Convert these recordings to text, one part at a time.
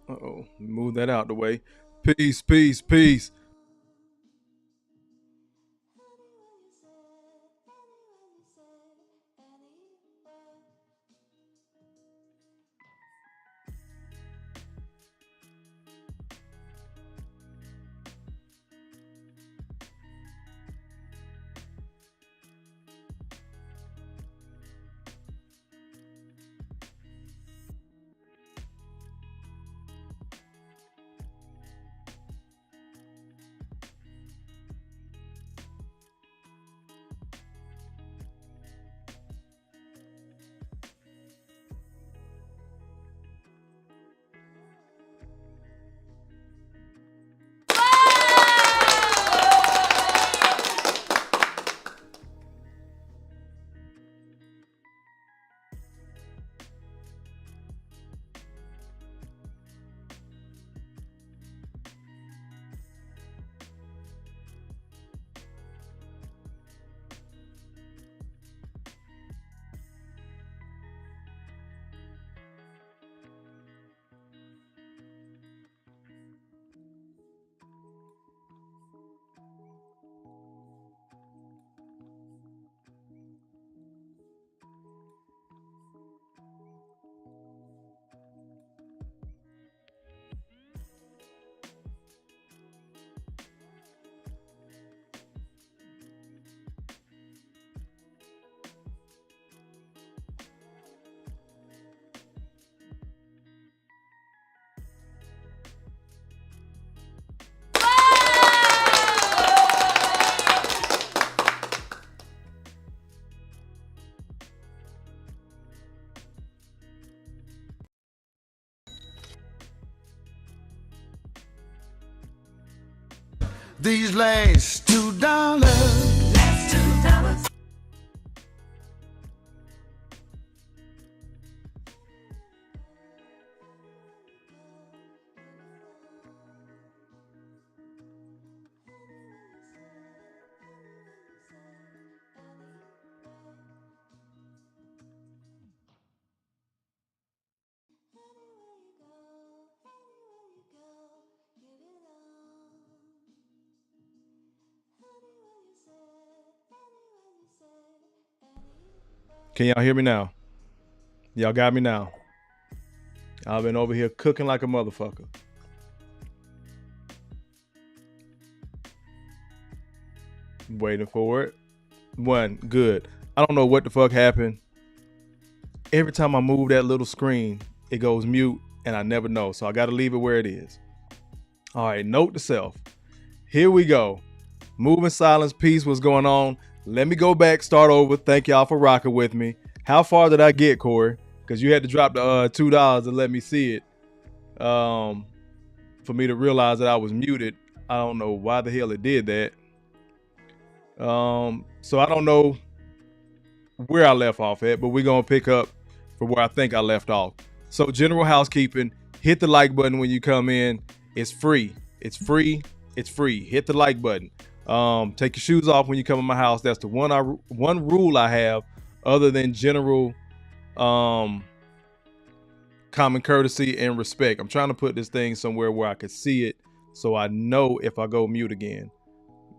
Uh-oh. Move that out the way. Peace, peace, peace. These last $2. Can y'all hear me now? Y'all got me now. I've been over here cooking like a motherfucker. Waiting for it. One, good. I don't know what the fuck happened. Every time I move that little screen, it goes mute and I never know. So I got to leave it where it is. All right, note to self. Here we go. Moving silence, peace, what's going on? Let me go back, start over. Thank y'all for rocking with me. How far did I get, Corey? Because you had to drop the $2 to let me see it. For me to realize that I was muted. I don't know why the hell it did that. So I don't know where I left off at, but we're going to pick up from where I think I left off. So general housekeeping, hit the like button when you come in. It's free. It's free. It's free. Hit the like button. Take your shoes off when you come in my house. That's the one rule I have, other than general common courtesy and respect. I'm trying to put this thing somewhere where I can see it so I know if I go mute again.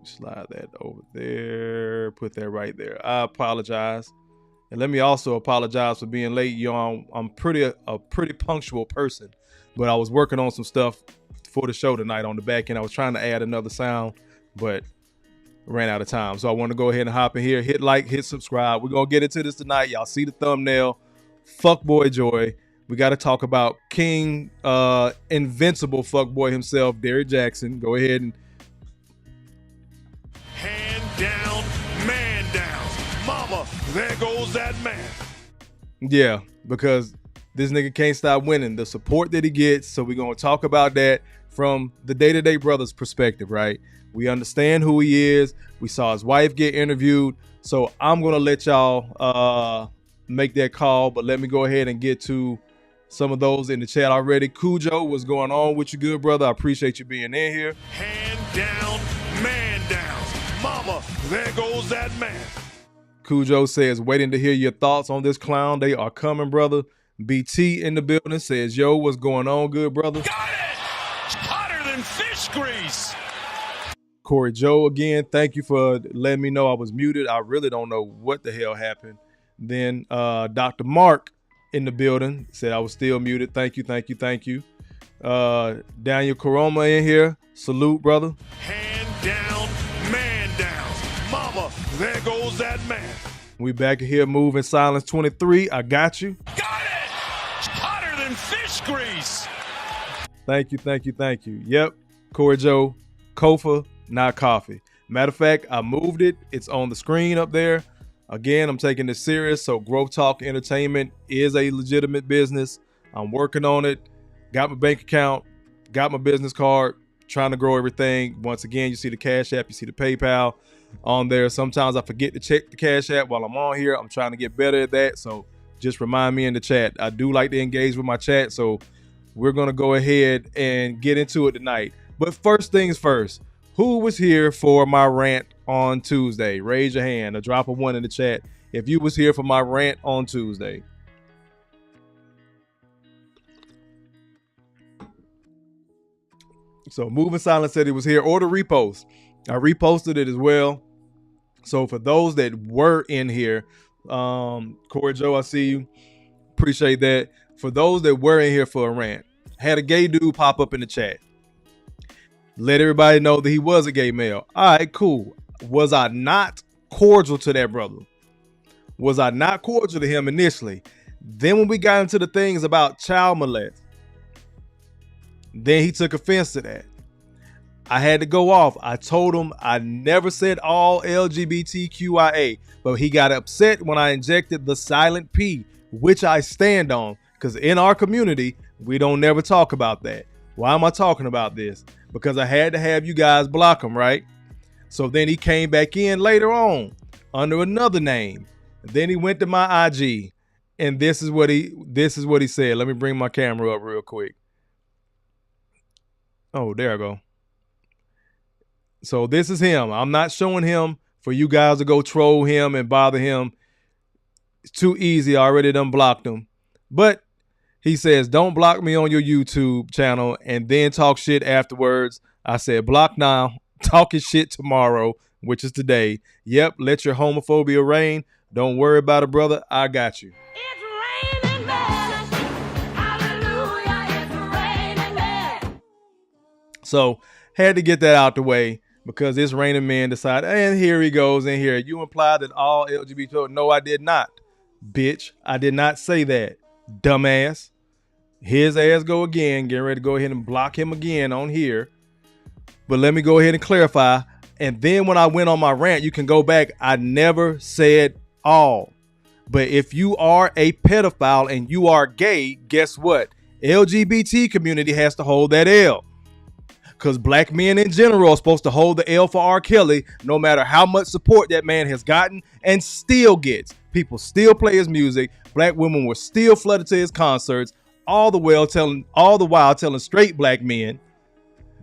Slide that over there, put that right there. I apologize. And let me also apologize for being late. I'm a pretty punctual person, but I was working on some stuff for the show tonight on the back end. I was trying to add another sound, but ran out of time. So I want to go ahead and hop in here, hit like, hit subscribe. We're going to get into this tonight. Y'all see the thumbnail. Fuckboy Joy. We got to talk about King, invincible fuckboy himself, Derrick Jackson. Go ahead and hand down, man down. Mama, there goes that man. Yeah, because this nigga can't stop winning. The support that he gets. So we're going to talk about that from the day-to-day brothers perspective, right? We understand who he is. We saw his wife get interviewed. So I'm going to let y'all make that call. But let me go ahead and get to some of those in the chat already. Cujo, what's going on with you, good brother? I appreciate you being in here. Hand down, man down. Mama, there goes that man. Cujo says, waiting to hear your thoughts on this clown. They are coming, brother. BT in the building says, yo, what's going on, good brother? Got it! Hotter than fish grease. Corey Joe again, thank you for letting me know I was muted. I really don't know what the hell happened. Then Dr. Mark in the building said I was still muted. Thank you. Daniel Coroma in here. Salute, brother. Hand down, man down. Mama, there goes that man. We back here, moving silence 23. I got you. Got it! Hotter than fish grease. Thank you. Yep, Corey Joe, Kofa, not coffee. Matter of fact, I moved it. It's on the screen up there. Again, I'm taking this serious. So G.R.O.W.T.H Entertainment is a legitimate business. I'm working on it. Got my bank account, got my business card, trying to grow everything. Once again, you see the Cash App, you see the PayPal on there. Sometimes I forget to check the Cash App while I'm on here. I'm trying to get better at that. So just remind me in the chat. I do like to engage with my chat. So we're going to go ahead and get into it tonight. But first things first, who was here for my rant on Tuesday? Raise your hand or drop a 1 in the chat if you was here for my rant on Tuesday. So Moving Silence said he was here, or the repost. I reposted it as well. So for those that were in here, Corey Joe, I see you. Appreciate that. For those that were in here for a rant, had a gay dude pop up in the chat. Let everybody know that he was a gay male. All right, cool. Was I not cordial to that brother? Was I not cordial to him initially? Then when we got into the things about child molest, then he took offense to that. I had to go off. I told him I never said all LGBTQIA, but he got upset when I injected the silent P, which I stand on, because in our community, we don't never talk about that. Why am I talking about this? Because I had to have you guys block him, right? So then he came back in later on under another name. Then he went to my IG, and this is what he said. Let me bring my camera up real quick. Oh, there I go. So this is him. I'm not showing him for you guys to go troll him and bother him. It's too easy. I already done blocked him. But he says, don't block me on your YouTube channel and then talk shit afterwards. I said, block now, talking shit tomorrow, which is today. Yep, let your homophobia reign. Don't worry about it, brother. I got you. It's raining men. Hallelujah, it's raining men. So had to get that out the way because this raining man decided, and here he goes in here. You implied that all LGBT. No, I did not, bitch. I did not say that, dumbass. His ass go again. Getting ready to go ahead and block him again on here. But let me go ahead and clarify. And then when I went on my rant, you can go back. I never said all. But if you are a pedophile and you are gay, guess what? LGBT community has to hold that L. Because black men in general are supposed to hold the L for R. Kelly, no matter how much support that man has gotten and still gets. People still play his music. Black women were still flooded to his concerts, all the while telling straight black men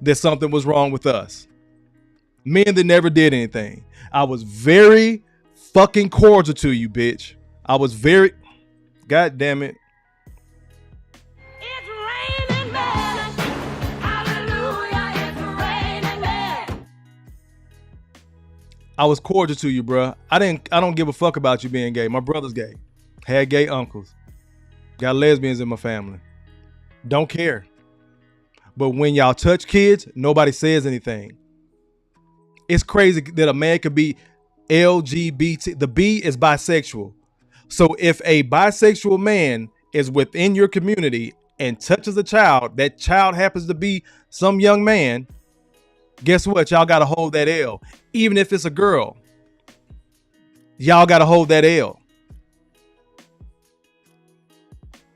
that something was wrong with us. Men that never did anything. I was very fucking cordial to you, bitch. I was very, God damn it. It's raining men. Hallelujah, it's raining men. I was cordial to you, bruh. I don't give a fuck about you being gay. My brother's gay. Had gay uncles. Got lesbians in my family. Don't care. But when y'all touch kids, nobody says anything. It's crazy that a man could be LGBT. The B is bisexual. So if a bisexual man is within your community and touches a child, that child happens to be some young man, guess what? Y'all got to hold that L. Even if it's a girl, y'all got to hold that L.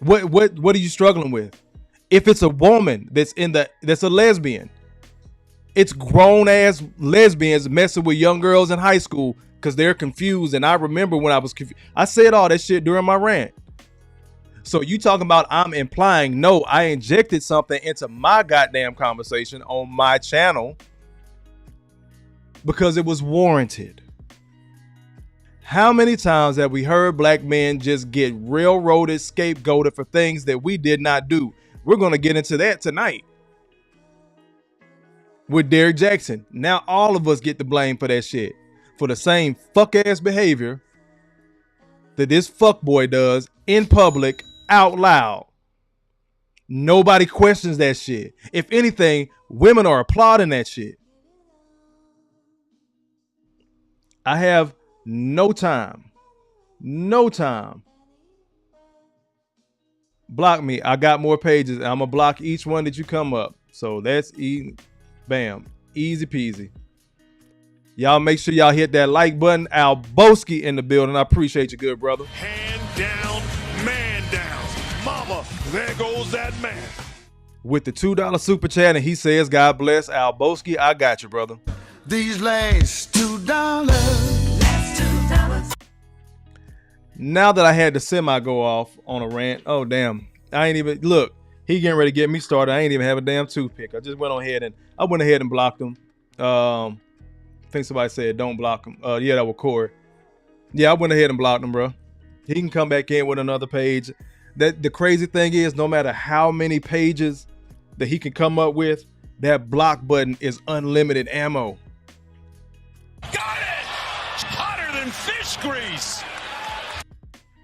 What are you struggling with? If it's a woman that's a lesbian, it's grown ass lesbians messing with young girls in high school because they're confused. And I remember when I was confused, I said all that shit during my rant. So you talking about I'm implying, no, I injected something into my goddamn conversation on my channel because it was warranted. How many times have we heard black men just get railroaded, scapegoated for things that we did not do? We're going to get into that tonight with Derrick Jackson. Now all of us get the blame for that shit, for the same fuck ass behavior that this fuckboy does in public out loud. Nobody questions that shit. If anything, women are applauding that shit. I have no time. Block me. I got more pages. I'm gonna block each one that you come up. So that's bam, easy peasy. Y'all make sure y'all hit that like button. Al Boski in the building. I appreciate you, good brother. Hand down, man down. Mama, there goes that man. With the $2 super chat, and he says, God bless Al Boski. I got you, brother. These last $2. Now that I had the semi go off on a rant, oh damn, I ain't even look. He getting ready to get me started. I ain't even have a damn toothpick. I just went ahead and blocked him. I think somebody said don't block him. Yeah, that was Corey. Yeah, I went ahead and blocked him, bro. He can come back in with another page. That the crazy thing is, no matter how many pages that he can come up with, that block button is unlimited ammo. Got it! Hotter than fish grease.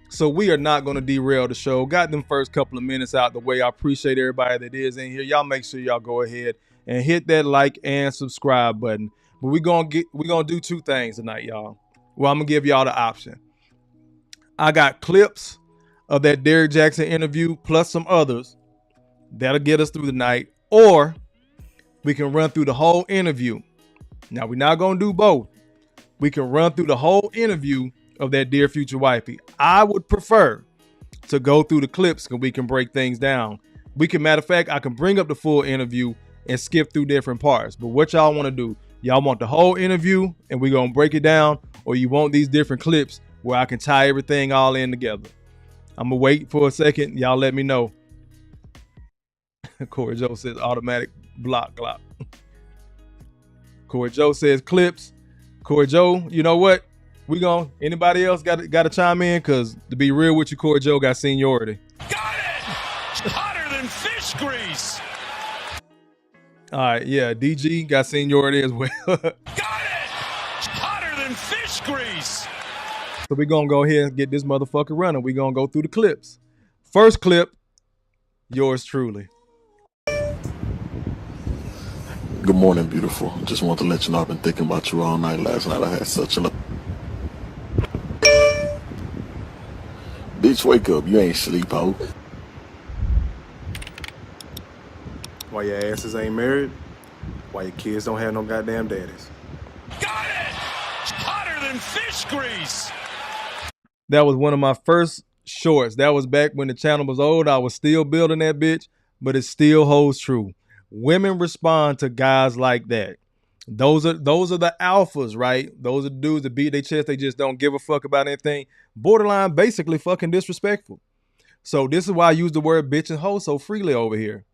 So we are not going to derail the show. Got them first couple of minutes out the way. I appreciate everybody that is in here. Y'all make sure y'all go ahead and hit that like and subscribe button. But we're gonna do two things tonight, y'all. Well, I'm gonna give y'all the option. I got clips of that Derrick Jackson interview plus some others that'll get us through the night, or we can run through the whole interview. Now we're not gonna do both. We can run through the whole interview of that dear future wifey. I would prefer to go through the clips because we can break things down. Matter of fact, I can bring up the full interview and skip through different parts. But what y'all want to do? Y'all want the whole interview and we're going to break it down, or you want these different clips where I can tie everything all in together? I'm going to wait for a second. Y'all let me know. Corey Joe says automatic block. Corey Joe says clips. Corey Joe, you know what? Anybody else got to chime in? Because to be real with you, Corey Joe got seniority. Got it! Hotter than fish grease. All right, yeah, DG got seniority as well. Got it! Hotter than fish grease. So we're going to go ahead and get this motherfucker running. We're going to go through the clips. First clip, yours truly. Good morning, beautiful. Just want to let you know I've been thinking about you all night. Last night I had such an... Bitch, wake up. You ain't sleep, ho. Why your asses ain't married? Why your kids don't have no goddamn daddies? Got it! Hotter than fish grease. That was one of my first shorts. That was back when the channel was old. I was still building that bitch, but it still holds true. Women respond to guys like that. Those are the alphas, right? Those are the dudes that beat their chest. They just don't give a fuck about anything. Borderline, basically fucking disrespectful. So this is why I use the word bitch and hoe so freely over here.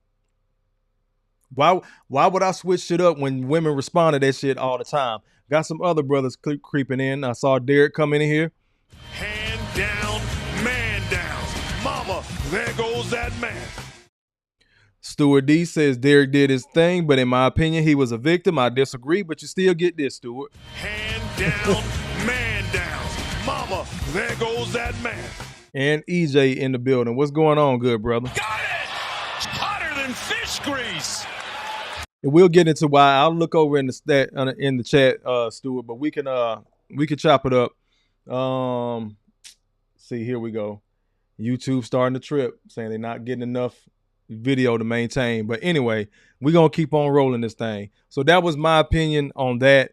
Why would I switch shit up when women respond to that shit all the time? Got some other brothers creeping in. I saw Derrick come in here. Hand down, man down. Mama, there goes that man. Stuart D says Derrick did his thing, but in my opinion, he was a victim. I disagree, but you still get this, Stuart. Hand down, man down. Mama, there goes that man. And EJ in the building. What's going on, good brother? Got it! Hotter than fish grease. And we'll get into why. I'll look over in the chat, Stuart, but we can chop it up. See, here we go. YouTube starting the trip, saying they're not getting enough video to maintain. But anyway, we're gonna keep on rolling this thing. So that was my opinion on that.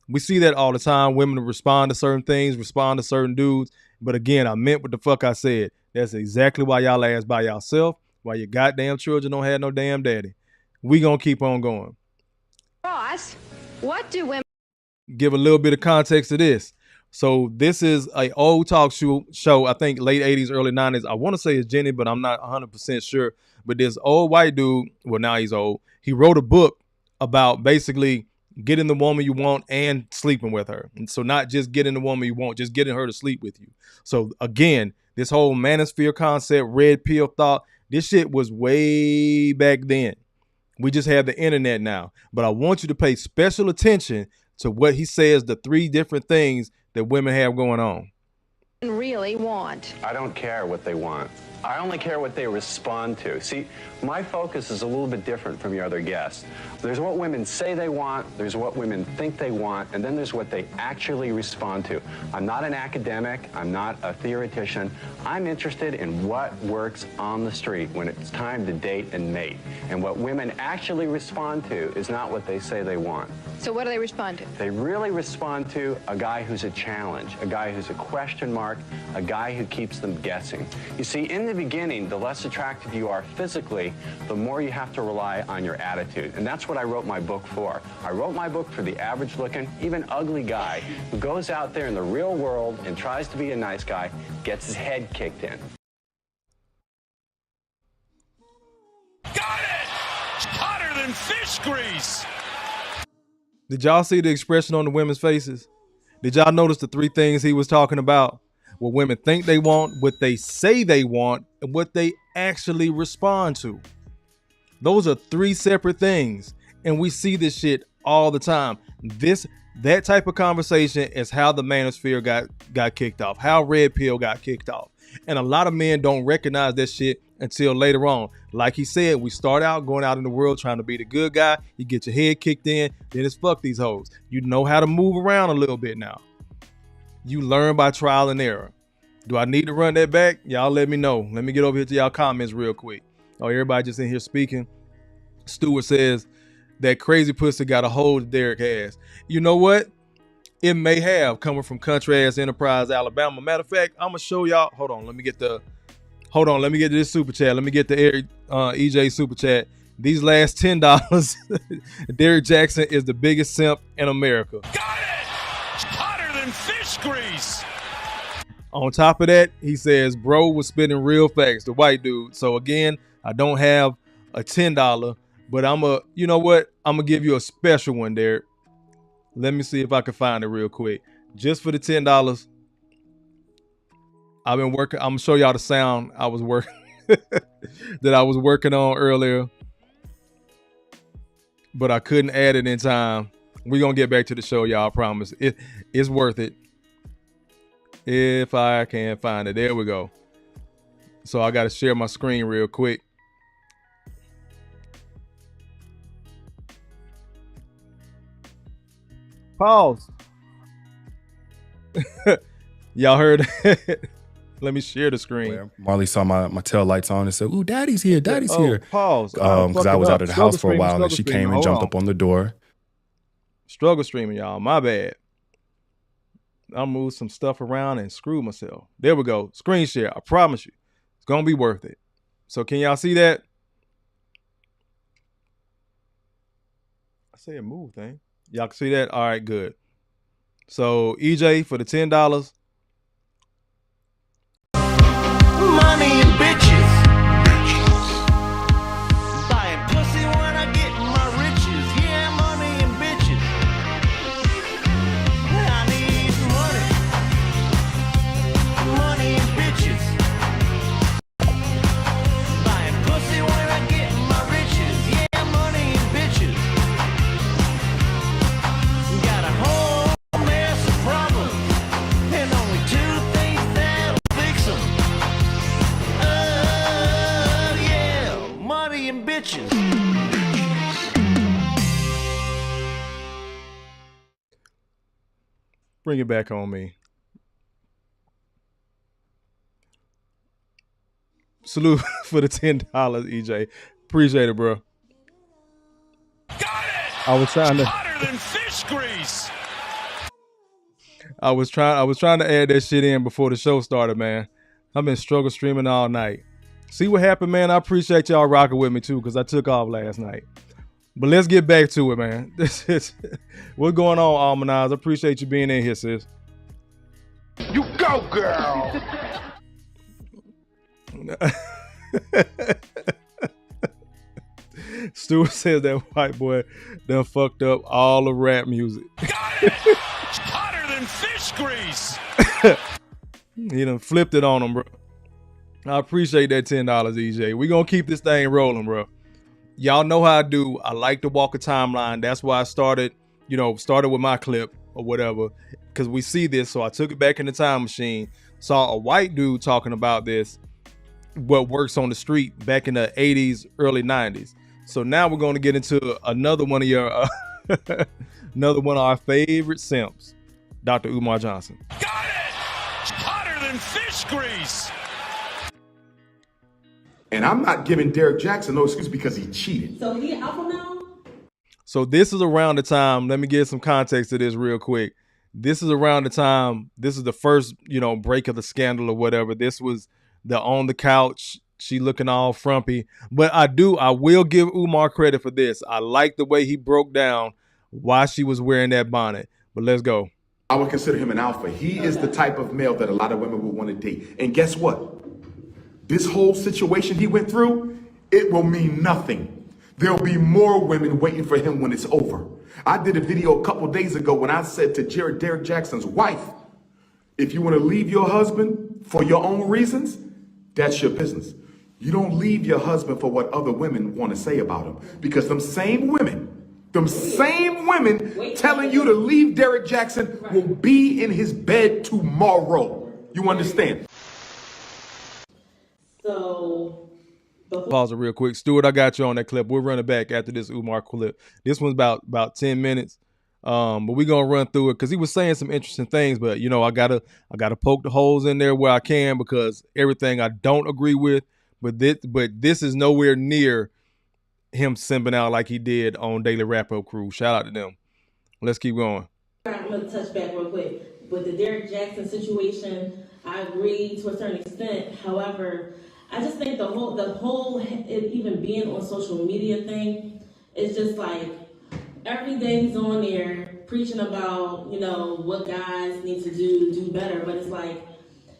We see that all the time. Women respond to certain things, respond to certain dudes. But again, I meant what the fuck I said. That's exactly why y'all ass by yourself, why your goddamn children don't have no damn daddy. We gonna keep on going. Ross, what do women... Give a little bit of context to this. So this is a old talk show, I think late 80s, early 90s. I want to say it's Jenny, but I'm not 100% sure. But this old white dude, well, now he's old. He wrote a book about basically getting the woman you want and sleeping with her. And so not just getting the woman you want, just getting her to sleep with you. So again, this whole manosphere concept, red pill thought, this shit was way back then. We just have the internet now. But I want you to pay special attention to what he says, the 3 different things that women have going on. Really want. I don't care what they want. I only care what they respond to. See, my focus is a little bit different from your other guests. There's what women say they want, there's what women think they want, and then there's what they actually respond to. I'm not an academic, I'm not a theoretician. I'm interested in what works on the street when it's time to date and mate. And what women actually respond to is not what they say they want. So what do they respond to? They really respond to a guy who's a challenge, a guy who's a question mark, a guy who keeps them guessing. You see, in the beginning, the less attractive you are physically, the more you have to rely on your attitude. And that's what I wrote my book for. I wrote my book for the average-looking, even ugly guy who goes out there in the real world and tries to be a nice guy, gets his head kicked in. Got it! Hotter than fish grease! Did y'all see the expression on the women's faces? Did y'all notice the 3 things he was talking about? What women think they want, what they say they want, and what they actually respond to. Those are 3 separate things. And we see this shit all the time. That type of conversation is how the manosphere got kicked off, how red pill got kicked off. And a lot of men don't recognize that shit until later on. Like he said, we start out going out in the world trying to be the good guy. You get your head kicked in, then it's fuck these hoes. You know how to move around a little bit now. You learn by trial and error. Do I need to run that back? Y'all let me know. Let me get over here to y'all comments real quick. Oh, everybody just in here speaking. Stewart says that crazy pussy got a hold of Derek has. You know what? It may have, coming from country ass Enterprise, Alabama. Matter of fact, I'm gonna show y'all. Hold on, let me get to this super chat. Let me get the EJ super chat. These last $10, Derek Jackson is the biggest simp in America. Got it! Hotter than fish grease! On top of that, he says, bro was spitting real facts, the white dude. So again, I don't have a $10, but you know what? I'm gonna give you a special one, Derek. Let me see if I can find it real quick. Just for the $10. I've been working. I'm gonna show y'all the sound I was working that I was working on earlier, but I couldn't add it in time. We're gonna get back to the show, y'all. I promise. It's worth it. If I can find it. There we go. So I gotta share my screen real quick. Pause. Y'all heard it? Let me share the screen. Marley saw my tail lights on and said, "Ooh, Daddy's here, Daddy's here." Pause. Because I was out of the house for a while, and she came and jumped up on the door. Struggle streaming, y'all. My bad. I'll move some stuff around and screw myself. There we go. Screen share. I promise you, it's gonna be worth it. So can y'all see that? I say a move thing. Y'all can see that? All right, good. So EJ for the $10. Money and bitches. Buying pussy when I get my riches. Yeah, money and bitches. I need money. Money and bitches. Buying pussy when I get my riches. Yeah, money and bitches. Got a whole mess of problems. And only 2 things that'll fix them. Yeah, money and bitches. Bring it back on me. Salute for the $10, EJ. Appreciate it, bro. Got it! I was trying to. Hotter than fish grease! I was trying to add that shit in before the show started, man. I've been struggle streaming all night. See what happened, man? I appreciate y'all rocking with me too, because I took off last night. But let's get back to it, man. This is what's going on, Almanaz. I appreciate you being in here, sis. You go, girl. Stuart says that white boy done fucked up all the rap music. Got it! Hotter than fish grease. He done flipped it on him, bro. I appreciate that $10, EJ. We gonna keep this thing rolling, bro. Y'all know how I do. I like to walk a timeline. That's why I started with my clip or whatever, because we see this. So I took it back in the time machine, saw a white dude talking about this, what works on the street back in the 80s, early 90s. So now we're going to get into another one of your, another one of our favorite simps, Dr. Umar Johnson. Got it! Hotter than fish grease. And I'm not giving Derek Jackson no excuse because he cheated. So he alpha now? So this is around the time, let me give some context to this real quick. This is around the time, this is the first, break of the scandal or whatever. This was the on the couch, she looking all frumpy. But I will give Umar credit for this. I like the way he broke down why she was wearing that bonnet. But let's go. I would consider him an alpha. He is the type of male that a lot of women would want to date. And guess what? This whole situation he went through, it will mean nothing. There'll be more women waiting for him when it's over. I did a video a couple days ago when I said to Derek Jackson's wife, if you want to leave your husband for your own reasons, that's your business. You don't leave your husband for what other women want to say about him. Because them same women telling you to leave Derek Jackson will be in his bed tomorrow. You understand? So pause it real quick. Stuart, I got you on that clip. We'll run it back after this Umar clip. This one's about 10 minutes. But we're gonna run through it because he was saying some interesting things, but I gotta poke the holes in there where I can, because everything I don't agree with, but this is nowhere near him simping out like he did on Daily Wrap-Up Crew. Shout out to them. Let's keep going. I'm gonna touch back real quick. With the Derek Jackson situation, I agree to a certain extent. However, I just think the whole it even being on social media thing is just like every day he's on there preaching about, what guys need to do better. But it's like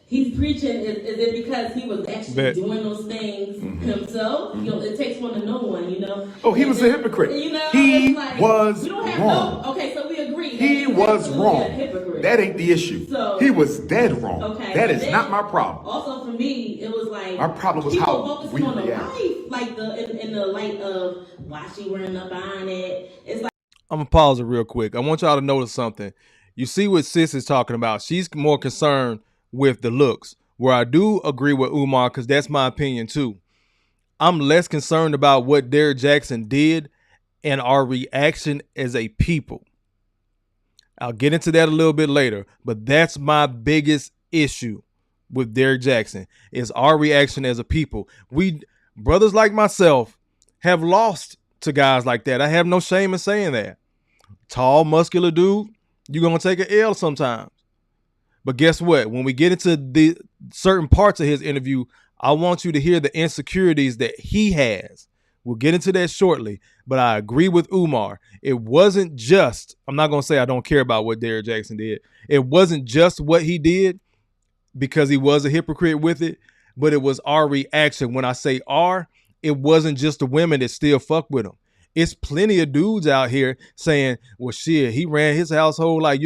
he's preaching, is it because he was actually doing those things himself? It takes one to know one, Oh, he was a hypocrite. He was wrong. Okay, so we agree. He was wrong. That ain't the issue. So, he was dead wrong. Okay, that is not my problem. Also, for me, it was like our problem was how we on react. The wife, like in the light of why she wearing the bonnet. It's like I'm gonna pause it real quick. I want y'all to notice something. You see what Sis is talking about. She's more concerned with the looks, where I do agree with Umar, because that's my opinion too. I'm less concerned about what Derek Jackson did and our reaction as a people. I'll get into that a little bit later, but that's my biggest issue with Derek Jackson, is our reaction as a people. We, brothers like myself, have lost to guys like that. I have no shame in saying that. Tall, muscular dude, you're going to take an L sometimes. But guess what? When we get into the certain parts of his interview, I want you to hear the insecurities that he has. We'll get into that shortly, but I agree with Umar. It wasn't just, I'm not going to say I don't care about what Derek Jackson did. It wasn't just what he did, because he was a hypocrite with it, but it was our reaction. When I say our, it wasn't just the women that still fuck with him. It's plenty of dudes out here saying, well, shit, he ran his household like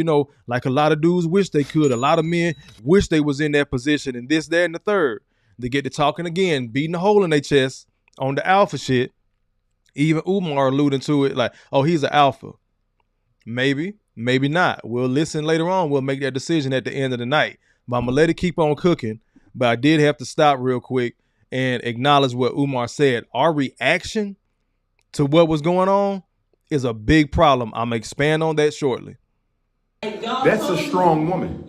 a lot of dudes wish they could. A lot of men wish they was in that position, and this, that, and the third. They get to talking again, beating a hole in their chest on the alpha shit. Even Umar alluding to it like, oh, he's an alpha. Maybe, maybe not. We'll listen later on. We'll make that decision at the end of the night. But I'm going to let it keep on cooking. But I did have to stop real quick and acknowledge what Umar said. Our reaction to what was going on is a big problem. I'm going to expand on that shortly. That's a strong woman.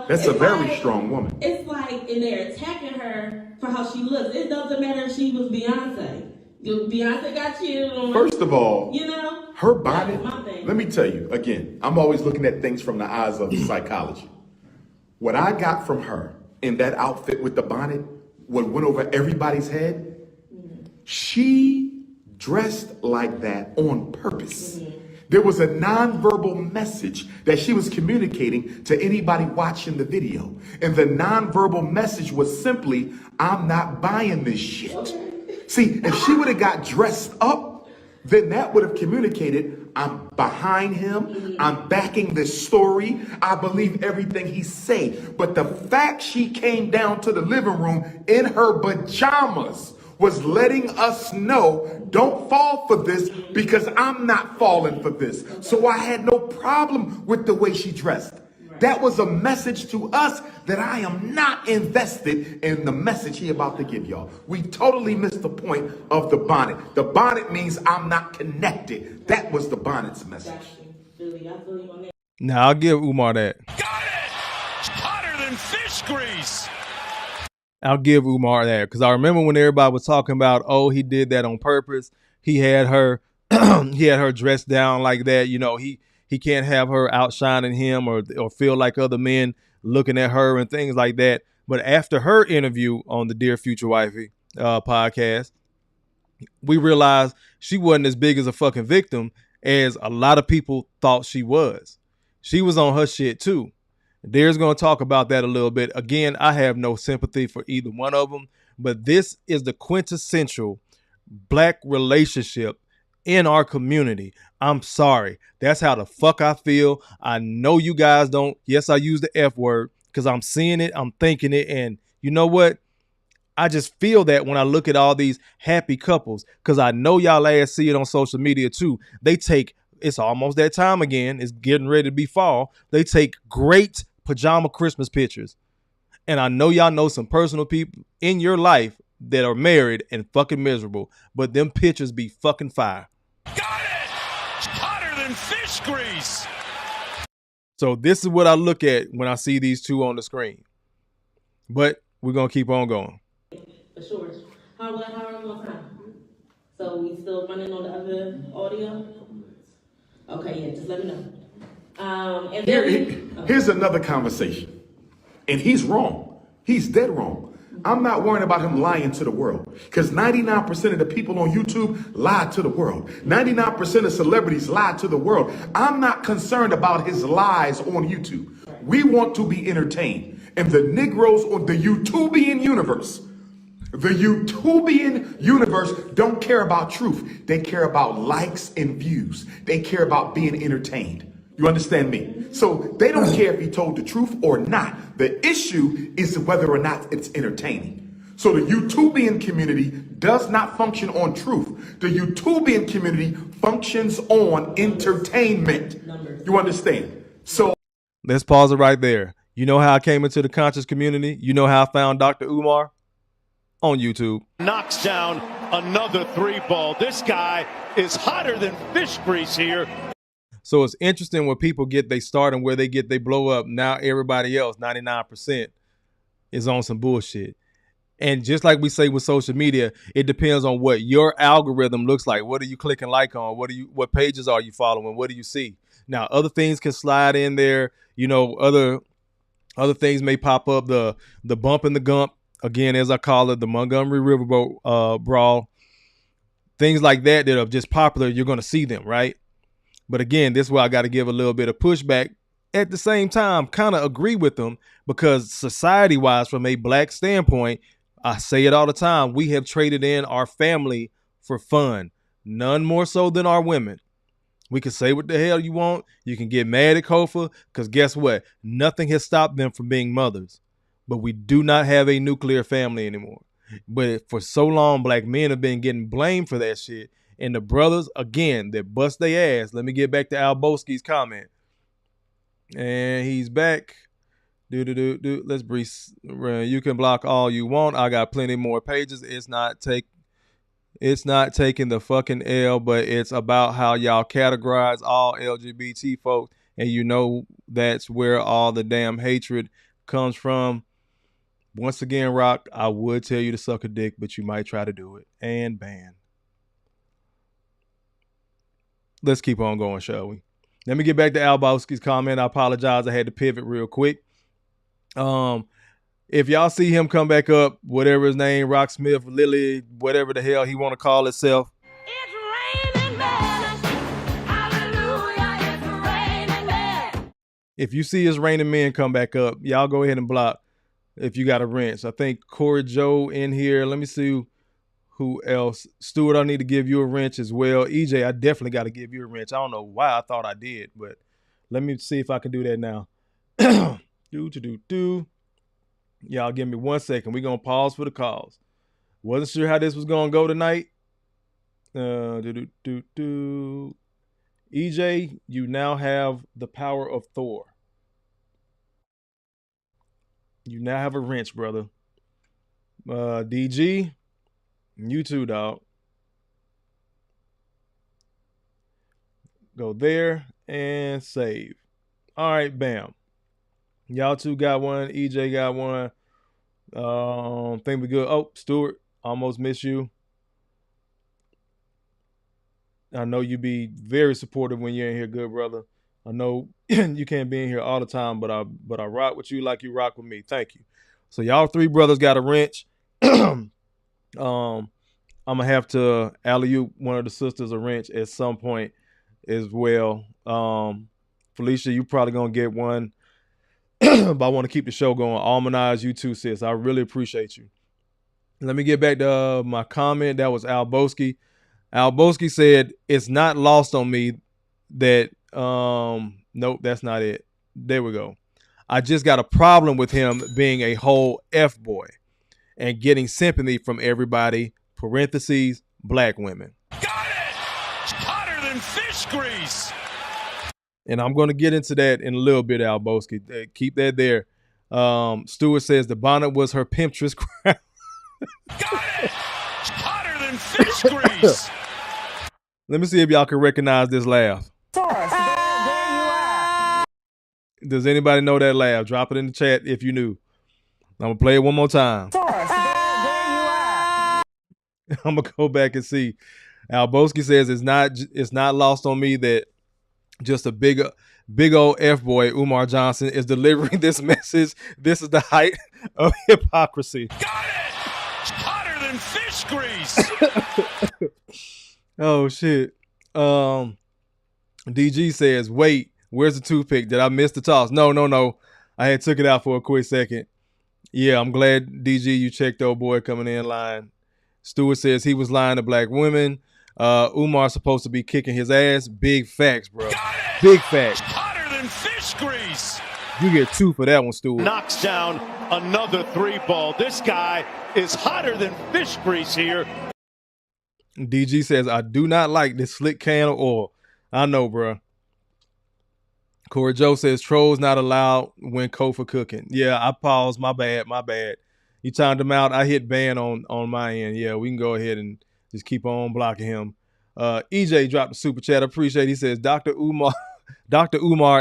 That's a very strong woman. It's like, and they're attacking her for how she looks. It doesn't matter if she was Beyonce. Beyonce got cheated on. First of all, her bonnet, let me tell you, again, I'm always looking at things from the eyes of psychology. What I got from her in that outfit with the bonnet, what went over everybody's head, she dressed like that on purpose. There was a nonverbal message that she was communicating to anybody watching the video. And the nonverbal message was simply, I'm not buying this shit. See, if she would have got dressed up then that would have communicated, I'm behind him, I'm backing this story, I believe everything he say. But the fact she came down to the living room in her pajamas was letting us know, don't fall for this because I'm not falling for this. So I had no problem with the way she dressed. That was a message to us that I am not invested in the message he about to give y'all. We totally missed the point of the bonnet. The bonnet means I'm not connected. That was the bonnet's message. Now I'll give Umar that. Got it! Hotter than fish grease! I'll give Umar that because I remember when everybody was talking about, oh, he did that on purpose. He had her, he had her dressed down like that. You know, he can't have her outshining him or feel like other men looking at her and things like that. But after her interview on the Dear Future Wifey podcast, we realized she wasn't as big as a fucking victim as a lot of people thought she was. She was on her shit too. Dear's going to talk about that a little bit. Again, I have no sympathy for either one of them, but this is the quintessential black relationship in our community. I'm sorry. That's how the fuck I feel. I know you guys don't. Yes, I use the F word because I'm seeing it. I'm thinking it. And you know what? I just feel that when I look at all these happy couples, because I know y'all ass see it on social media too. They take, it's almost that time again. It's getting ready to be fall. They take great pajama Christmas pictures. And I know y'all know some personal people in your life that are married and fucking miserable, but them pictures be fucking fire. Got it! Hotter than fish grease! So this is what I look at when I see these two on the screen. But we're going to keep on going. For sure. How are we on time? So we still running on the other audio? Okay, yeah, just let me know. And then Here's another conversation. And he's wrong. He's dead wrong. I'm not worrying about him lying to the world because 99% of the people on YouTube lie to the world. 99% of celebrities lie to the world. I'm not concerned about his lies on YouTube. We want to be entertained. And the Negroes on the YouTubian universe don't care about truth. They care about likes and views. They care about being entertained. You understand me? So they don't care if he told the truth or not. The issue is whether or not it's entertaining. So the YouTubian community does not function on truth. The YouTubian community functions on entertainment. You understand? So let's pause it right there. You know how I came into the conscious community? You know how I found Dr. Umar? On YouTube. Knocks down another 3-ball. This guy is hotter than fish grease here. So it's interesting when people get they start and where they get they blow up. Now everybody else, 99%, is on some bullshit. And just like we say with social media, it depends on what your algorithm looks like. What are you clicking like on? What pages are you following? What do you see? Now other things can slide in there. You know, other things may pop up. The bump and the gump, again, as I call it, the Montgomery Riverboat brawl. Things like that are just popular. You're going to see them, right? But again, this is where I got to give a little bit of pushback. At the same time, kind of agree with them because society-wise, from a black standpoint, I say it all the time, we have traded in our family for fun. None more so than our women. We can say what the hell you want. You can get mad at Kofa because guess what? Nothing has stopped them from being mothers. But we do not have a nuclear family anymore. But for so long, black men have been getting blamed for that shit. And the brothers, again, that bust their ass. Let me get back to Al Boski's comment. And he's back. Let's breathe. You can block all you want. I got plenty more pages. It's not taking the fucking L, but it's about how y'all categorize all LGBT folks. And you know that's where all the damn hatred comes from. Once again, Rock, I would tell you to suck a dick, but you might try to do it. And ban. Let's keep on going, shall we? Let me get back to Al Bowski's comment. I apologize. I had to pivot real quick. If y'all see him come back up, whatever his name, Rock Smith, Lily, whatever the hell he want to call himself. It's raining men. Hallelujah, it's raining men. If you see his Raining Men come back up, y'all go ahead and block if you got a wrench. I think Corey Joe in here. Let me see Who else? Stuart, I need to give you a wrench as well. EJ, I definitely got to give you a wrench. I don't know why I thought I did, but let me see if I can do that now. Y'all give me 1 second. We're going to pause for the calls. Wasn't sure how this was going to go tonight. EJ, you now have the power of Thor. You now have a wrench, brother. DG, you too, dog. Go there and save. All right, bam. Y'all two got one. EJ got one. Think we good. Oh, Stuart, almost missed you. I know you be very supportive when you're in here, good brother. I know you can't be in here all the time, but I rock with you like you rock with me. Thank you. So y'all three brothers got a wrench. I'm gonna have to alley-oop one of the sisters a wrench at some point as well. Felicia, you probably gonna get one. But I want to keep the show going. Almanize, you too, sis. I really appreciate you. Let me get back to my comment. That was Al Boski. Al Boski said, it's not lost on me that, nope, that's not it. There we go. I just got a problem with him being a whole F-boy and getting sympathy from everybody, parentheses, black women. Got it! Hotter than fish grease! And I'm going to get into that in a little bit, Al Boski. Keep that there. Stuart says the bonnet was her pimptress crown. Got it! Hotter than fish grease! Let me see if y'all can recognize this laugh. There you are. Does anybody know that laugh? Drop it in the chat if you knew. I'm going to play it one more time. There you are. I'm going to go back and see. Al Boski says it's not lost on me that just a big old F-boy, Umar Johnson, is delivering this message. This is the height of hypocrisy. Got it! Hotter than fish grease! Oh, shit. DG says, wait, where's the toothpick? Did I miss the toss? No. I had took it out for a quick second. Yeah, I'm glad, DG, you checked old boy coming in line. Stewart says he was lying to black women. Umar's supposed to be kicking his ass. Big facts, bro. Big facts. Hotter than fish grease! You get 2 for that one, Stewart. Knocks down another 3-ball. This guy is hotter than fish grease here. DG says, I do not like this slick can of oil. I know, bro. Corey Joe says, trolls not allowed when Kofa cooking. Yeah, I paused. My bad. You timed him out. I hit ban on my end. Yeah, we can go ahead and just keep on blocking him. EJ dropped a super chat. I appreciate it. He says, Dr. Umar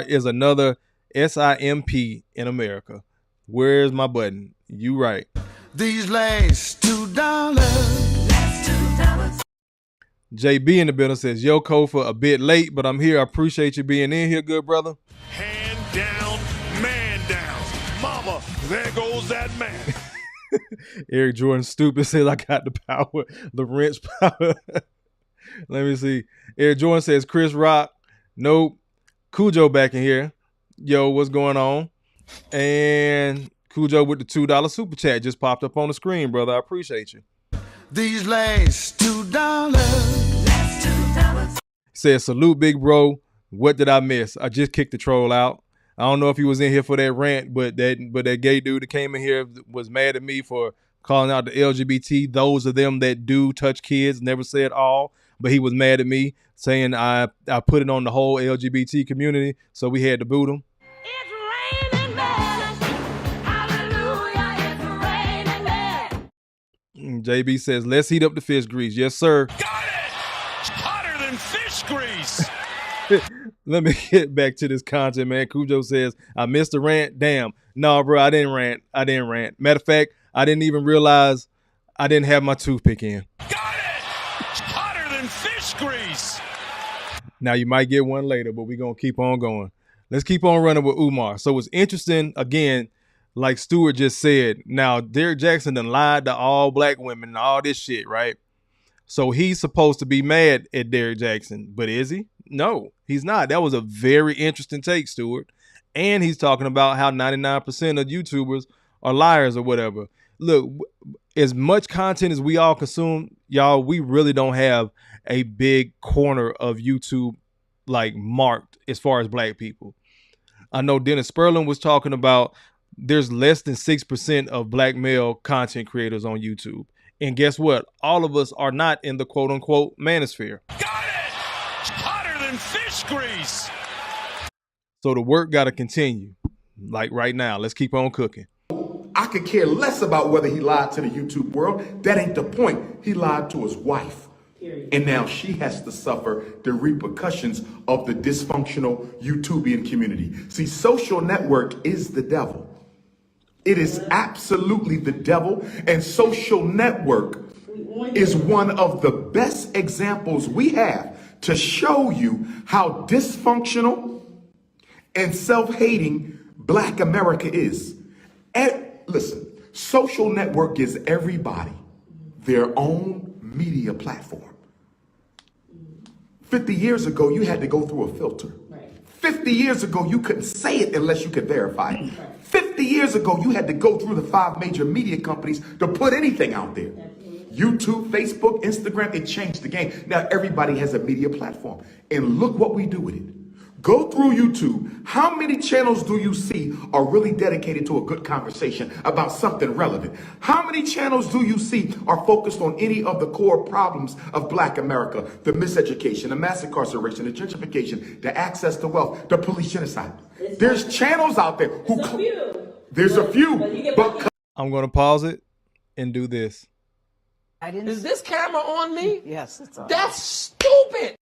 is another SIMP in America. Where's my button? You right. These last $2. JB in the building says, yo, Kofa, a bit late, but I'm here. I appreciate you being in here, good brother. Hand down, man down. Mama, there goes that man. Eric Jordan stupid says, I got the power, the wrench power. Let me see. Eric Jordan says, Chris Rock. Nope. Cujo back in here. Yo, what's going on? And Cujo with the $2 super chat just popped up on the screen, brother. I appreciate you. These last $2. Says, salute, big bro. What did I miss? I just kicked the troll out. I don't know if he was in here for that rant, but that gay dude that came in here was mad at me for calling out the LGBT. Those of them that do touch kids, never said all, but he was mad at me saying I put it on the whole LGBT community, so we had to boot him. It's raining men. Hallelujah, it's raining men. JB says, let's heat up the fish grease. Yes, sir. Got it! Hotter than fish grease! Let me get back to this content, man. Cujo says, I missed the rant. Damn. No, bro, I didn't rant. Matter of fact, I didn't even realize I didn't have my toothpick in. Got it! Hotter than fish grease! Now, you might get one later, but we're going to keep on going. Let's keep on running with Umar. So it's interesting, again, like Stuart just said. Now, Derek Jackson done lied to all black women and all this shit, right? So he's supposed to be mad at Derek Jackson, but is he? No, he's not. That was a very interesting take, Stuart. And he's talking about how 99% of YouTubers are liars or whatever. look, as much content as we all consume, y'all, we really don't have a big corner of YouTube like marked as far as black people. I know Dennis Sperling was talking about there's less than 6% of black male content creators on YouTube. And guess what? All of us are not in the quote unquote manosphere. Got it! Hotter than fish grease! So the work got to continue. Like right now, let's keep on cooking. I could care less about whether he lied to the YouTube world. That ain't the point. He lied to his wife. And now she has to suffer the repercussions of the dysfunctional YouTubian community. See, social network is the devil. It is absolutely the devil. And social network is one of the best examples we have to show you how dysfunctional and self-hating Black America is. And listen, social network gives everybody their own media platform. 50 years ago, you had to go through a filter. 50 years ago, you couldn't say it unless you could verify it. 50 years ago, you had to go through the 5 major media companies to put anything out there. YouTube, Facebook, Instagram, it changed the game. Now everybody has a media platform. And look what we do with it. Go through YouTube. How many channels do you see are really dedicated to a good conversation about something relevant? How many channels do you see are focused on any of the core problems of Black America? The miseducation, the mass incarceration, the gentrification, the access to wealth, the police genocide. There's channels out there who... There's a few. But I'm going to pause it and do this. Is this camera on me? Yes, it's on. That's stupid.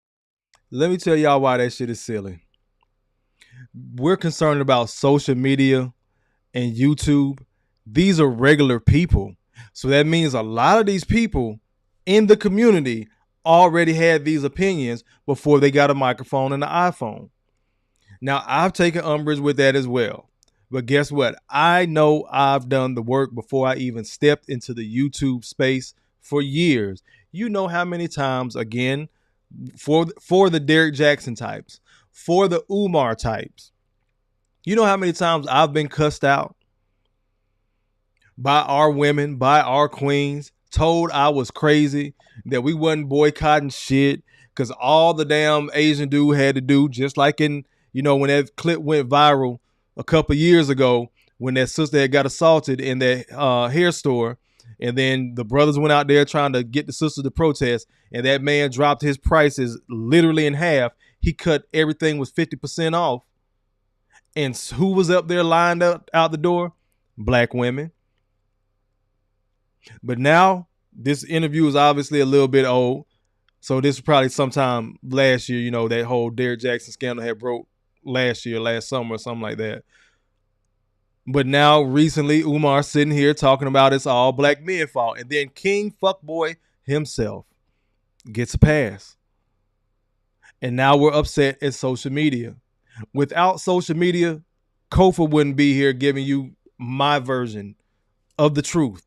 Let me tell y'all why that shit is silly. We're concerned about social media and YouTube. These are regular people. So that means a lot of these people in the community already had these opinions before they got a microphone and an iPhone. Now, I've taken umbrage with that as well. But guess what? I know I've done the work before I even stepped into the YouTube space for years. You know how many times, again, for the Derek Jackson types, for the Umar types, you know how many times I've been cussed out by our women, by our queens, told I was crazy, that we wasn't boycotting shit because all the damn Asian dude had to do, just like in, you know, when that clip went viral a couple years ago, when that sister had got assaulted in that hair store, and then the brothers went out there trying to get the sister to protest, and that man dropped his prices literally in half. He cut everything was 50% off. And who was up there lined up out the door? Black women. But now this interview is obviously a little bit old. So this was probably sometime last year, you know, that whole Derek Jackson scandal had broke last year, last summer or something like that. But now recently Umar sitting here talking about it's all black men fault. And then King Fuckboy himself gets a pass. And now we're upset at social media. Without social media, Kofa wouldn't be here giving you my version of the truth.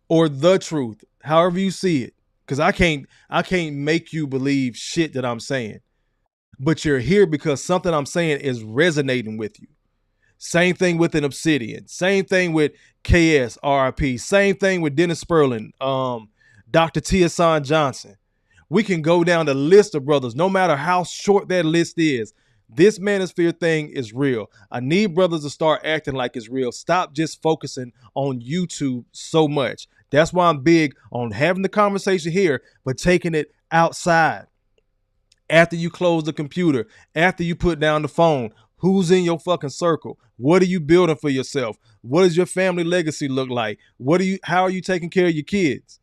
Or the truth, however you see it. Because I can't make you believe shit that I'm saying. But you're here because something I'm saying is resonating with you. Same thing with an Obsidian. Same thing with KS, RIP. Same thing with Dennis Sperling, Dr. T.S. Johnson. We can go down the list of brothers, no matter how short that list is. This manosphere thing is real. I need brothers to start acting like it's real. Stop just focusing on YouTube so much. That's why I'm big on having the conversation here, but taking it outside. After you close the computer, after you put down the phone, who's in your fucking circle? What are you building for yourself? What does your family legacy look like? How are you taking care of your kids?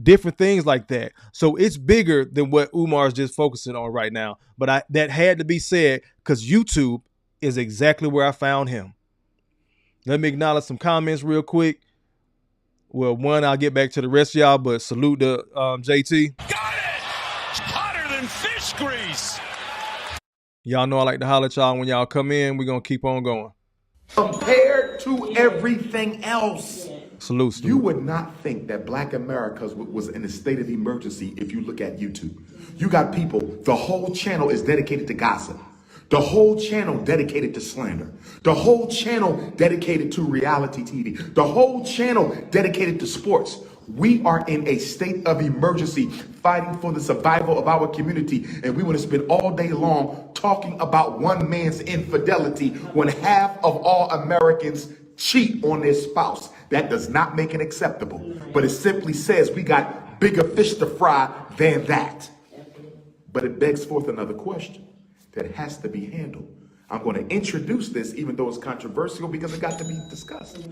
Different things like that. So it's bigger than what Umar is just focusing on right now. But that had to be said because YouTube is exactly where I found him. Let me acknowledge some comments real quick. Well, one, I'll get back to the rest of y'all, but salute to JT. Got it! Hotter than fish grease! Y'all know I like to holler at y'all when y'all come in. We're going to keep on going. Compared to everything else, salute. You would not think that Black America was in a state of emergency if you look at YouTube. You got people, the whole channel is dedicated to gossip. The whole channel dedicated to slander. The whole channel dedicated to reality TV. The whole channel dedicated to sports. We are in a state of emergency fighting for the survival of our community. And we want to spend all day long talking about one man's infidelity when half of all Americans cheat on their spouse. That does not make it acceptable. But it simply says we got bigger fish to fry than that. But it begs forth another question that has to be handled. I'm going to introduce this even though it's controversial because it got to be discussed.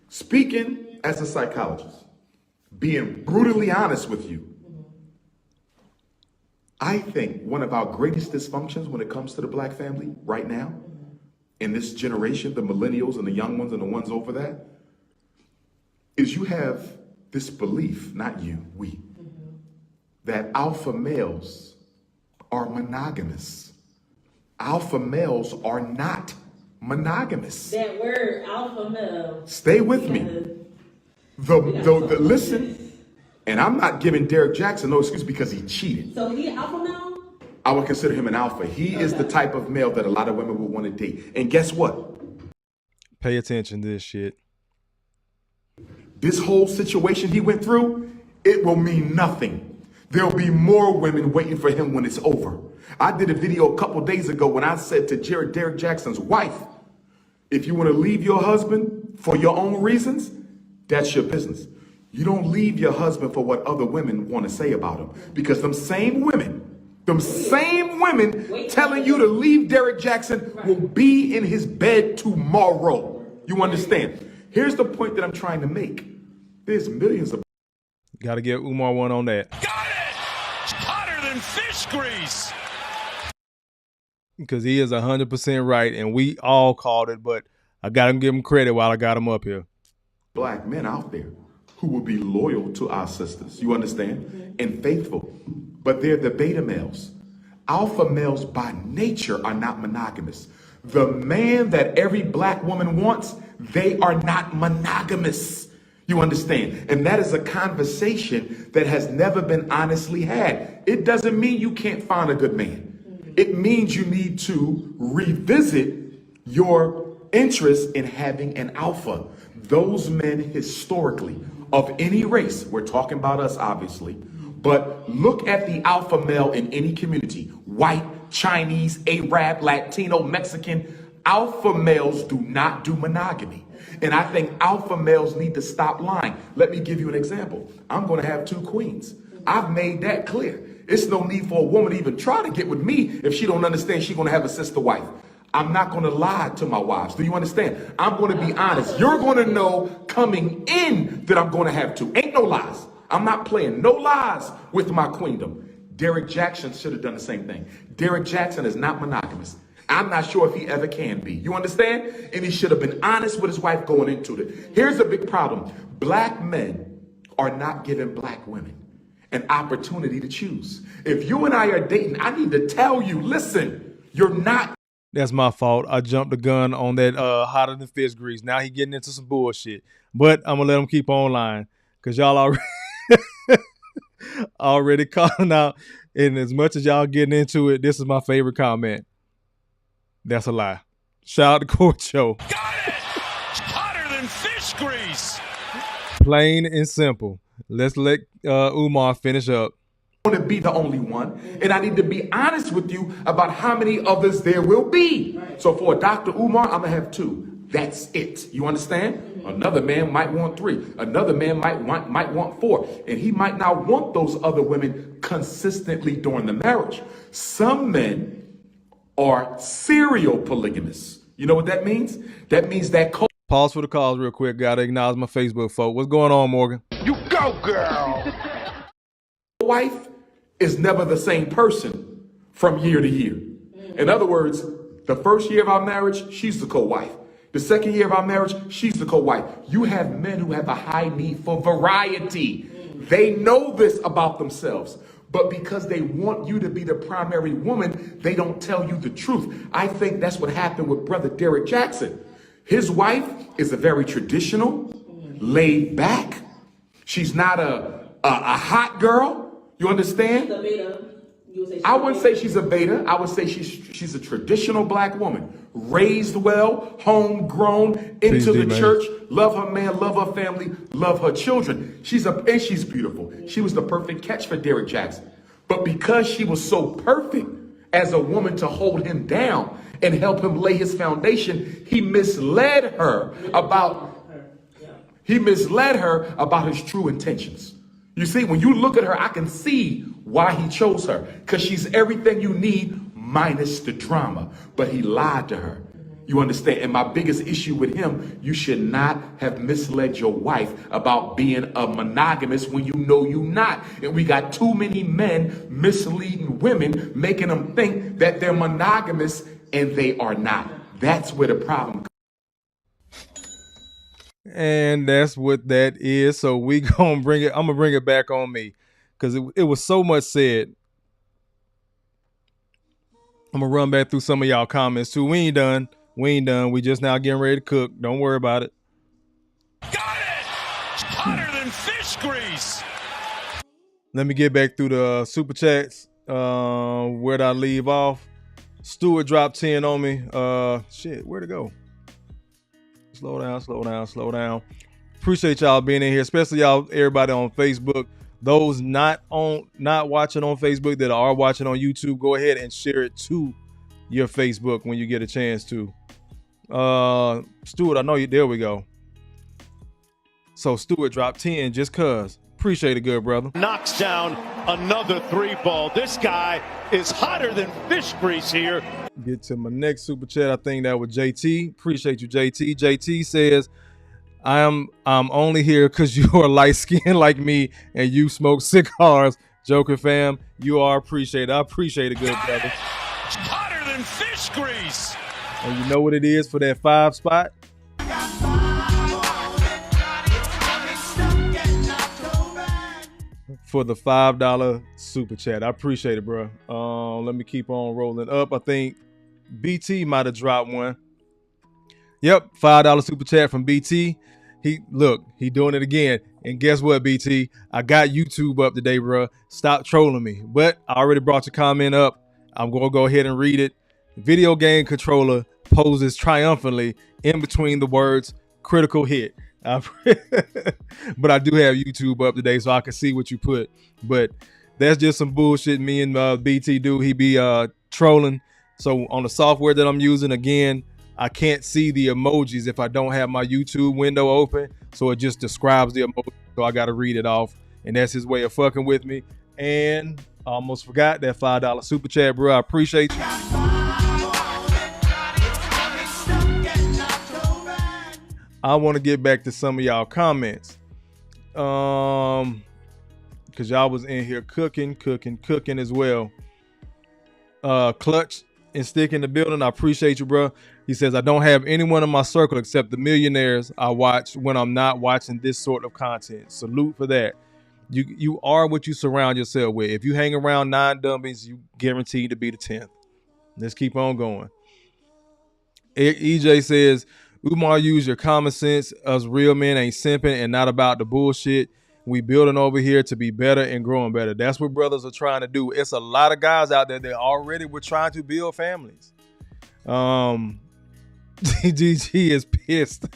Speaking as a psychologist, being brutally honest with you, I think one of our greatest dysfunctions when it comes to the black family right now, in this generation, the millennials and the young ones and the ones over that, is you have this belief, not you, we, that alpha males are monogamous. Alpha males are not monogamous. That word, alpha male. Stay with me. Listen, and I'm not giving Derek Jackson no excuse because he cheated. So he alpha male? I would consider him an alpha. He is the type of male that a lot of women would want to date. And guess what? Pay attention to this shit. This whole situation he went through, it will mean nothing. There'll be more women waiting for him when it's over. I did a video a couple days ago when I said to Derek Jackson's wife, if you want to leave your husband for your own reasons, that's your business. You don't leave your husband for what other women want to say about him. Because them same women telling you to leave Derek Jackson will be in his bed tomorrow. You understand? Here's the point that I'm trying to make. There's millions of... Got to get Umar one on that. Got it! Hotter than fish grease! Because he is 100% right, and we all called it, but I got to give him credit while I got him up here. Black men out there who will be loyal to our sisters, you understand, and faithful. But they're the beta males. Alpha males by nature are not monogamous. The man that every black woman wants, they are not monogamous. You understand? And that is a conversation that has never been honestly had. It doesn't mean you can't find a good man. It means you need to revisit your interest in having an alpha. Those men historically, of any race, we're talking about us obviously, but look at the alpha male in any community, white, Chinese, Arab, Latino, Mexican. Alpha males do not do monogamy. And I think alpha males need to stop lying. Let me give you an example. I'm going to have 2 queens. I've made that clear. It's no need for a woman to even try to get with me if she don't understand she's going to have a sister wife. I'm not going to lie to my wives. Do you understand? I'm going to be honest. You're going to know coming in that I'm going to have 2. Ain't no lies. I'm not playing no lies with my queendom. Derek Jackson should have done the same thing. Derek Jackson is not monogamous. I'm not sure if he ever can be. You understand? And he should have been honest with his wife going into it. Here's a big problem. Black men are not giving black women an opportunity to choose. If you and I are dating, I need to tell you, listen, you're not. That's my fault. I jumped the gun on that hotter than fish grease. Now he getting into some bullshit. But I'm going to let him keep on lying because y'all already calling out. And as much as y'all getting into it, this is my favorite comment. That's a lie. Shout out to Court Show. Got it! Hotter than fish grease! Plain and simple. Let's let Umar finish up. I want to be the only one, and I need to be honest with you about how many others there will be. So for Dr. Umar, I'm going to have 2. That's it. You understand? Another man might want 3. Another man might want 4. And he might not want those other women consistently during the marriage. Some men are serial polygamists. You know what that means? That means that... Pause for the calls real quick. Got to acknowledge my Facebook folk. What's going on, Morgan? You go, girl! Wife is never the same person from year to year. In other words, the first year of our marriage, she's the co-wife. The second year of our marriage, she's the co-wife. You have men who have a high need for variety. They know this about themselves. But because they want you to be the primary woman, they don't tell you the truth. I think that's what happened with brother Derek Jackson. His wife is a very traditional, laid back. She's not a hot girl. You understand? I wouldn't say she's a beta. I would say she's a traditional black woman, raised well, homegrown, into the church, love her man, love her family, love her children. And she's beautiful. She was the perfect catch for Derrick Jackson. But because she was so perfect as a woman to hold him down and help him lay his foundation, he misled her about his true intentions. You see, when you look at her, I can see why he chose her, because she's everything you need minus the drama. But he lied to her. You understand? And my biggest issue with him, you should not have misled your wife about being a monogamous when you know you're not. And we got too many men misleading women, making them think that they're monogamous and they are not. That's where the problem comes. And that's what that is. So we gonna bring it. I'm gonna bring it back on me, because it was so much said. I'm gonna run back through some of y'all comments too. We ain't done. We just now getting ready to cook. Don't worry about it. Got it! Hotter than fish grease. Let me get back through the super chats. Where'd I leave off? Stewart dropped 10 on me. Shit, where'd it go? Slow down. Appreciate y'all being in here, especially y'all, everybody on Facebook. Those not watching on Facebook that are watching on YouTube, go ahead and share it to your Facebook when you get a chance to. Stuart, I know you. There we go. So Stuart dropped 10 just cause. Appreciate it, good brother. Knocks down another 3-ball. This guy is hotter than fish grease here. Get to my next super chat. I think that was JT. Appreciate you, JT. JT says, I'm only here because you are light skinned like me and you smoke cigars. Joker fam, you are appreciated. I appreciate it, good brother. Hotter than fish grease. And you know what it is for that 5 spot? For the $5 super chat. I appreciate it, bro. Let me keep on rolling up. I think BT might have dropped one. Yep, $5 super chat from BT. He doing it again. And guess what, BT? I got YouTube up today, bro. Stop trolling me. But I already brought your comment up. I'm going to go ahead and read it. Video game controller poses triumphantly in between the words critical hit. But I do have YouTube up today so I can see what you put. But that's just some bullshit me and BT do. He be trolling. So on the software that I'm using, again, I can't see the emojis if I don't have my YouTube window open. So it just describes the emoji. So I got to read it off. And that's his way of fucking with me. And I almost forgot that $5 super chat, bro. I appreciate you. I want to get back to some of y'all comments. Because y'all was in here cooking as well. Clutch and Stick in the building. I appreciate you, bro. He says, I don't have anyone in my circle except the millionaires I watch when I'm not watching this sort of content. Salute for that. You are what you surround yourself with. If you hang around 9 dummies, you guaranteed to be the 10th. Let's keep on going. EJ says, Umar, use your common sense. Us real men ain't simping and not about the bullshit. We building over here to be better and growing better. That's what brothers are trying to do. It's a lot of guys out there that already were trying to build families. DG is pissed.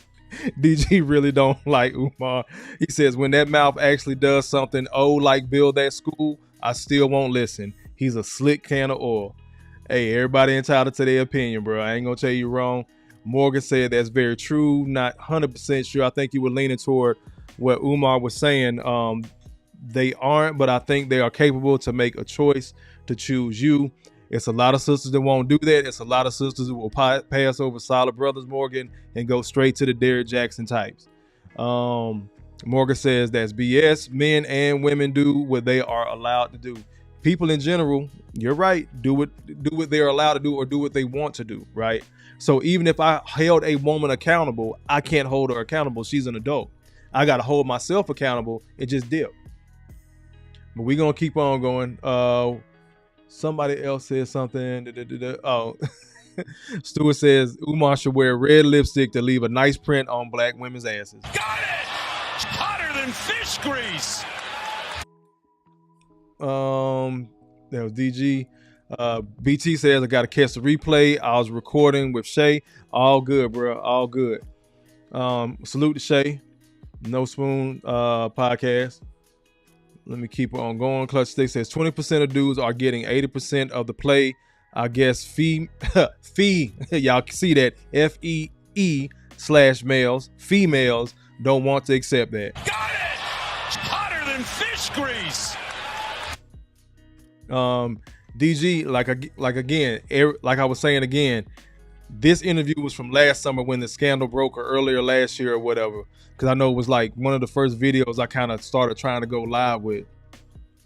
DG really don't like Umar. He says, when that mouth actually does something like build that school, I still won't listen. He's a slick can of oil. Hey, everybody entitled to their opinion, bro. I ain't gonna tell you wrong. Morgan said that's very true. Not 100% sure. I think you were leaning toward what Umar was saying. They aren't, but I think they are capable to make a choice to choose you. It's a lot of sisters that won't do that. It's a lot of sisters who will pass over solid brothers, Morgan, and go straight to the Derrick Jackson types. Morgan says that's BS. Men and women do what they are allowed to do. People in general, you're right, do what they're allowed to do or do what they want to do, right? So even if I held a woman accountable, I can't hold her accountable. She's an adult. I got to hold myself accountable and just dip. But we're going to keep on going. Somebody else said something. Oh, Stuart says Umar should wear red lipstick to leave a nice print on black women's asses. Got it! Hotter than fish grease. That was DG. BT says, I got to catch the replay. I was recording with Shay. All good, bro. All good. Salute to Shay. No Spoon podcast. Let me keep on going. Clutch Stick says 20% of dudes are getting 80% of the play. I guess fee. Y'all can see that. FEE/males. Females don't want to accept that. Got it! Hotter than fish grease. DG, like I was saying again, this interview was from last summer when the scandal broke, or earlier last year or whatever, because I know it was like one of the first videos I kind of started trying to go live with.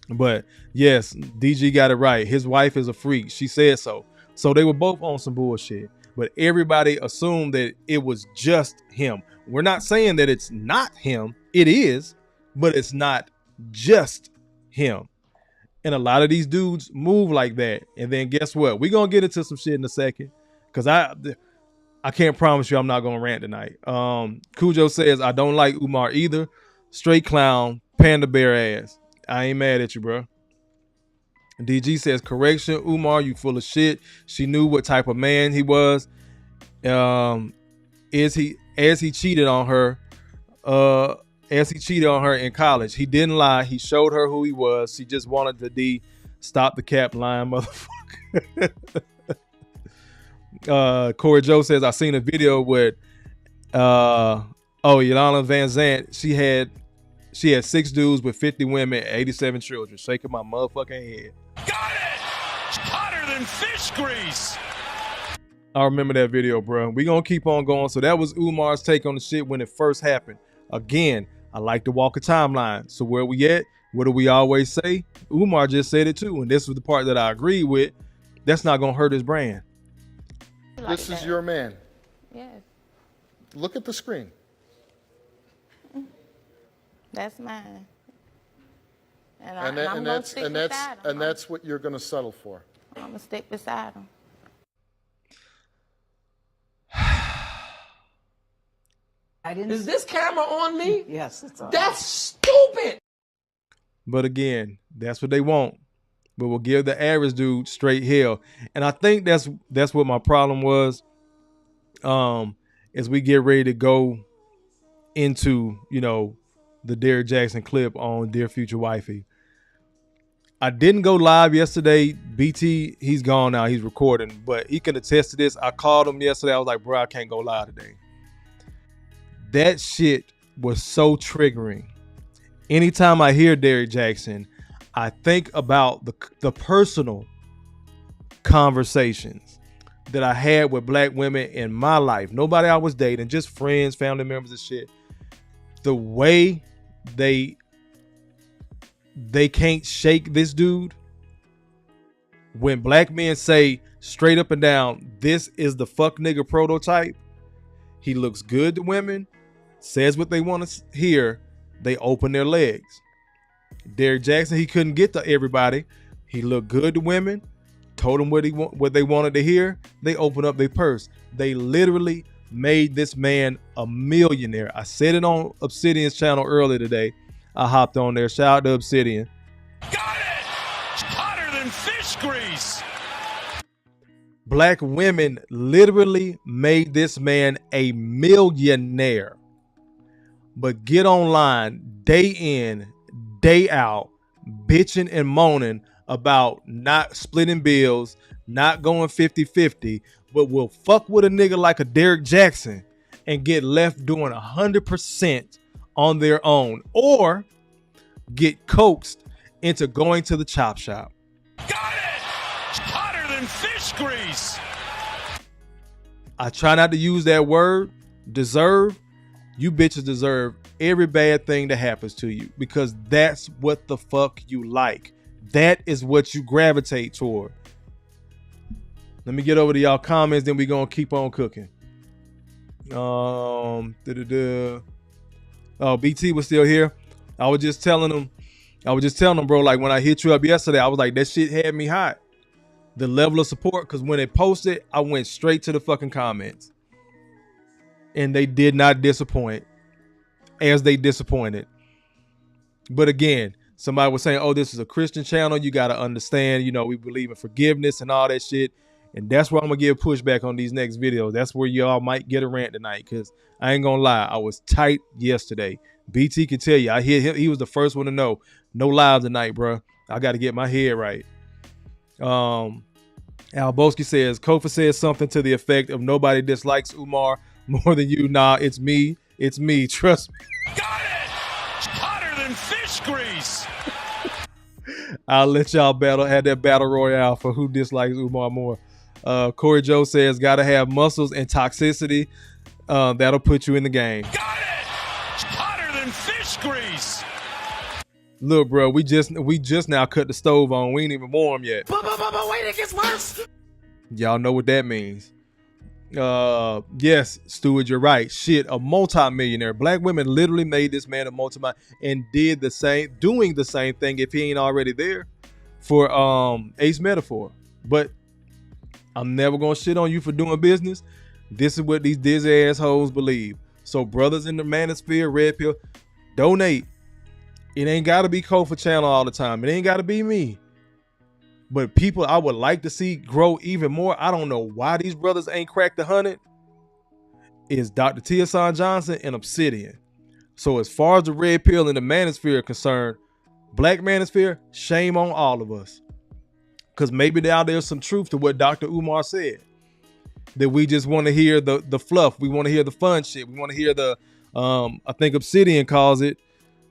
But yes, DG got it right. His wife is a freak. She said so. So they were both on some bullshit, but everybody assumed that it was just him. We're not saying that it's not him. It is, but it's not just him. And a lot of these dudes move like that. And then guess what? We're going to get into some shit in a second, because I can't promise you I'm not going to rant tonight. Cujo says, I don't like Umar either. Straight clown, panda bear ass. I ain't mad at you, bro. DG says, correction, Umar, you full of shit. She knew what type of man he was. As he cheated on her, in college. He didn't lie. He showed her who he was. She just wanted to stop the cap line, motherfucker. Corey Joe says, I seen a video with Yolanda Van Zant. She had 6 dudes with 50 women, 87 children. Shaking my motherfucking head. Got it! Hotter than fish grease. I remember that video, bro. We gonna keep on going. So that was Umar's take on the shit when it first happened. Again, I like to walk a timeline. So where we at? What do we always say? Umar just said it too, and this was the part that I agree with. That's not gonna hurt his brand. This is your man. Yes. Look at the screen. That's mine. And that's what you're going to settle for. I'm going to stick beside him. Is this camera on me? Yes, it's on. That's stupid. But again, that's what they want. But we'll give the average dude straight hell. And I think that's what my problem was. As we get ready to go into, the Derrick Jackson clip on Dear Future Wifey. I didn't go live yesterday. BT, he's gone now. He's recording, but he can attest to this. I called him yesterday. I was like, bro, I can't go live today. That shit was so triggering. Anytime I hear Derrick Jackson, I think about the personal conversations that I had with black women in my life. Nobody I was dating, just friends, family members and shit. The way they can't shake this dude. When black men say straight up and down, this is the fuck nigga prototype. He looks good to women, says what they want to hear. They open their legs. Derrick Jackson, he couldn't get to everybody. He looked good to women, told them what they wanted to hear. They opened up their purse. They literally made this man a millionaire. I said it on Obsidian's channel earlier today. I hopped on there. Shout out to Obsidian. Got it! Hotter than fish grease. Black women literally made this man a millionaire. But get online day in, day out, bitching and moaning about not splitting bills, not going 50-50, but will fuck with a nigga like a Derrick Jackson and get left doing 100% on their own, or get coaxed into going to the chop shop. Got it! Hotter than fish grease. I try not to use that word, deserve. You bitches deserve every bad thing that happens to you, because that's what the fuck you like. That is what you gravitate toward. Let me get over to y'all comments, then we gonna keep on cooking. Oh, BT was still here. I was just telling him, bro, like when I hit you up yesterday, I was like, that shit had me hot. The level of support, because when it posted, I went straight to the fucking comments. And they did not disappoint, as they disappointed. But again, Somebody was saying, oh, this is a Christian channel. You got to understand, you know, we believe in forgiveness and all that shit. And that's where I'm going to give pushback on these next videos. That's where y'all might get a rant tonight, because I ain't going to lie. I was tight yesterday. BT can tell you. I hear him. He was the first one to know. No live tonight, bro. I got to get my head right. Al Boski says, Kofa says something to the effect of nobody dislikes Umar more than you. Nah, it's me. It's me. Trust me. Got it! Hotter than fish grease! I'll let y'all have that battle royale for who dislikes Umar more. Corey Joe says, gotta have muscles and toxicity. That'll put you in the game. Got it! Hotter than fish grease! Look, bro, we just now cut the stove on. We ain't even warm yet. But wait, it gets worse. Y'all know what that means. Yes, Stewart, you're right. Shit, a multi-millionaire. Black women literally made this man a multi-millionaire and doing the same thing if he ain't already there for Ace Metaphor. But I'm never gonna shit on you for doing business. This is what these dizzy assholes believe. So brothers in the manosphere, red pill, donate. It ain't gotta be Kofa channel all the time. It ain't gotta be me. But people I would like to see grow even more, I don't know why these brothers ain't cracked 100, is Dr. T.S.N. Johnson and Obsidian. So as far as the red pill and the manosphere are concerned, black manosphere, shame on all of us. Because maybe now there's some truth to what Dr. Umar said. That we just want to hear the fluff. We want to hear the fun shit. We want to hear the, I think Obsidian calls it,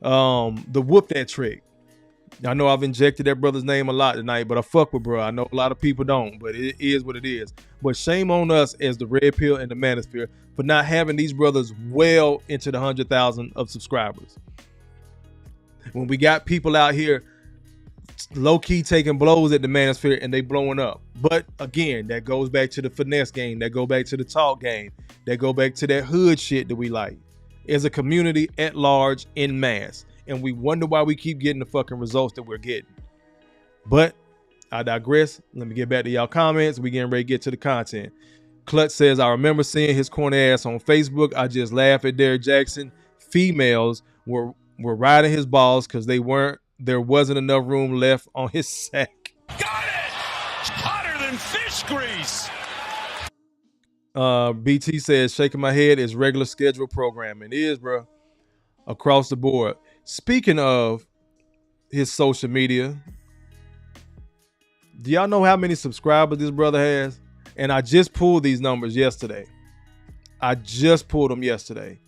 the whoop that trick. I know I've injected that brother's name a lot tonight, but I fuck with bro. I know a lot of people don't, but it is what it is. But shame on us as the red pill and the manosphere for not having these brothers well into the 100,000 of subscribers. When we got people out here low-key taking blows at the manosphere and they blowing up. But again, that goes back to the finesse game. That go back to the talk game. That go back to that hood shit that we like. As a community at large, in mass. And we wonder why we keep getting the fucking results that we're getting. But I digress. Let me get back to y'all comments. We getting ready to get to the content. Clutch says, I remember seeing his corny ass on Facebook. I just laugh at Derrick Jackson. Females were riding his balls because there wasn't enough room left on his sack. Got it! Hotter than fish grease! BT says, shaking my head is regular scheduled programming. It is, bro. Across the board. Speaking of his social media, do y'all know how many subscribers this brother has? And I just pulled these numbers yesterday. I just pulled them yesterday.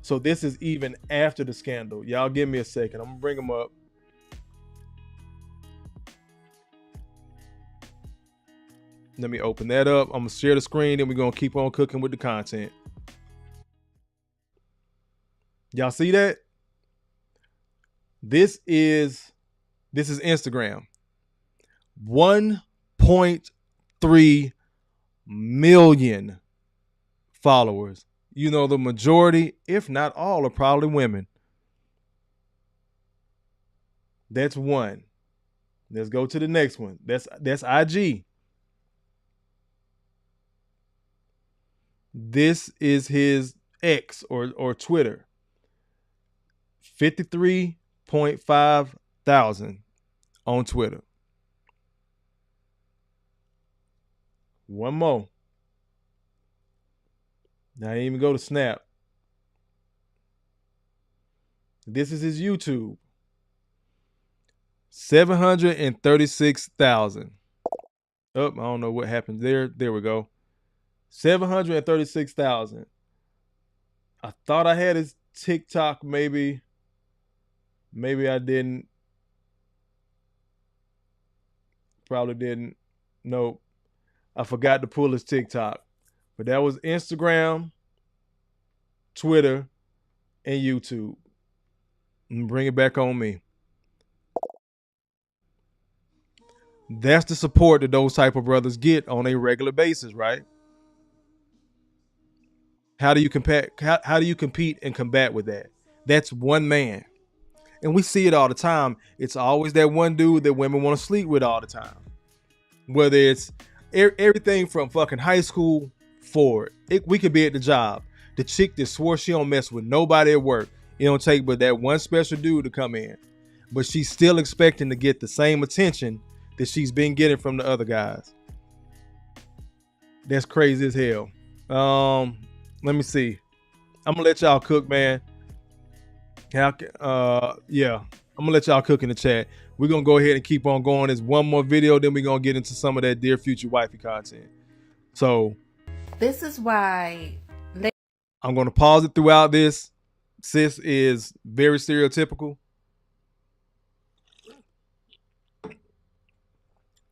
So this is even after the scandal. Y'all give me a second. I'm gonna bring them up. Let me open that up. I'm gonna share the screen and we're gonna keep on cooking with the content. Y'all see that? This is Instagram. 1.3 million followers. You know, the majority, if not all, are probably women. That's one. Let's go to the next one. That's IG. This is his X or Twitter. 53.5 thousand on Twitter. One more. Now I didn't even go to Snap. This is his YouTube. 736,000. Oh, I don't know what happened there. There we go. 736,000. I thought I had his TikTok, maybe I didn't. Probably didn't. Nope. I forgot to pull his TikTok. But that was Instagram, Twitter, and YouTube. And bring it back on me. That's the support that those type of brothers get on a regular basis, right? How do you compete and combat with that? That's one man. And we see it all the time. It's always that one dude that women want to sleep with all the time. Whether it's everything from fucking high school forward. We could be at the job. The chick that swore she don't mess with nobody at work. It don't take but that one special dude to come in. But she's still expecting to get the same attention that she's been getting from the other guys. That's crazy as hell. Let me see. I'm gonna let y'all cook, man. Yeah, I'm gonna let y'all cook in the chat. We're gonna go ahead and keep on going. There's one more video, then we're gonna get into some of that Dear Future Wifey content. So this is why I'm gonna pause it throughout this. Sis is very stereotypical.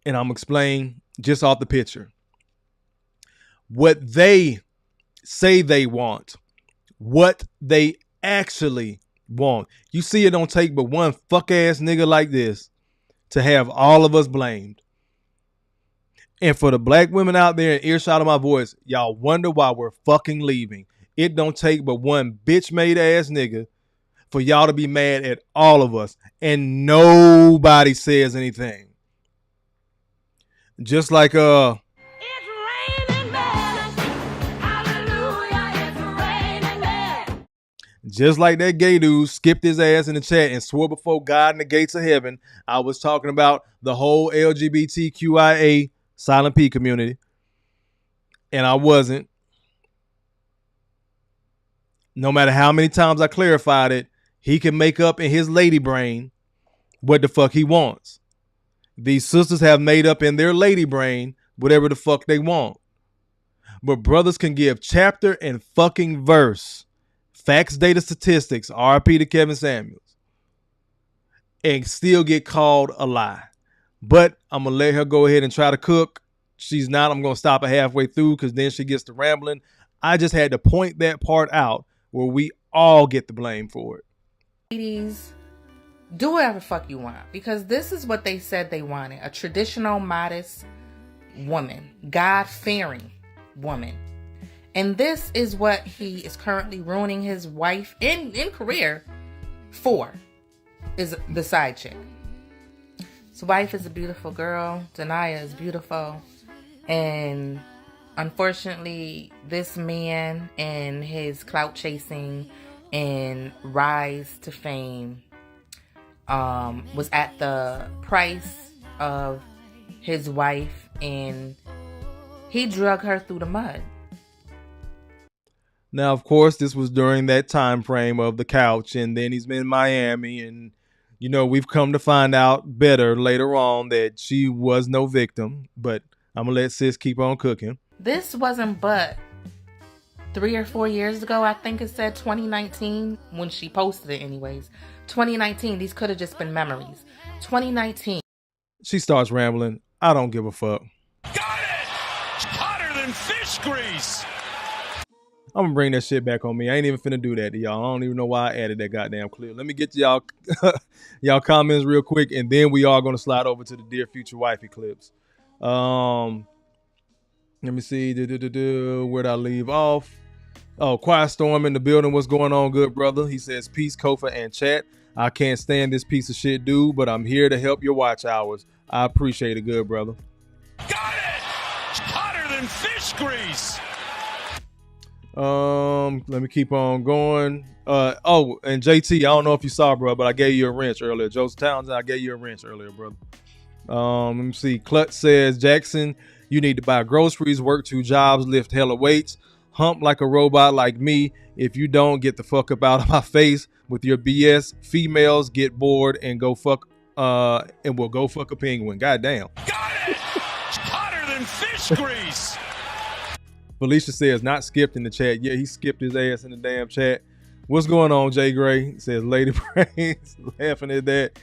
And I'm explaining just off the picture what they say they want, what they actually want. You see, it don't take but one fuck ass nigga like this to have all of us blamed. And for the black women out there in earshot of my voice, y'all wonder why we're fucking leaving. It don't take but one bitch made ass nigga for y'all to be mad at all of us, and nobody says anything. Just like just like that gay dude skipped his ass in the chat and swore before God and the gates of heaven I was talking about the whole LGBTQIA silent P community. And I wasn't. No matter how many times I clarified it, he can make up in his lady brain what the fuck he wants. These sisters have made up in their lady brain whatever the fuck they want. But brothers can give chapter and fucking verse, facts, data, statistics, RP to Kevin Samuels, and still get called a lie. But I'm going to let her go ahead and try to cook. She's not. I'm going to stop her halfway through because then she gets to rambling. I just had to point that part out where we all get the blame for it. Ladies, do whatever the fuck you want, because this is what they said they wanted. A traditional, modest woman, God-fearing woman. And this is what he is currently ruining his wife in career for, is the side chick. His wife is a beautiful girl. Danaya is beautiful. And unfortunately, this man and his clout chasing and rise to fame was at the price of his wife, and he drug her through the mud. Now, of course, this was during that time frame of the couch, and then he's been in Miami, and you know, we've come to find out better later on that she was no victim, but I'm gonna let sis keep on cooking. This wasn't but 3 or 4 years ago. I think it said 2019 when she posted it anyways. 2019, these could have just been memories. 2019. She starts rambling. I don't give a fuck. Got it! Hotter than fish grease! I'm gonna bring that shit back on me. I ain't even finna do that to y'all. I don't even know why I added that goddamn clip. Let me get to y'all y'all comments real quick, and then we are gonna slide over to the Dear Future Wifey clips. Let me see. Where'd I leave off? Oh, Quiet Storm in the building. What's going on, good brother? He says, peace, Kofa, and chat. I can't stand this piece of shit dude, but I'm here to help your watch hours. I appreciate it, good brother. Got it! Hotter than fish grease! Let me keep on going. Oh, and JT, I don't know if you saw, bro, but I gave you a wrench earlier. Joseph Townsend, I gave you a wrench earlier, brother. Let me see. Clutch says, Jackson, you need to buy groceries, work 2 jobs, lift hella weights, hump like a robot like me. If you don't, get the fuck up out of my face with your BS. Females get bored and go fuck, and will go fuck a penguin. Goddamn. Got it! Hotter than fish grease! Felicia says, not skipped in the chat. Yeah, he skipped his ass in the damn chat. What's going on, Jay Gray? Says Lady Brains. Laughing at that.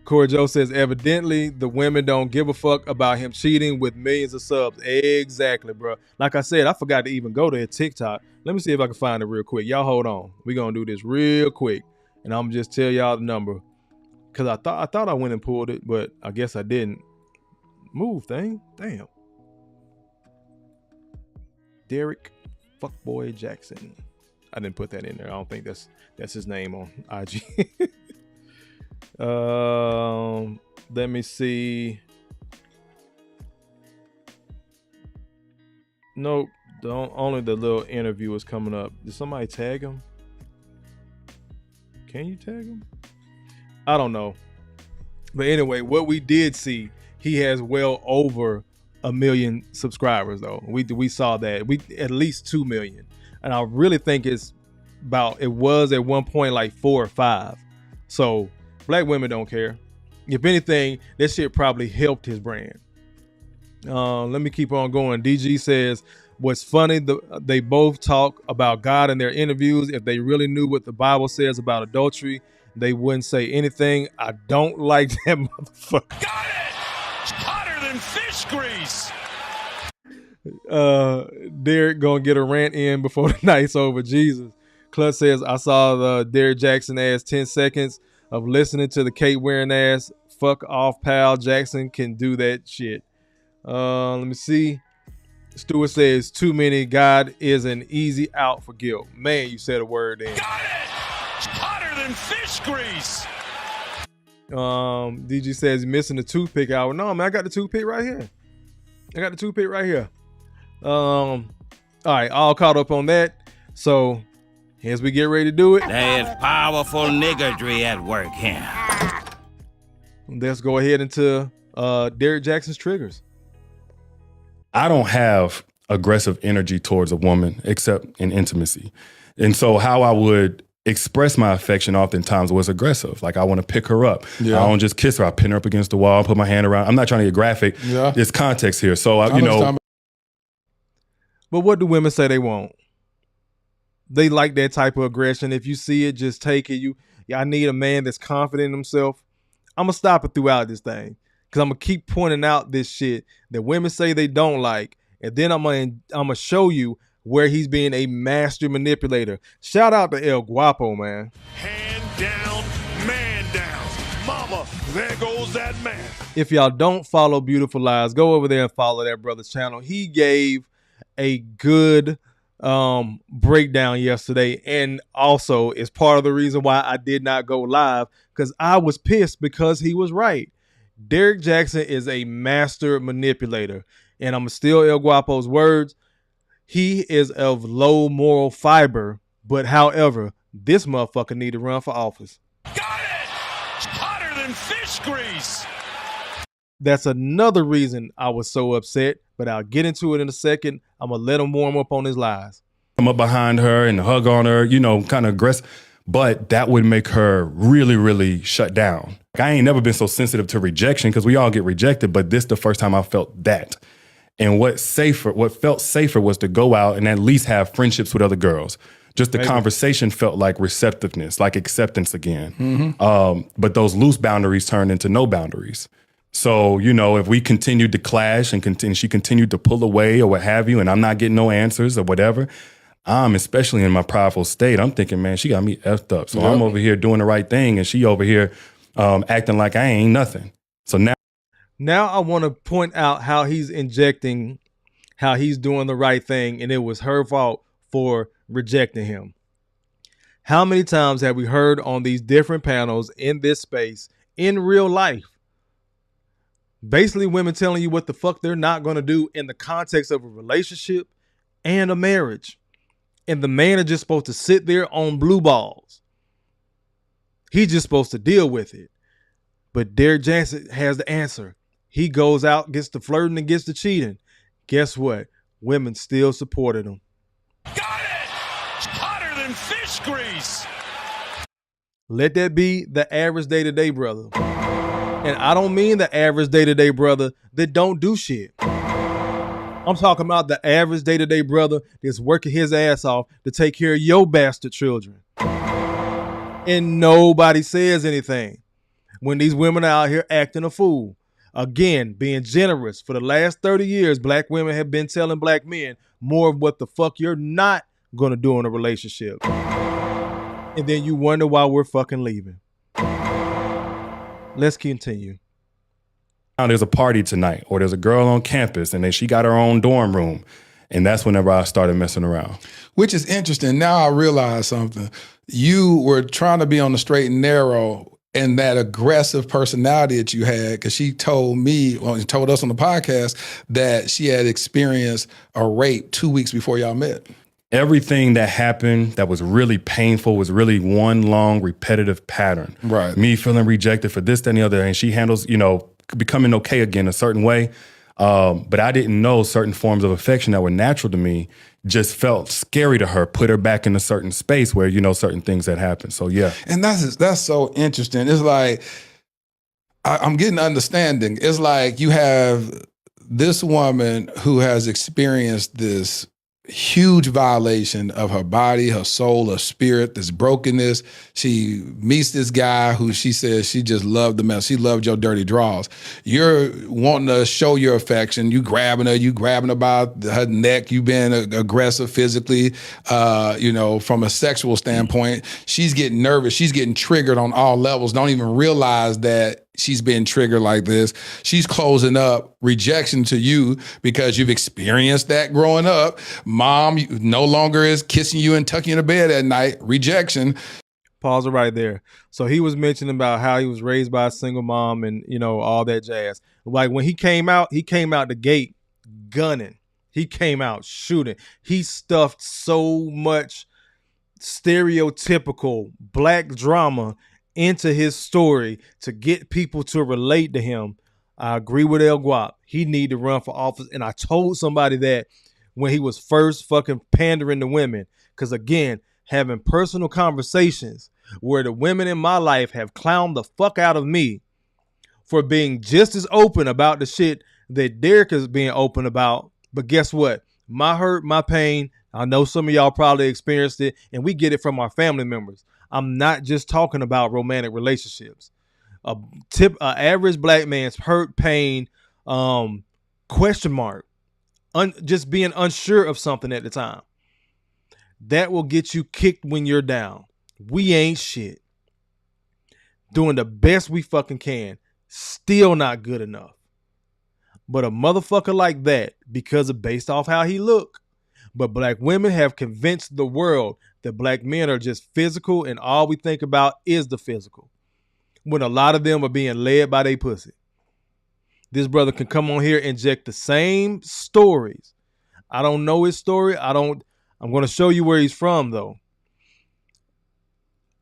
Corey Joe says, evidently, the women don't give a fuck about him cheating with millions of subs. Exactly, bro. Like I said, I forgot to even go to TikTok. Let me see if I can find it real quick. Y'all hold on. We're going to do this real quick. And I'm just tell y'all the number. Because I thought I went and pulled it, but I guess I didn't. Move, thing. Damn. Derek Fuckboy Jackson. I didn't put that in there. I don't think that's his name on IG. Let me see. Nope. Only the little interview is coming up. Did somebody tag him? Can you tag him? I don't know. But anyway, what we did see, he has well over 1 million subscribers though. We saw that. We at least 2 million. And I really think it was at one point like 4 or 5. So black women don't care. If anything, that shit probably helped his brand. Let me keep on going. DG says, what's funny, they both talk about God in their interviews. If they really knew what the Bible says about adultery, they wouldn't say anything. I don't like that motherfucker. Got it! Hotter than fish grease. Derek gonna get a rant in before the night's over. Jesus. Clutch says, I saw the Derek Jackson ass 10 seconds of listening to the Kate wearing ass. Fuck off, pal. Jackson can do that shit. Let me see. Stewart says, too many. God is an easy out for guilt. Man, you said a word then. Got it! Hotter than fish grease. DG says he's missing the toothpick hour. No, man, I got the toothpick right here. All right, all caught up on that. So as we get ready to do it, there's powerful niggardry at work here. Let's go ahead into Derek Jackson's triggers. I don't have aggressive energy towards a woman except in intimacy. And so how I would express my affection oftentimes was aggressive. Like I want to pick her up. Yeah. I don't just kiss her. I pin her up against the wall, put my hand around. I'm not trying to get graphic. Yeah. There's context here. So, But what do women say they want? They like that type of aggression. If you see it, just take it. I need a man that's confident in himself. I'm going to stop it throughout this thing. Because I'm going to keep pointing out this shit that women say they don't like. And then I'm going to show you where he's being a master manipulator. Shout out to El Guapo, man. Hand down, man down. Mama, there goes that man. If y'all don't follow Beautiful Lies, go over there and follow that brother's channel. He gave a good breakdown yesterday, and also is part of the reason why I did not go live, because I was pissed because he was right. Derek Jackson is a master manipulator, and I'm steal El Guapo's words. He is of low moral fiber, but however, this motherfucker need to run for office. Got it! Hotter than fish grease. That's another reason I was so upset, but I'll get into it in a second. I'm going to let him warm up on his lies. Come up behind her and hug on her, kind of aggressive. But that would make her really, really shut down. I ain't never been so sensitive to rejection because we all get rejected, but this the first time I felt that. And what felt safer was to go out and at least have friendships with other girls. Just the conversation felt like receptiveness, like acceptance again. Mm-hmm. But those loose boundaries turned into no boundaries. So, if we continued to clash and she continued to pull away or what have you, and I'm not getting no answers or whatever, especially in my prideful state, I'm thinking, man, she got me effed up. So I'm over here doing the right thing and she over here acting like I ain't nothing. So now I want to point out how he's injecting, how he's doing the right thing, and it was her fault for rejecting him. How many times have we heard on these different panels in this space, in real life, basically women telling you what the fuck they're not going to do in the context of a relationship and a marriage. And the man is just supposed to sit there on blue balls. He's just supposed to deal with it. But Derek Jackson has the answer. He goes out, gets the flirting and gets the cheating. Guess what? Women still supported him. Got it! Hotter than fish grease. Let that be the average day-to-day brother. And I don't mean the average day-to-day brother that don't do shit. I'm talking about the average day-to-day brother that's working his ass off to take care of your bastard children. And nobody says anything when these women are out here acting a fool. Again, being generous. For the last 30 years, black women have been telling black men more of what the fuck you're not going to do in a relationship. And then you wonder why we're fucking leaving. Let's continue. Now there's a party tonight, or there's a girl on campus and then she got her own dorm room. And that's whenever I started messing around. Which is interesting. Now I realize something. You were trying to be on the straight and narrow and that aggressive personality that you had, because she told me, well, she told us on the podcast that she had experienced a rape 2 weeks before y'all met. Everything that happened that was really painful was really one long repetitive pattern. Right. Me feeling rejected for this, that, and the other. And she handles, becoming okay again a certain way. But I didn't know certain forms of affection that were natural to me just felt scary to her, put her back in a certain space where, certain things that happen. So, yeah. And that's so interesting. It's like, I'm getting understanding. It's like you have this woman who has experienced this huge violation of her body, her soul, her spirit, this brokenness. She meets this guy who she says she just loved the mess. She loved your dirty draws. You're wanting to show your affection. You grabbing her by her neck. You being aggressive physically, from a sexual standpoint. She's getting nervous. She's getting triggered on all levels. Don't even realize that she's being triggered like this. She's closing up rejection to you because you've experienced that growing up. Mom no longer is kissing you and tucking you in bed at night. Rejection. Pause it right there. So he was mentioning about how he was raised by a single mom and, all that jazz. Like when he came out the gate gunning. He came out shooting. He stuffed so much stereotypical black drama into his story to get people to relate to him. I agree with G.R.O.W.T.H. He need to run for office. And I told somebody that when he was first fucking pandering to women. Because again, having personal conversations where the women in my life have clowned the fuck out of me for being just as open about the shit that Derek is being open about. But guess what? My hurt, my pain, I know some of y'all probably experienced it, and we get it from our family members. I'm not just talking about romantic relationships. Average black man's hurt, pain, question mark, just being unsure of something at the time. That will get you kicked when you're down. We ain't shit. Doing the best we fucking can. Still not good enough. But a motherfucker like that, because of based off how he look, but black women have convinced the world that black men are just physical and all we think about is the physical. When a lot of them are being led by their pussy. This brother can come on here and inject the same stories. I don't know his story. I'm going to show you where he's from though.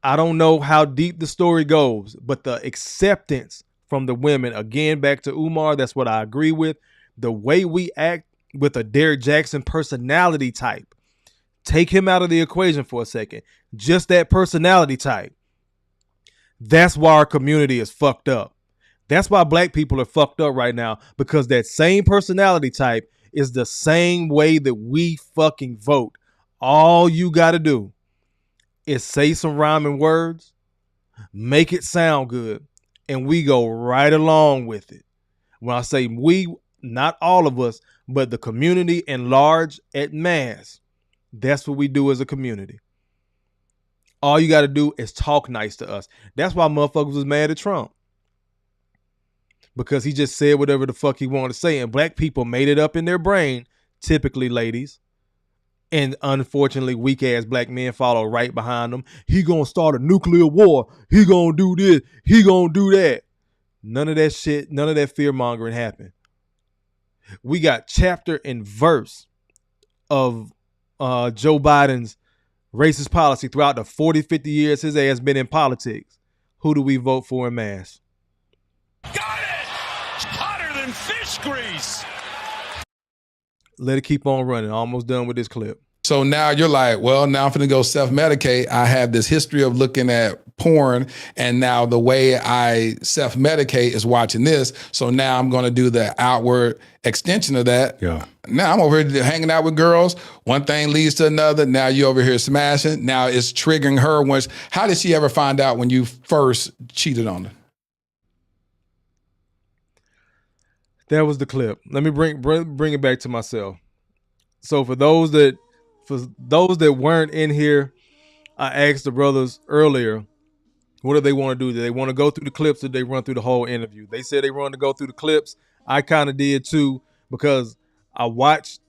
I don't know how deep the story goes, but the acceptance from the women, again, back to Umar, that's what I agree with. The way we act with a Derek Jackson personality type. Take him out of the equation for a second. Just that personality type. That's why our community is fucked up. That's why black people are fucked up right now, because that same personality type is the same way that we fucking vote. All you got to do is say some rhyming words, make it sound good, and we go right along with it. When I say we, not all of us, but the community in large at mass. That's what we do as a community. All you got to do is talk nice to us. That's why motherfuckers was mad at Trump. Because he just said whatever the fuck he wanted to say. And black people made it up in their brain, typically ladies. And unfortunately, weak ass black men follow right behind them. He gonna start a nuclear war. He gonna do this. He gonna do that. None of that shit, none of that fear mongering happened. We got chapter and verse of Joe Biden's racist policy throughout the 40, 50 years his ass been in politics. Who do we vote for in mass? Got it! Hotter than fish grease! Let it keep on running. Almost done with this clip. So now you're like, well, now I'm finna go self-medicate. I have this history of looking at porn, and now the way I self-medicate is watching this. So now I'm gonna do the outward extension of that. Yeah. Now I'm over here hanging out with girls. One thing leads to another. Now you over here smashing. Now it's triggering her. How did she ever find out when you first cheated on her? That was the clip. Let me bring it back to myself. So for those that weren't in here, I asked the brothers earlier, what do they want to do? Do they want to go through the clips or do they run through the whole interview? They said they wanted to go through the clips. I kind of did too, because I watched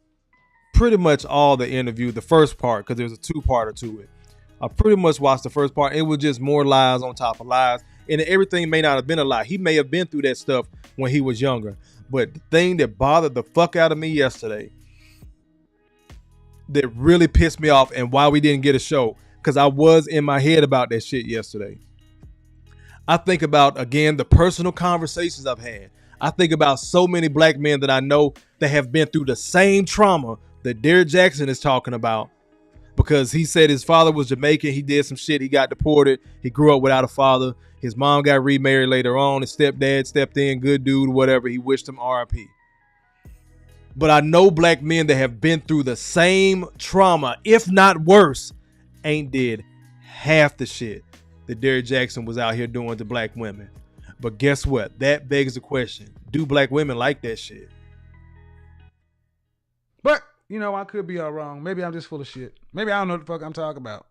pretty much all the interview, the first part, because there's a two-parter to it. I pretty much watched the first part. It was just more lies on top of lies. And everything may not have been a lie. He may have been through that stuff when he was younger. But the thing that bothered the fuck out of me yesterday, that really pissed me off, and why we didn't get a show, because I was in my head about that shit yesterday. I think about, again, the personal conversations I've had. I think about so many black men that I know that have been through the same trauma that Derrick Jackson is talking about, because he said his father was Jamaican. He did some shit. He got deported. He grew up without a father. His mom got remarried later on. His stepdad stepped in, good dude, whatever. He wished him RIP. But I know black men that have been through the same trauma, if not worse, ain't did half the shit that Derrick Jackson was out here doing to black women. But guess what? That begs the question. Do black women like that shit? But, you know, I could be all wrong. Maybe I'm just full of shit. Maybe I don't know what the fuck I'm talking about.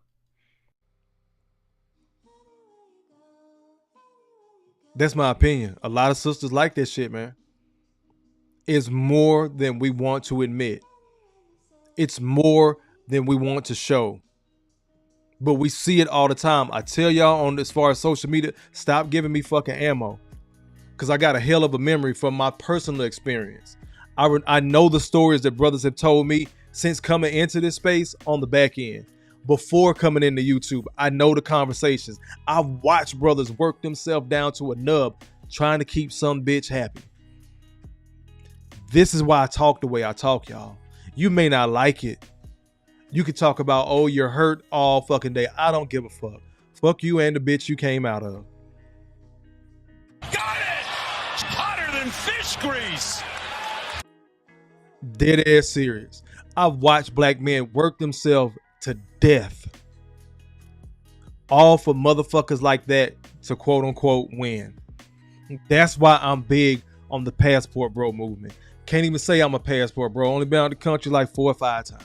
That's my opinion. A lot of sisters like that shit, man. It's more than we want to admit. It's more than we want to show. But we see it all the time. I tell y'all, on as far as social media, stop giving me fucking ammo. Because I got a hell of a memory from my personal experience. I know the stories that brothers have told me since coming into this space on the back end. Before coming into YouTube, I know the conversations. I've watched brothers work themselves down to a nub trying to keep some bitch happy. This is why I talk the way I talk, y'all. You may not like it. You could talk about, oh, you're hurt all fucking day. I don't give a fuck. Fuck you and the bitch you came out of. Got it! Hotter than fish grease. Dead ass serious. I've watched black men work themselves to death. All for motherfuckers like that to quote unquote win. That's why I'm big on the passport bro movement. Can't even say I'm a passport bro. Only been out the country like 4 or 5 times.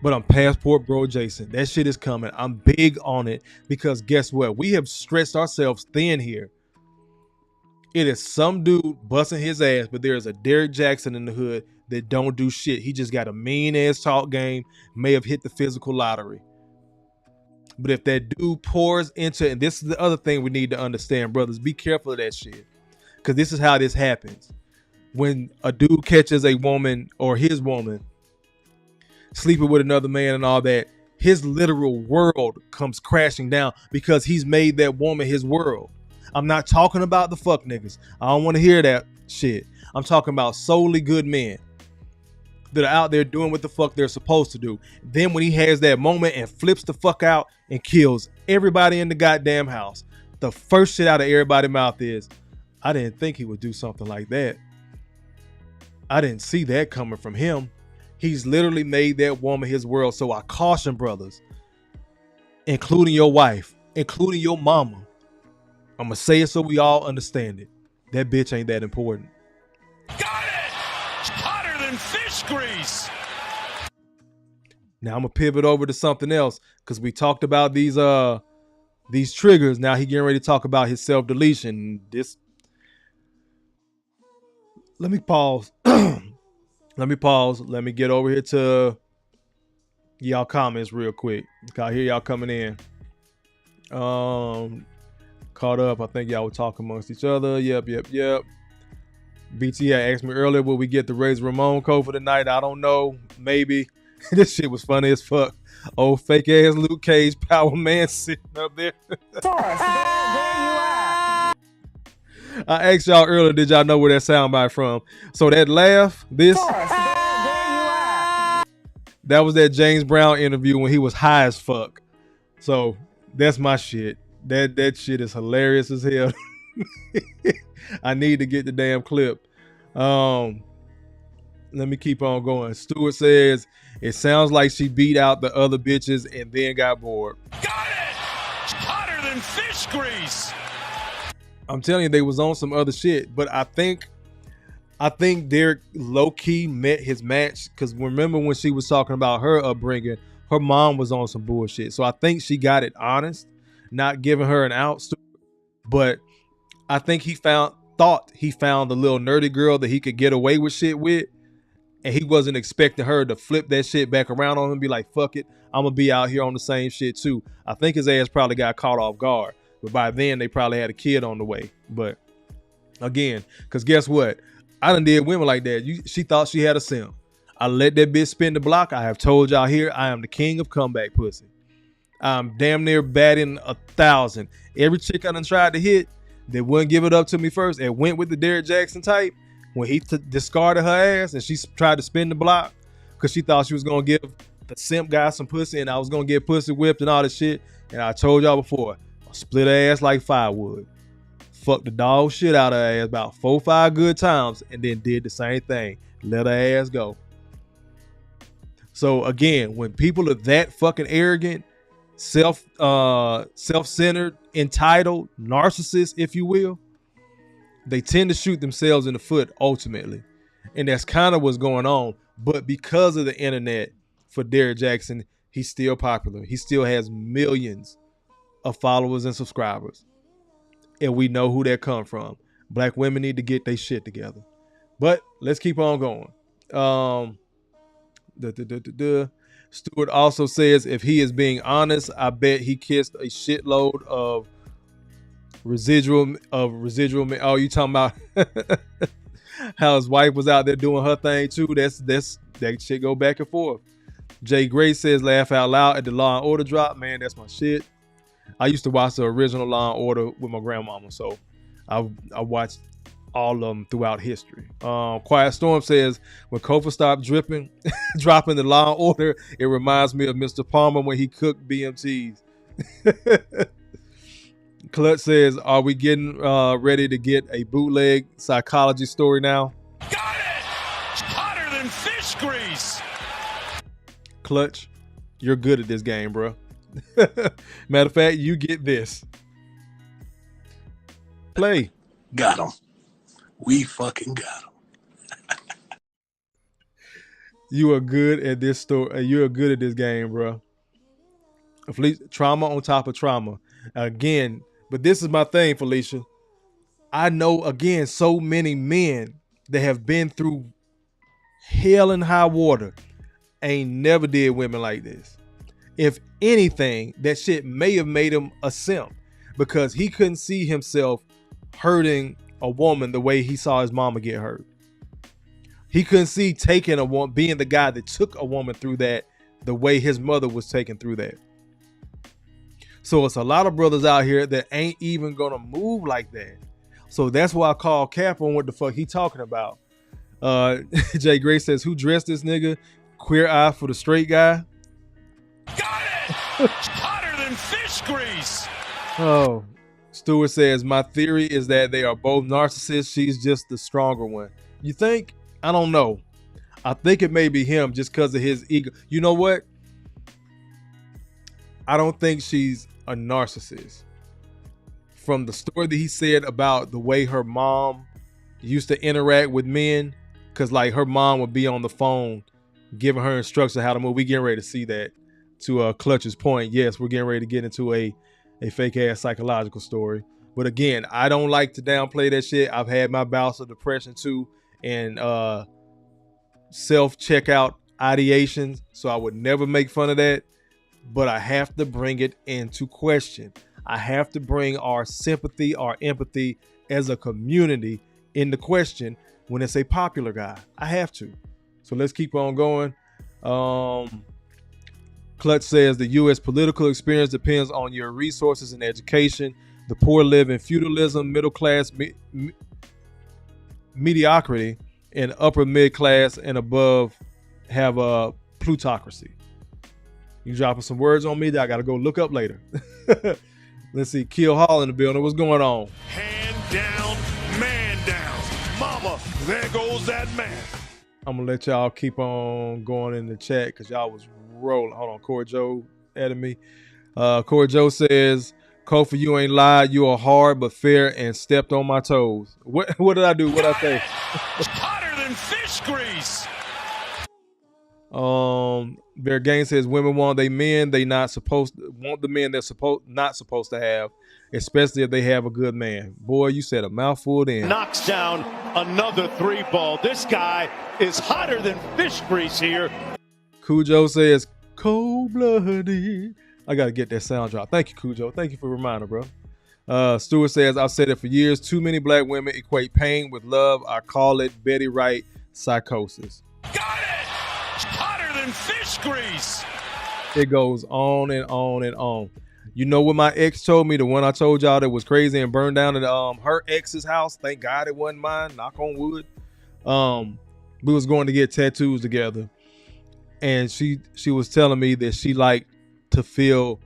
But I'm passport bro Jason. That shit is coming. I'm big on it because guess what? We have stretched ourselves thin here. It is some dude busting his ass, but there's a Derrick Jackson in the hood that don't do shit. He just got a mean ass talk game, may have hit the physical lottery. But if that dude pours into, and this is the other thing we need to understand, brothers, be careful of that shit. Because this is how this happens. When a dude catches a woman or his woman sleeping with another man and all that, his literal world comes crashing down because he's made that woman his world. I'm not talking about the fuck niggas. I don't want to hear that shit. I'm talking about solely good men that are out there doing what the fuck they're supposed to do. Then when he has that moment and flips the fuck out and kills everybody in the goddamn house, the first shit out of everybody's mouth is, I didn't think he would do something like that. I didn't see that coming from him. He's literally made that woman his world. So I caution brothers, including your wife, including your mama. I'm going to say it so we all understand it. That bitch ain't that important. Got it! Hotter than fish grease. Now I'm going to pivot over to something else because we talked about these triggers. Now he getting ready to talk about his self-deletion. Let me pause. Let me get over here to y'all comments real quick. I hear y'all coming in. Caught up. I think y'all were talking amongst each other. Yep. BTA asked me earlier, will we get the Razor Ramon Kofa tonight? I don't know. Maybe. This shit was funny as fuck. Old fake ass Luke Cage Power Man sitting up there. I asked y'all earlier, did y'all know where that soundbite from? So that laugh, that was that James Brown interview when he was high as fuck. So that's my shit. That shit is hilarious as hell. I need to get the damn clip. Let me keep on going. Stewart says, it sounds like she beat out the other bitches and then got bored. Got it! Hotter than fish grease. I'm telling you, they was on some other shit. But I think Derrick low-key met his match. Because remember when she was talking about her upbringing, her mom was on some bullshit. So I think she got it honest, not giving her an out. But I think he thought he found the little nerdy girl that he could get away with shit with. And he wasn't expecting her to flip that shit back around on him and be like, fuck it, I'm going to be out here on the same shit too. I think his ass probably got caught off guard. But by then, they probably had a kid on the way. But again, because guess what? I done did women like that. She thought she had a simp. I let that bitch spin the block. I have told y'all here, I am the king of comeback pussy. I'm damn near batting 1,000. Every chick I done tried to hit that wouldn't give it up to me first and went with the Derrick Jackson type, when he discarded her ass and she tried to spin the block because she thought she was going to give the simp guy some pussy and I was going to get pussy whipped and all this shit. And I told y'all before, I split her ass like firewood. Fucked the dog shit out of her ass about 4 or 5 good times and then did the same thing. Let her ass go. So again, when people are that fucking arrogant, self-centered, entitled, narcissists, if you will, they tend to shoot themselves in the foot ultimately. And that's kind of what's going on. But because of the internet, for Derrick Jackson, he's still popular. He still has millions of followers and subscribers. And we know who that come from. Black women need to get their shit together. But let's keep on going. Stewart also says, if he is being honest, I bet he kissed a shitload of residual. Oh, you talking about how his wife was out there doing her thing too? That shit go back and forth. Jay Gray says, laugh out loud at the Law and Order drop. Man, that's my shit. I used to watch the original Law and Order with my grandmama, so I watched all of them throughout history. Quiet Storm says, when Kofa stopped dropping the Law and Order, it reminds me of Mr. Palmer when he cooked BMTs. Clutch says, are we getting ready to get a bootleg psychology story now? Got it! Hotter than fish grease! Clutch, you're good at this game, bro. Matter of fact, you get this. Play. Got him. We fucking got him. You are good at this story. You are good at this game, bro. Trauma on top of trauma. Again, but this is my thing, Felicia. I know, again, so many men that have been through hell and high water ain't never did women like this. If anything, that shit may have made him a simp because he couldn't see himself hurting a woman the way he saw his mama get hurt. He couldn't see taking a woman, being the guy that took a woman through that the way his mother was taken through that. So it's a lot of brothers out here that ain't even gonna move like that. So that's why I call cap on what the fuck he talking about. Jay Gray says, who dressed this nigga? Queer eye for the straight guy. Got it! Hotter than fish grease! Oh, Stewart says, my theory is that they are both narcissists. She's just the stronger one. You think? I don't know. I think it may be him just because of his ego. You know what? I don't think she's a narcissist. From the story that he said about the way her mom used to interact with men, because like her mom would be on the phone giving her instructions how to move. We getting ready to see that. To Clutch's point, yes, we're getting ready to get into a fake ass psychological story. But again, I don't like to downplay that shit. I've had my bouts of depression too, and self-checkout ideations, so I would never make fun of that. But I have to bring it into question. I have to bring our sympathy, our empathy as a community into question when it's a popular guy. I have to. So let's keep on going. Clutch says the U.S. political experience depends on your resources and education. The poor live in feudalism, middle class mediocrity, and upper mid class and above have a plutocracy. You dropping some words on me that I got to go look up later. Let's see. Kill Hall in the building. What's going on? Hand down, man down. Mama, there goes that man. I'm going to let y'all keep on going in the chat because y'all was rolling. Hold on. Corey Joe added me. Corey Joe says, Kofa, you ain't lied. You are hard but fair and stepped on my toes. What did I do? What did I say? Hotter than fish grease. Their gang says women want they men they not supposed to want the men they're not supposed to have, especially if they have a good man. Boy, you said a mouthful then. Knocks down another 3-ball. This guy is hotter than fish grease here. Cujo says cold-blooded. I gotta get that sound drop. Thank you, Cujo. Thank you for the reminder, bro. Stewart says, I've said it for years. Too many black women equate pain with love. I call it Betty Wright psychosis. Got it! Hotter than fish grease. It goes on and on and on. You know what my ex told me? The one I told y'all that was crazy and burned down at her ex's house. Thank God it wasn't mine. Knock on wood. We was going to get tattoos together, and she was telling me that she liked to feel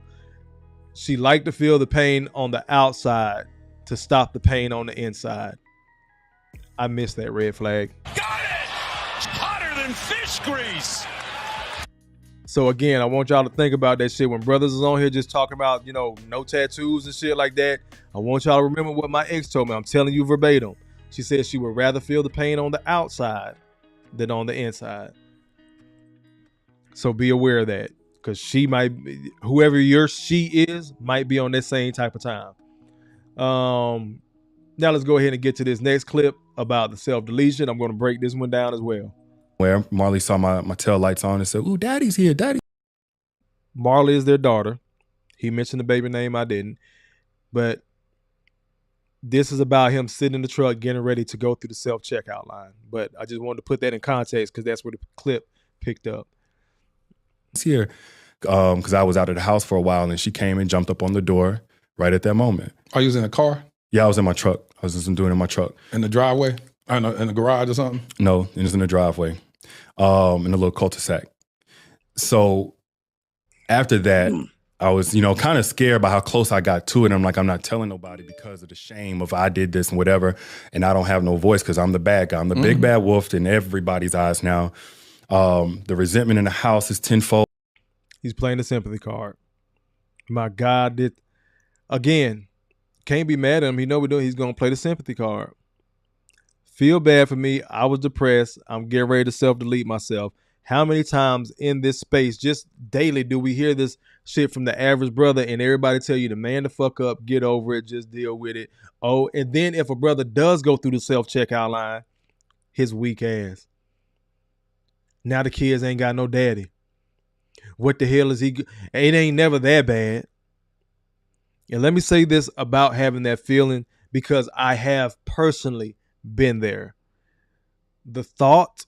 the pain on the outside to stop the pain on the inside. I missed that red flag. Got it! Hotter than fish grease. So again, I want y'all to think about that shit. When brothers is on here just talking about, no tattoos and shit like that, I want y'all to remember what my ex told me. I'm telling you verbatim. She said she would rather feel the pain on the outside than on the inside. So be aware of that, because she might, whoever she is, might be on that same type of time. Now let's go ahead and get to this next clip about the self-deletion. I'm going to break this one down as well. Where Marley saw my tail lights on and said, "Ooh, daddy's here, daddy." Marley is their daughter. He mentioned the baby name, I didn't. But this is about him sitting in the truck getting ready to go through the self-checkout line. But I just wanted to put that in context because that's where the clip picked up. He's here because I was out of the house for a while, and she came and jumped up on the door right at that moment. Are you in a car? Yeah, I was in my truck. I was just doing it in my truck. In the driveway? In the garage or something? No, it was in the driveway. In a little cul-de-sac. So after that, I was, kind of scared about how close I got to it. I'm like, I'm not telling nobody because of the shame of I did this and whatever. And I don't have no voice because I'm the bad guy. I'm the big bad wolf in everybody's eyes now. The resentment in the house is tenfold. He's playing the sympathy card. My God, again, can't be mad at him. He know we're doing. He's going to play the sympathy card. Feel bad for me. I was depressed. I'm getting ready to self-delete myself. How many times in this space, just daily, do we hear this shit from the average brother and everybody tell you to man the fuck up, get over it, just deal with it. Oh, and then if a brother does go through the self-checkout line, his weak ass. Now the kids ain't got no daddy. What the hell is he? It ain't never that bad. And let me say this about having that feeling, because I have personally been there. The thought,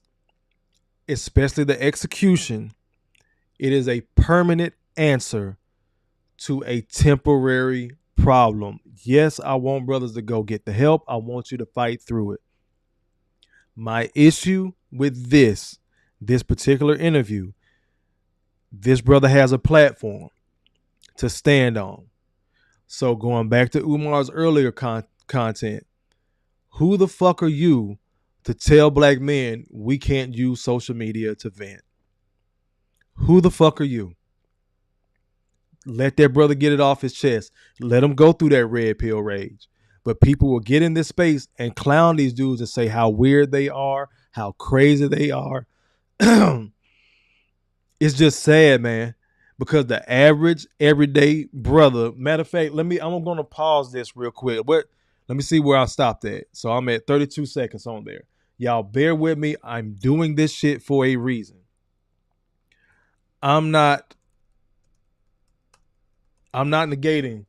especially the execution, it is a permanent answer to a temporary problem. Yes, I want brothers to go get the help. I want you to fight through it. My issue with this particular interview, this brother has a platform to stand on. So going back to Umar's earlier content, who the fuck are you to tell black men we can't use social media to vent? Who the fuck are you? Let that brother get it off his chest. Let him go through that red pill rage. But people will get in this space and clown these dudes and say how weird they are, how crazy they are. It's just sad, man. Because the average, everyday brother, matter of fact, I'm going to pause this real quick. Let me see where I stopped at. So I'm at 32 seconds on there. Y'all bear with me. I'm doing this shit for a reason. I'm not negating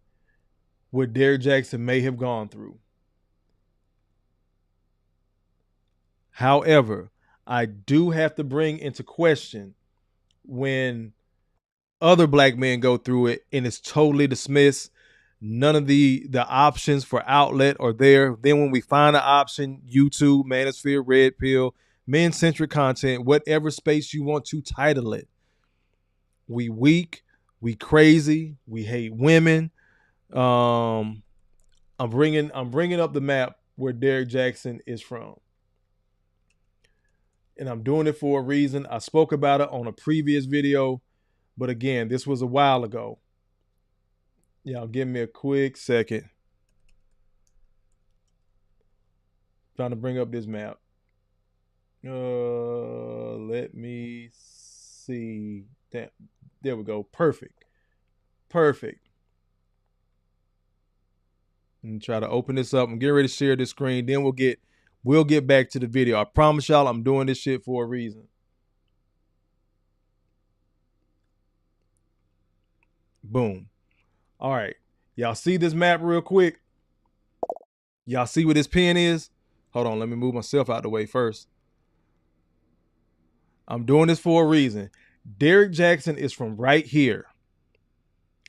what Derrick Jackson may have gone through. However, I do have to bring into question when other black men go through it and it's totally dismissed. None of the options for outlet are there. Then when we find an option, YouTube, Manosphere, Red Pill, men-centric content, whatever space you want to title it. We weak, we crazy, we hate women. I'm bringing up the map where Derrick Jackson is from. And I'm doing it for a reason. I spoke about it on a previous video, but again, this was a while ago. Y'all give me a quick second. Trying to bring up this map. Let me see. There we go. Perfect. And try to open this up. I'm getting ready to share this screen. Then we'll get back to the video. I promise y'all I'm doing this shit for a reason. Boom. All right. Y'all see this map real quick? Y'all see where this pin is? Hold on, let me move myself out the way first. I'm doing this for a reason. Derrick Jackson is from right here.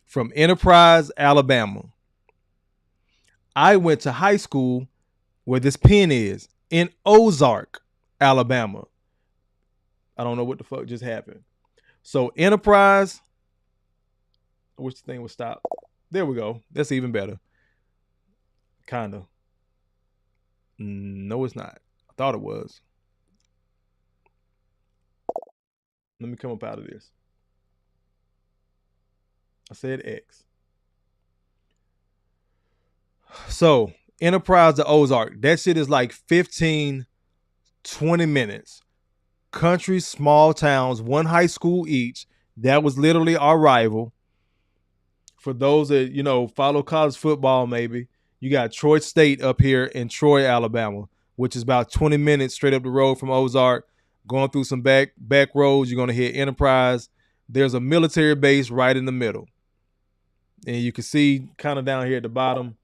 From Enterprise, Alabama. I went to high school where this pin is, in Ozark, Alabama. I don't know what the fuck just happened. So Enterprise, I wish the thing would stop. There we go. That's even better. Kinda. No, it's not. I thought it was. Let me come up out of this. I said X. So Enterprise to Ozark. That shit is like 15, 20 minutes. Country, small towns, one high school each. That was literally our rival. For those that, you know, follow college football, maybe, you got Troy State up here in Troy, Alabama, which is about 20 minutes straight up the road from Ozark. Going through some back roads, you're going to hit Enterprise. There's a military base right in the middle. And you can see kind of down here at the bottom,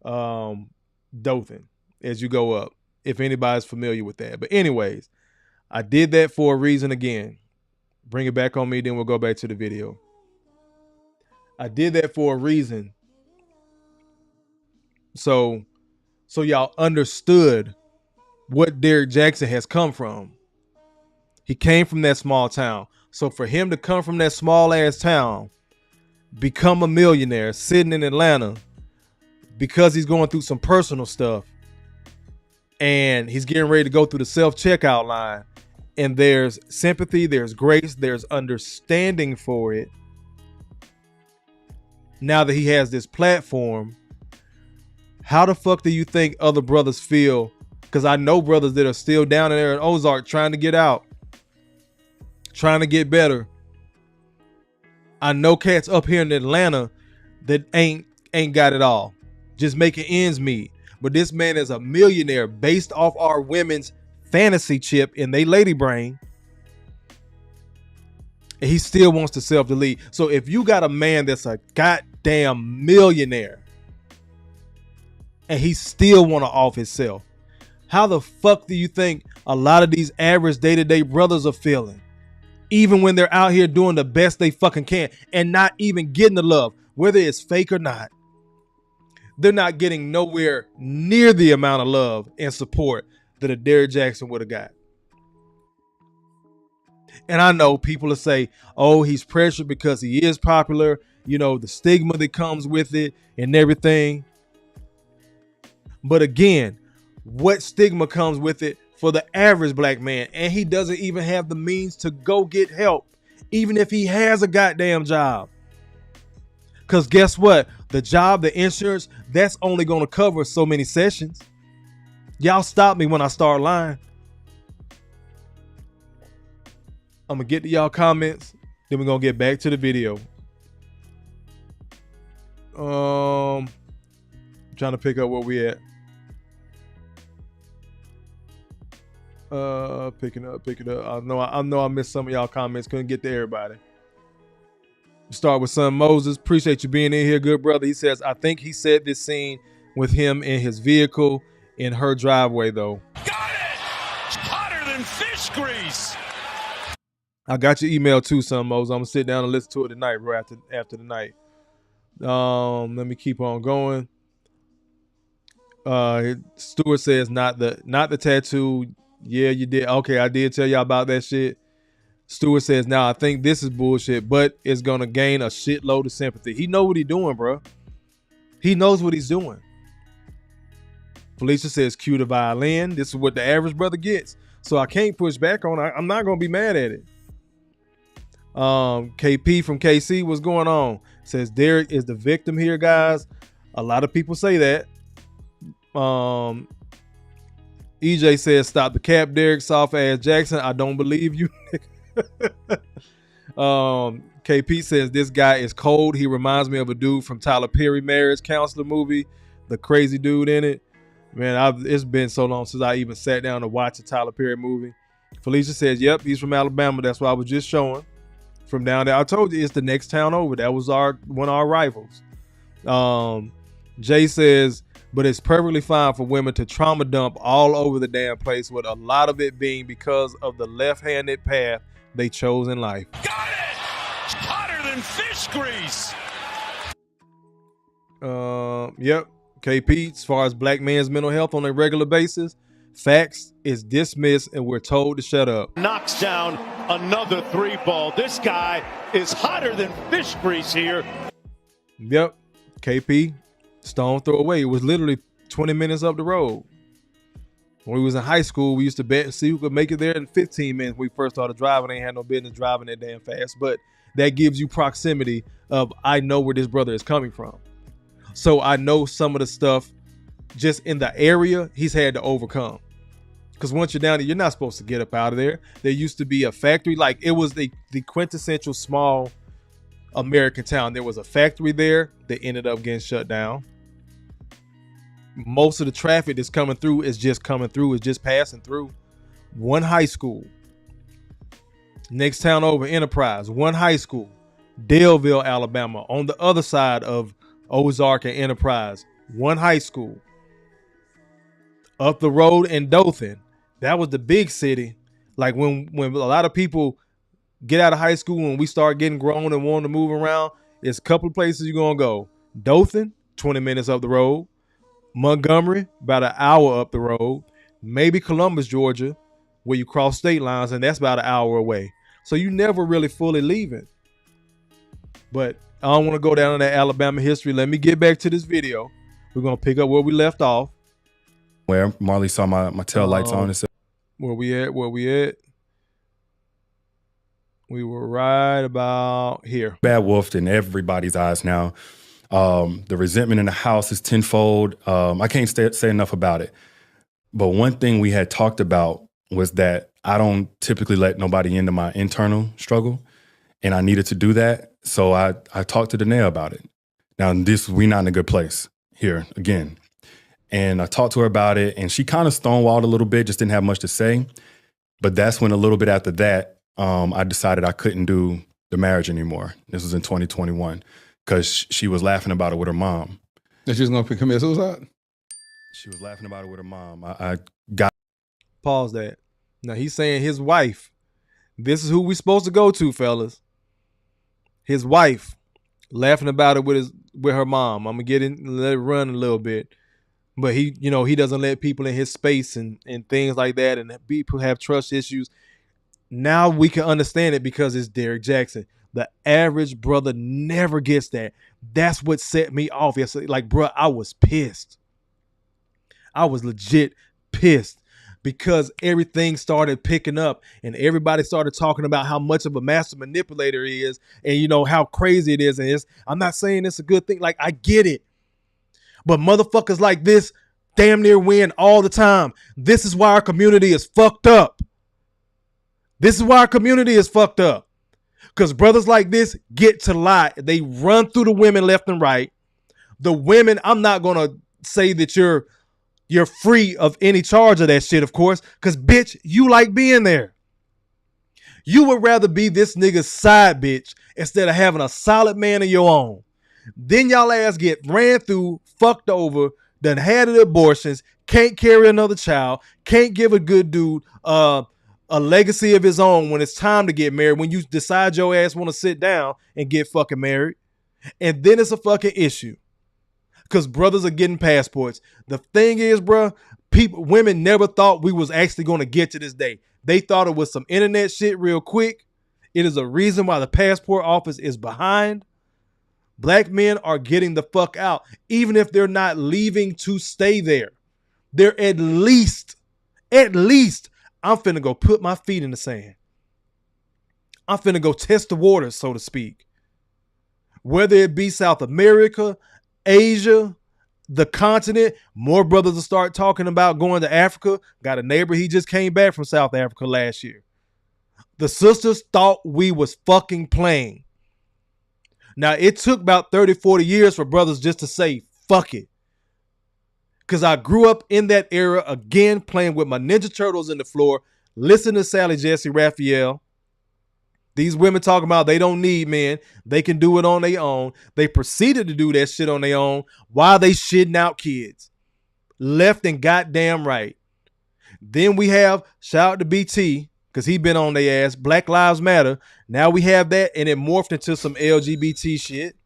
Dothan, as you go up, if anybody's familiar with that. But anyways, I did that for a reason again. Bring it back on me, then we'll go back to the video. I did that for a reason. So y'all understood what Derrick Jackson has come from. He came from that small town. So for him to come from that small ass town, become a millionaire sitting in Atlanta because he's going through some personal stuff and he's getting ready to go through the self-checkout line, and there's sympathy, there's grace, there's understanding for it. Now that he has this platform, how the fuck do you think other brothers feel? Because I know brothers that are still down there in Ozark trying to get out, trying to get better. I know cats up here in Atlanta that ain't got it all, just making ends meet. But this man is a millionaire based off our women's fantasy chip in they lady brain. And he still wants to self-delete. So if you got a man that's a goddamn millionaire and he still want to off himself, how the fuck do you think a lot of these average day-to-day brothers are feeling? Even when they're out here doing the best they fucking can and not even getting the love, whether it's fake or not. They're not getting nowhere near the amount of love and support that a Derrick Jackson would have got. And I know people will say, oh, he's pressured because he is popular. You know, the stigma that comes with it and everything. But again, what stigma comes with it for the average black man? And he doesn't even have the means to go get help, even if he has a goddamn job. Because guess what? The job, the insurance, that's only going to cover so many sessions. Y'all stop me when I start lying. I'm going to get to y'all comments. Then we're going to get back to the video. I'm trying to pick up where we at. Picking up. I know I missed some of y'all comments. Couldn't get to everybody. Start with Son Moses. Appreciate you being in here, good brother. He says, I think he said this scene with him in his vehicle in her driveway, though. Got it! It's hotter than fish grease. I got your email too, Son Moses. I'm gonna sit down and listen to it tonight, bro. After the night. Let me keep on going. Stuart says, not the tattoo. Yeah, you did. Okay, I did tell y'all about that shit. Stewart says, now I think this is bullshit, but it's going to gain a shitload of sympathy. He know what he's doing, bro. He knows what he's doing. Felicia says, cue the violin. This is what the average brother gets. So I can't push back on it. I'm not going to be mad at it. KP from KC, what's going on? Says, Derrick is the victim here, guys. A lot of people say that. EJ says, stop the cap, Derrick, soft ass Jackson. I don't believe you. KP says this guy is cold. He reminds me of a dude from Tyler Perry Marriage Counselor movie, the crazy dude in it. Man, it's been so long since I even sat down to watch a Tyler Perry movie. Felicia says, yep, he's from Alabama. That's what I was just showing from down there. I told you it's the next town over. That was one of our rivals. Jay says, but it's perfectly fine for women to trauma dump all over the damn place, with a lot of it being because of the left-handed path they chose in life. Got it! Hotter than fish grease. Yep. KP, as far as black men's mental health on a regular basis, facts is dismissed and we're told to shut up. Knocks down another 3-ball. This guy is hotter than fish grease here. Yep. KP, stone throw away. It was literally 20 minutes up the road. When we was in high school, we used to bet and see who could make it there in 15 minutes. When we first started driving, ain't had no business driving that damn fast. But that gives you proximity of, I know where this brother is coming from. So I know some of the stuff just in the area he's had to overcome. Because once you're down there, you're not supposed to get up out of there. There used to be a factory. Like, it was the quintessential small American town. There was a factory there that ended up getting shut down. Most of the traffic that's coming through is just passing through. One high school. Next town over, Enterprise. One high school. Daleville, Alabama. On the other side of Ozark and Enterprise. One high school. Up the road in Dothan. That was the big city. Like when a lot of people get out of high school and we start getting grown and wanting to move around, there's a couple of places you're going to go. Dothan, 20 minutes up the road. Montgomery, about an hour up the road. Maybe Columbus, Georgia, where you cross state lines, and that's about an hour away. So you never really fully leaving. But I don't want to go down on that Alabama history. Let me get back to this video. We're going to pick up where we left off. Where Marley saw my tail lights on and said, Where we at? We were right about here. Bad wolfed in everybody's eyes now. The resentment in the house is tenfold. I can't say enough about it. But one thing we had talked about was that I don't typically let nobody into my internal struggle, and I needed to do that. So I talked to Danae about it. Now, we not in a good place here again. And I talked to her about it, and she kind of stonewalled a little bit, just didn't have much to say. But that's when a little bit after that, I decided I couldn't do the marriage anymore. This was in 2021, because she was laughing about it with her mom. That she was going to commit suicide? She was laughing about it with her mom. I got... Pause that. Now, he's saying his wife. This is who we supposed to go to, fellas. His wife laughing about it with her mom. I'm going to get in, let it run a little bit. But he doesn't let people in his space and things like that, and people have trust issues. Now we can understand it because it's Derrick Jaxn. The average brother never gets that. That's what set me off yesterday. Like, bro, I was pissed. I was legit pissed because everything started picking up and everybody started talking about how much of a master manipulator he is and, how crazy it is. And I'm not saying it's a good thing. Like, I get it. But motherfuckers like this damn near win all the time. This is why our community is fucked up. Because brothers like this get to lie. They run through the women left and right. The women, I'm not going to say that you're free of any charge of that shit, of course, because, bitch, you like being there. You would rather be this nigga's side bitch instead of having a solid man of your own. Then y'all ass get ran through, fucked over, done had abortions, can't carry another child, can't give a good dude a legacy of his own when it's time to get married, when you decide your ass want to sit down and get fucking married. And then it's a fucking issue. Because brothers are getting passports. The thing is, bro, women never thought we was actually going to get to this day. They thought it was some internet shit real quick. It is a reason why the passport office is behind. Black men are getting the fuck out, even if they're not leaving to stay there. They're at least, I'm finna go put my feet in the sand. I'm finna go test the waters, so to speak. Whether it be South America, Asia, the continent, more brothers will start talking about going to Africa. Got a neighbor, he just came back from South Africa last year. The sisters thought we was fucking playing. Now, it took about 30, 40 years for brothers just to say, fuck it. Because I grew up in that era, again, playing with my Ninja Turtles in the floor, listening to Sally Jesse Raphael, These women talking about they don't need men. They can do it on their own. They proceeded to do that shit on their own while they shitting out kids. Left and goddamn right. Then we have, shout out to BT, because he been on their ass, Black Lives Matter. Now we have that, and it morphed into some LGBT shit.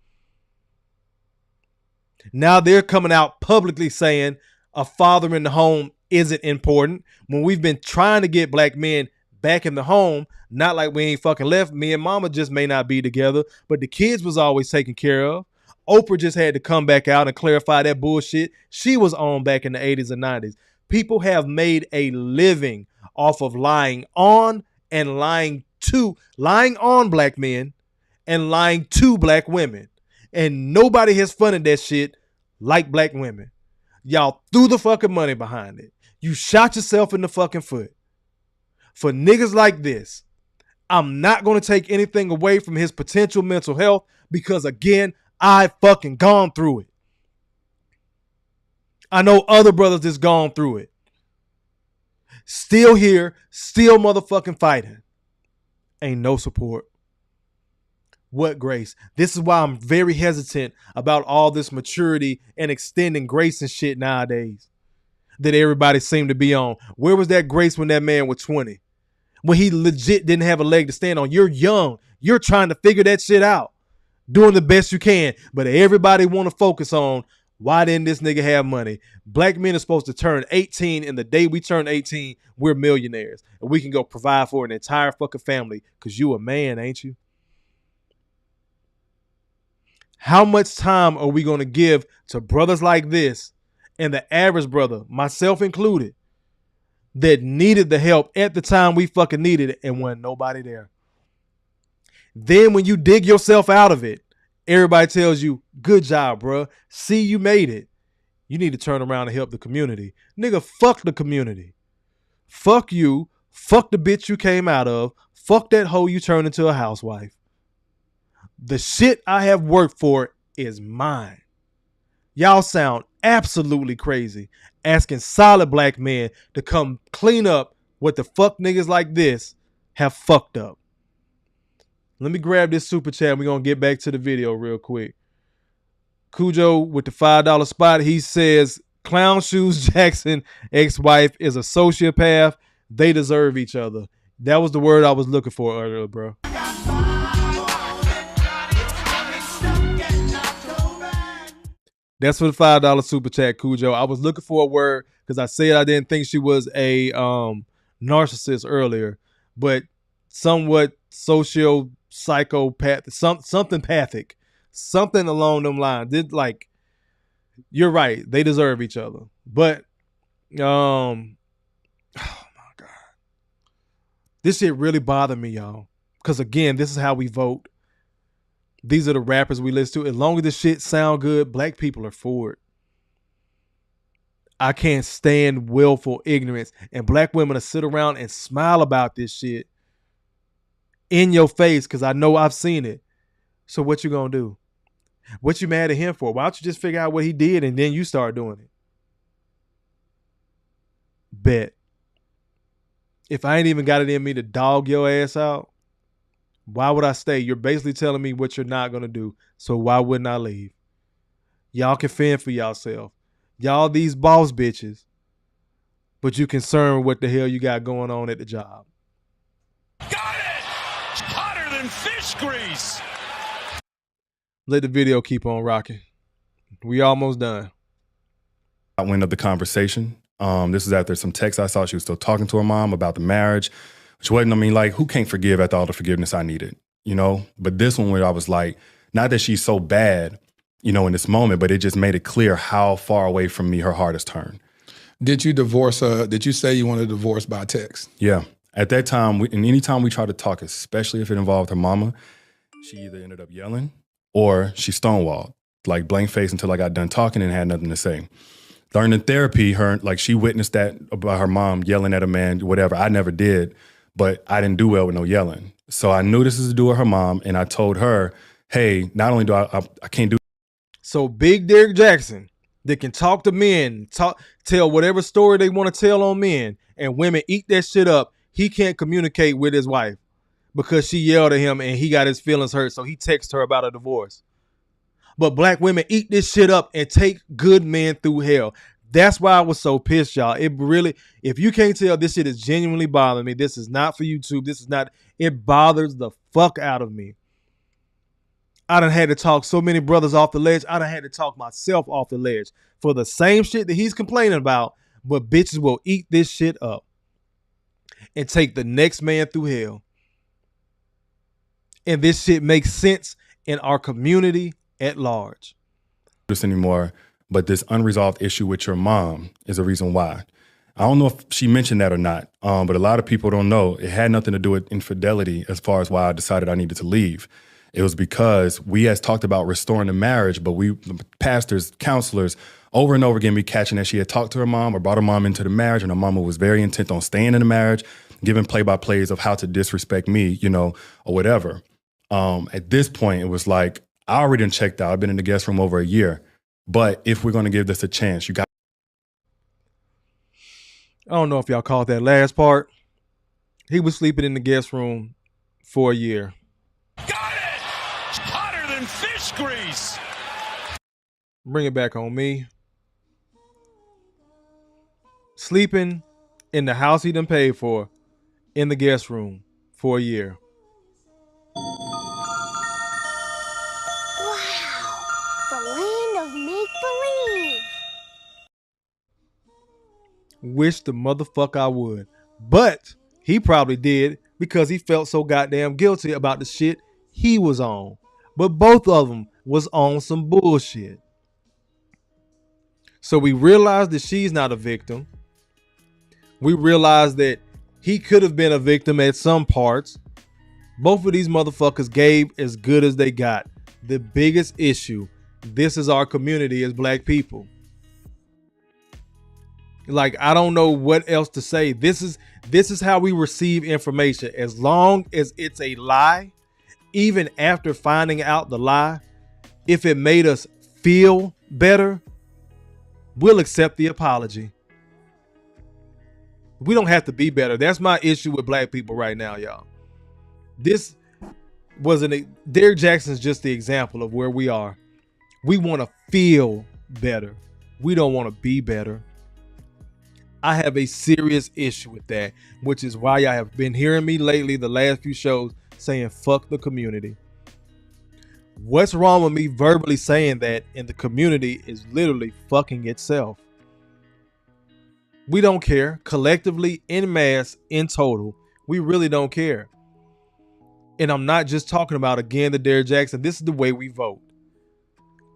Now they're coming out publicly saying a father in the home isn't important, when we've been trying to get black men back in the home. Not like we ain't fucking left. Me and mama just may not be together, but the kids was always taken care of. Oprah just had to come back out and clarify that bullshit she was on back in the 80s and 90s. People have made a living off of lying on black men and lying to black women. And nobody has funded that shit like black women. Y'all threw the fucking money behind it. You shot yourself in the fucking foot. For niggas like this, I'm not going to take anything away from his potential mental health, because again, I fucking gone through it. I know other brothers that's gone through it. Still here, still motherfucking fighting. Ain't no support. What grace? This is why I'm very hesitant about all this maturity and extending grace and shit nowadays that everybody seemed to be on. Where was that grace when that man was 20? When he legit didn't have a leg to stand on. You're young. You're trying to figure that shit out. Doing the best you can. But everybody want to focus on, why didn't this nigga have money? Black men are supposed to turn 18, and the day we turn 18, we're millionaires. And we can go provide for an entire fucking family, because you a man, ain't you? How much time are we going to give to brothers like this and the average brother, myself included, that needed the help at the time we fucking needed it and wasn't nobody there? Then when you dig yourself out of it, everybody tells you, good job, bro. See, you made it. You need to turn around and help the community. Nigga, fuck the community. Fuck you. Fuck the bitch you came out of. Fuck that hoe you turned into a housewife. The shit I have worked for is mine. Y'all sound absolutely crazy asking solid black men to come clean up what the fuck niggas like this have fucked up. Let me grab this super chat. We're going to get back to the video real quick. Cujo with the $5 spot. He says, Clown Shoes Jackson ex-wife is a sociopath. They deserve each other. That was the word I was looking for earlier, bro. That's for the $5 super chat, Cujo. I was looking for a word because I said I didn't think she was a narcissist earlier, but somewhat psychopath, something pathic, something along them lines. You're right. They deserve each other. But, oh my God, this shit really bothered me, y'all. Because again, this is how we vote. These are the rappers we listen to. As long as the shit sound good, black people are for it. I can't stand willful ignorance. And black women to sit around and smile about this shit in your face, because I know I've seen it. So what you gonna do? What you mad at him for? Why don't you just figure out what he did and then you start doing it? Bet. If I ain't even got it in me to dog your ass out, why would I stay? You're basically telling me what you're not going to do. So why wouldn't I leave? Y'all can fend for yourself. Y'all these boss bitches. But you concerned what the hell you got going on at the job. Got it! It's hotter than fish grease. Let the video keep on rocking. We almost done. I went up the conversation. This is after some text I saw. She was still talking to her mom about the marriage. Which wasn't, who can't forgive after all the forgiveness I needed, But this one where I was like, not that she's so bad, in this moment, but it just made it clear how far away from me her heart has turned. Did you divorce her? Did you say you wanted a divorce by text? Yeah. At that time, and anytime we tried to talk, especially if it involved her mama, she either ended up yelling or she stonewalled, like blank face until I got done talking and had nothing to say. Learning therapy, she witnessed that about her mom yelling at a man, whatever. I never did. But I didn't do well with no yelling. So I knew this is to do with her mom. And I told her, hey, not only do I can't do. So Big Derrick Jackson, that can talk to men, tell whatever story they want to tell on men, and women eat that shit up. He can't communicate with his wife because she yelled at him and he got his feelings hurt, so he texted her about a divorce. But black women eat this shit up and take good men through hell. That's why I was so pissed, y'all. It really, if you can't tell, this shit is genuinely bothering me. This is not for YouTube. This is not, it bothers the fuck out of me. I done had to talk so many brothers off the ledge. I done had to talk myself off the ledge for the same shit that he's complaining about, but bitches will eat this shit up and take the next man through hell. And this shit makes sense in our community at large. This anymore, but this unresolved issue with your mom is a reason why. I don't know if she mentioned that or not, but a lot of people don't know. It had nothing to do with infidelity as far as why I decided I needed to leave. It was because we has talked about restoring the marriage, but we, pastors, counselors, over and over again, be catching that she had talked to her mom or brought her mom into the marriage, and her mama was very intent on staying in the marriage, giving play-by-plays of how to disrespect me, you know, or whatever. At this point, it was like, I already done checked out. I've been in the guest room over a year. But if we're going to give this a chance, you got. I don't know if y'all caught that last part. He was sleeping in the guest room for a year. Hotter than fish grease. Bring it back on me. Sleeping in the house he done paid for in the guest room for a year. Wow, the land of make-believe. Wish the motherfucker I would. But he probably did because he felt so goddamn guilty about the shit he was on. But both of them was on some bullshit. So we realized that she's not a victim. We realized that he could have been a victim at some parts. Both of these motherfuckers gave as good as they got. The biggest issue, this is our community as black people. Like, I don't know what else to say. This is how we receive information. As long as it's a lie, even after finding out the lie, if it made us feel better, we'll accept the apology. We don't have to be better. That's my issue with black people right now, y'all. This wasn't Derrick Jackson's just the example of where we are. We want to feel better. We don't want to be better. I have a serious issue with that, which is why y'all have been hearing me lately, the last few shows, saying fuck the community. What's wrong with me verbally saying that, and the community is literally fucking itself? We don't care. Collectively, en masse, in total, we really don't care. And I'm not just talking about, again, the Derrick Jackson. This is the way we vote.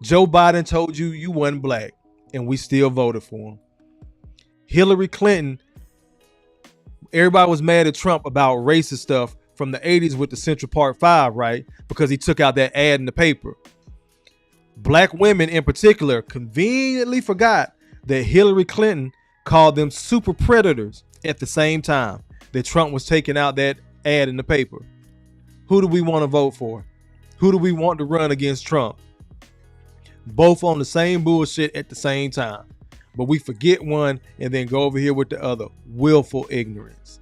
Joe Biden told you you wasn't black, and we still voted for him. Hillary Clinton, everybody was mad at Trump about racist stuff from the 80s with the Central Park 5, right? Because he took out that ad in the paper. Black women in particular conveniently forgot that Hillary Clinton called them super predators at the same time that Trump was taking out that ad in the paper. Who do we want to vote for? Who do we want to run against Trump? Both on the same bullshit at the same time. But we forget one and then go over here with the other. Willful ignorance.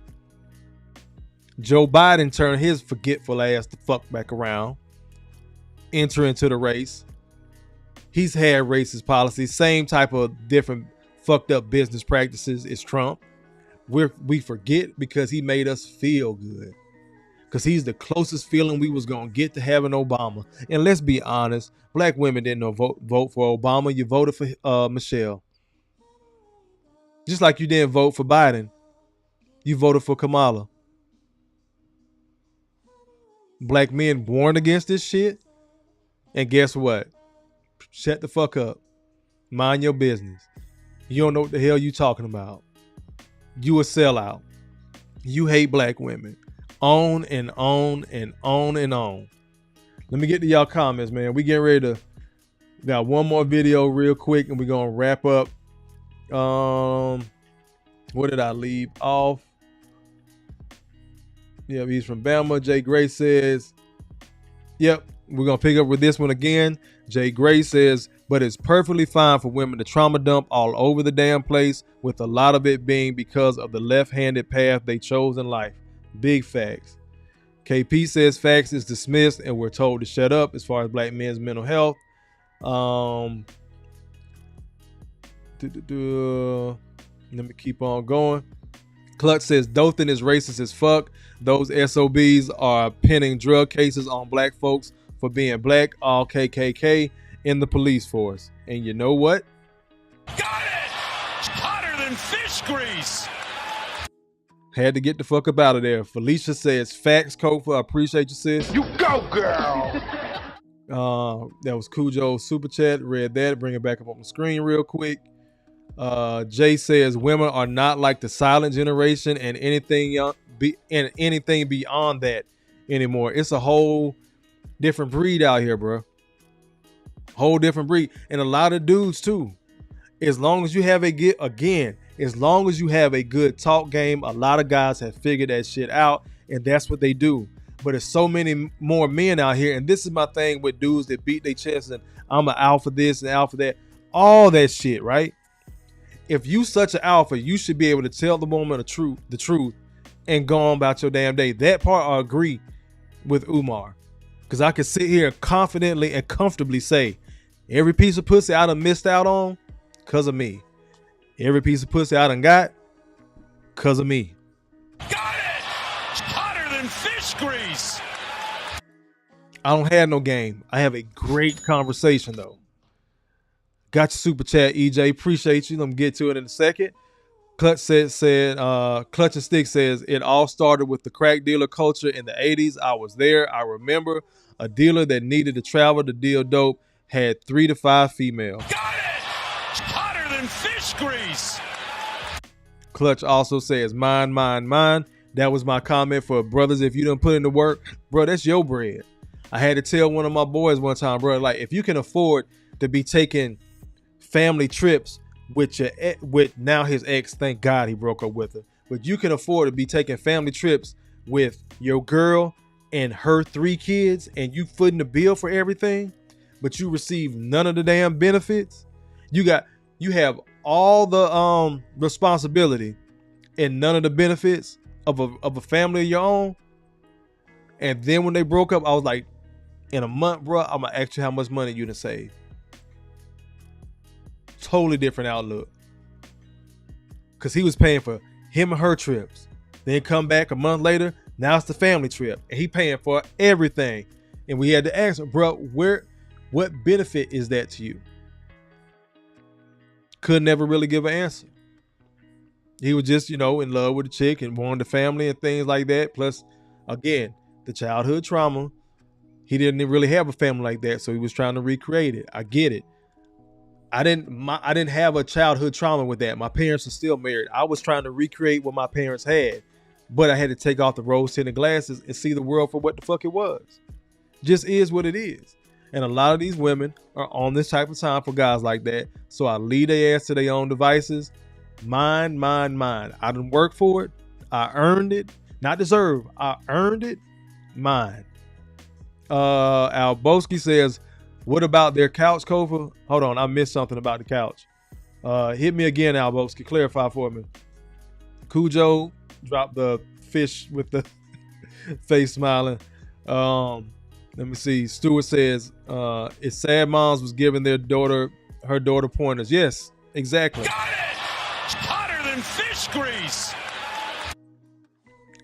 Joe Biden turned his forgetful ass the fuck back around. Enter into the race. He's had racist policies. Same type of different fucked up business practices as Trump. We forget because he made us feel good. Because he's the closest feeling we was going to get to having Obama. And let's be honest, black women didn't vote for Obama. You voted for Michelle. Just like you didn't vote for Biden. You voted for Kamala. Black men warned against this shit. And guess what? Shut the fuck up. Mind your business. You don't know what the hell you talking about. You a sellout. You hate black women. On and on and on and on. Let me get to y'all comments, man. We getting ready to got one more video real quick and we're gonna wrap up. Where did I leave off? Yeah, he's from Bama. Jay Gray says, yep, we're gonna pick up with this one again. Jay Gray says, but it's perfectly fine for women to trauma dump all over the damn place, with a lot of it being because of the left-handed path they chose in life. Big facts. KP says facts is dismissed and we're told to shut up as far as black men's mental health. Let me keep on going. Clutch says Dothan is racist as fuck. Those SOBs are pinning drug cases on black folks for being black. All KKK in the police force. And you know what? Got it! Hotter than fish grease! Had to get the fuck up out of there. Felicia says facts, Kofa. I appreciate you, sis. You go, girl! That was Cujo's super chat. Read that. Bring it back up on the screen real quick. Jay says women are not like the silent generation and anything beyond that anymore. It's a whole different breed out here, bro. Whole different breed, and a lot of dudes too. As long as you have as long as you have a good talk game, a lot of guys have figured that shit out, and that's what they do. But there's so many more men out here, and this is my thing with dudes that beat their chest and I'm an alpha this and alpha that, all that shit, right? If you such an alpha, you should be able to tell the woman the truth, and go on about your damn day. That part I agree with Umar, because I can sit here confidently and comfortably say, every piece of pussy I done missed out on, because of me. Every piece of pussy I done got, because of me. Got it! Hotter than fish grease! I don't have no game. I have a great conversation though. Got your super chat, EJ. Appreciate you. I'm gonna get to it in a second. Clutch said Clutch and Stick says it all started with the crack dealer culture in the 80s. I was there. I remember a dealer that needed to travel to deal dope had 3 to 5 females. Got it! Hotter than fish grease! Clutch also says mine. That was my comment for brothers. If you don't put in the work, bro, that's your bread. I had to tell one of my boys one time, bro, like if you can afford to be taking family trips with now his ex, thank God he broke up with her, but you can afford to be taking family trips with your girl and her 3 kids, and you footing the bill for everything, but you receive none of the damn benefits. You have all the responsibility and none of the benefits of a family of your own. And then when they broke up, I was like, in a month, bro, I'm gonna ask you how much money you done saved. Totally different outlook. Cause he was paying for him and her trips. Then come back a month later, now it's the family trip. And he paying for everything. And we had to ask him, bro, what benefit is that to you? Could never really give an answer. He was just, in love with the chick and wanted the family and things like that. Plus, again, the childhood trauma. He didn't really have a family like that, so he was trying to recreate it. I get it. I didn't have a childhood trauma with that. My parents are still married. I was trying to recreate what my parents had, but I had to take off the rose-tinted glasses and see the world for what the fuck it was. Just is what it is. And a lot of these women are on this type of time for guys like that. So I lead their ass to their own devices. Mine. I didn't work for it. I earned it. Not deserve. I earned it. Mine. Alboski says, what about their couch, Kofa? Hold on, I missed something about the couch. Hit me again, Alboski. Clarify for me. Cujo dropped the fish with the face smiling. Let me see. Stewart says, it's sad moms was giving her daughter pointers. Yes, exactly. Got it! Hotter than fish grease!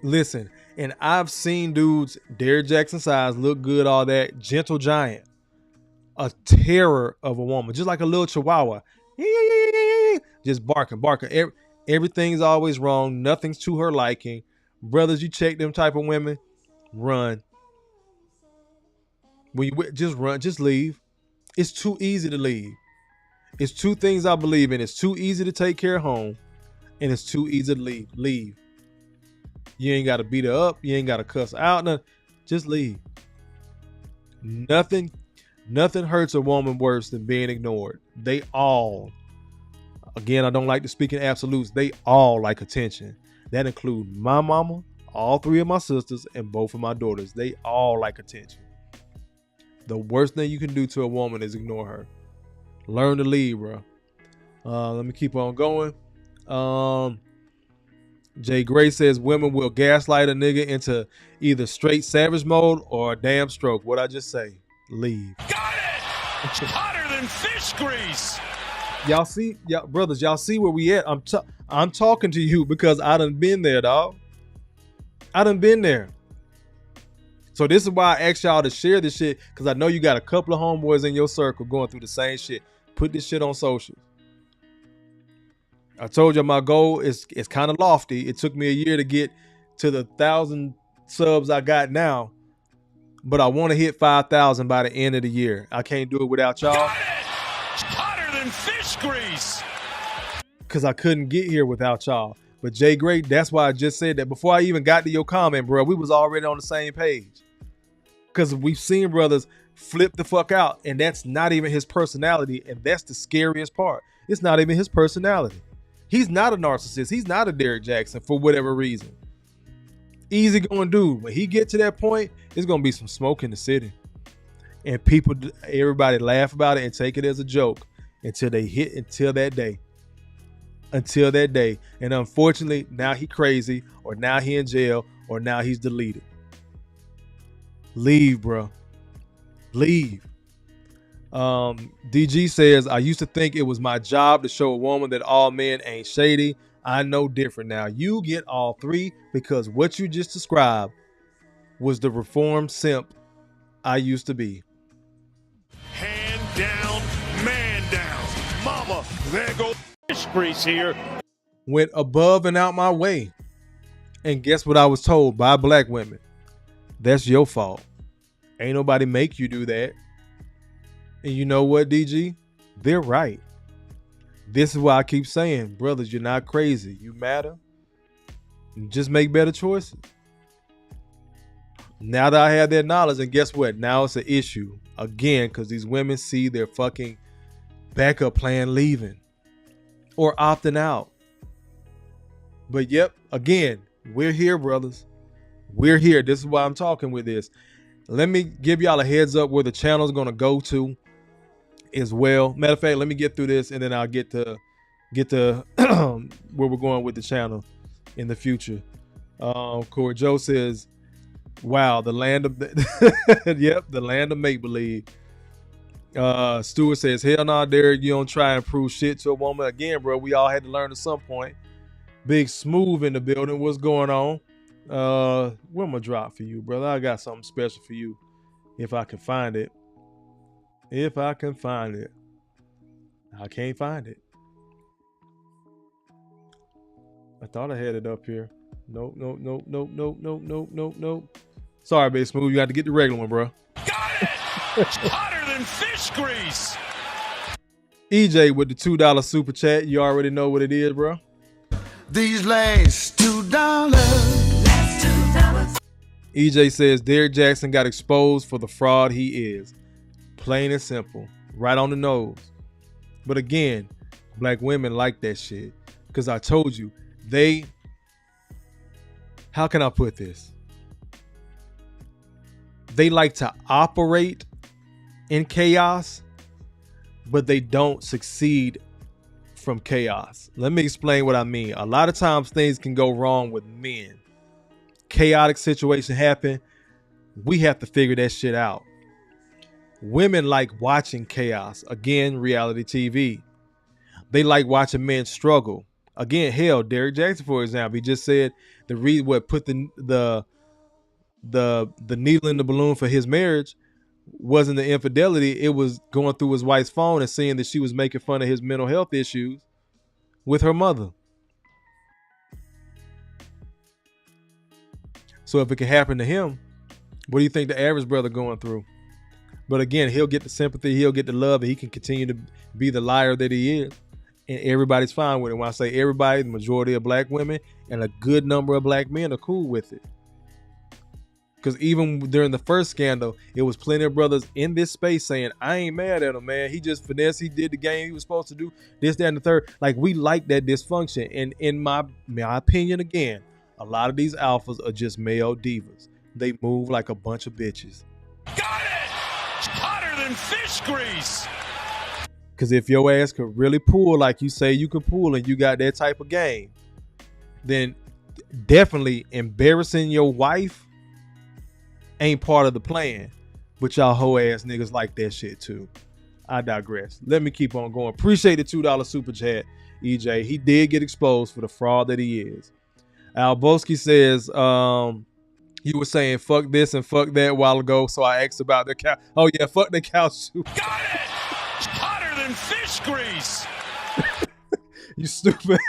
Listen, and I've seen dudes Derrick Jackson size, look good, all that, gentle giant, a terror of a woman, just like a little chihuahua, just barking. Everything's always wrong. Nothing's to her liking. Brothers, you check them type of women, run. When you just run, just leave. It's too easy to leave. It's 2 things I believe in. It's too easy to take care of home, and it's too easy to leave. You ain't got to beat her up. You ain't got to cuss her out. Nothing. Just leave. Nothing hurts a woman worse than being ignored. They all, again, I don't like to speak in absolutes. They all like attention. That includes my mama, all 3 of my sisters, and both of my daughters. They all like attention. The worst thing you can do to a woman is ignore her. Learn to leave, bro. Let me keep on going. Jay Gray says women will gaslight a nigga into either straight savage mode or a damn stroke. What I just say? Leave. Got it! Hotter than fish grease. Y'all see, y'all brothers, y'all see where we at? I'm talking to you because I done been there, dog. I done been there. So this is why I asked y'all to share this shit, because I know you got a couple of homeboys in your circle going through the same shit. Put this shit on social. I told you my goal is kind of lofty. It took me a year to get to the 1,000 subs I got now, but I want to hit 5,000 by the end of the year. I can't do it without y'all. Got it! Hotter than fish grease. Because I couldn't get here without y'all. But Jay Great, that's why I just said that. Before I even got to your comment, bro, we was already on the same page. Because we've seen brothers flip the fuck out, and that's not even his personality, and that's the scariest part. It's not even his personality. He's not a narcissist. He's not a Derrick Jackson for whatever reason. Easy going dude. When he get to that point, it's going to be some smoke in the city. And everybody laugh about it and take it as a joke until that day. Until that day. And unfortunately, now he crazy, or now he in jail, or now he's deleted. Leave, bro. Leave. DG says, I used to think it was my job to show a woman that all men ain't shady. I know different now. You get all three because what you just described was the reformed simp I used to be. Hand down, man down. Mama, there goes fish grease here. Went above and out my way. And guess what I was told by black women? That's your fault. Ain't nobody make you do that. And you know what, DG? They're right. This is why I keep saying, brothers, you're not crazy. You matter. Just make better choices. Now that I have that knowledge, and guess what? Now it's an issue. Again, because these women see their fucking backup plan leaving or opting out. But yep, again, we're here, brothers. We're here. This is why I'm talking with this. Let me give y'all a heads up where the channel is going to go to as well. Matter of fact, let me get through this and then I'll get to where we're going with the channel in the future. Corey Joe says, wow, the land of yep, the land of make-believe. Stewart says, hell nah, Derrick, you don't try and prove shit to a woman. Again, bro, we all had to learn at some point. Big Smooth in the building. What's going on? Where am I drop for you, brother? I got something special for you if I can find it. If I can find it. I can't find it. I thought I had it up here. Nope. Sorry, Big Smooth. You got to get the regular one, bro. Got it! Hotter than fish grease. EJ with the $2 super chat. You already know what it is, bro. These last $2. EJ says Derrick Jackson got exposed for the fraud he is. Plain and simple. Right on the nose. But again, black women like that shit. Because I told you, how can I put this? They like to operate in chaos, but they don't succeed from chaos. Let me explain what I mean. A lot of times things can go wrong with men. Chaotic situation happen. We have to figure that shit out. Women like watching chaos. Again, reality TV. They like watching men struggle. Again, hell, Derrick Jackson, for example, he just said the reason what put the needle in the balloon for his marriage wasn't the infidelity. It was going through his wife's phone and seeing that she was making fun of his mental health issues with her mother. So if it can happen to him, what do you think the average brother going through? But again, he'll get the sympathy, he'll get the love, and he can continue to be the liar that he is. And everybody's fine with it. When I say everybody, the majority of black women and a good number of black men are cool with it. Because even during the first scandal, it was plenty of brothers in this space saying, I ain't mad at him, man. He just finessed. He did the game he was supposed to do. This, that, and the third. Like, we like that dysfunction. And in my opinion, again, a lot of these alphas are just male divas. They move like a bunch of bitches. Got it! Hotter than fish grease. Because if your ass could really pull like you say you could pull and you got that type of game, then definitely embarrassing your wife ain't part of the plan. But y'all hoe ass niggas like that shit too. I digress. Let me keep on going. Appreciate the $2 super chat, EJ. He did get exposed for the fraud that he is. Alboski says, you were saying fuck this and fuck that a while ago, so I asked about the couch. Oh yeah, fuck the couch too. Got it! Hotter than fish grease. You stupid.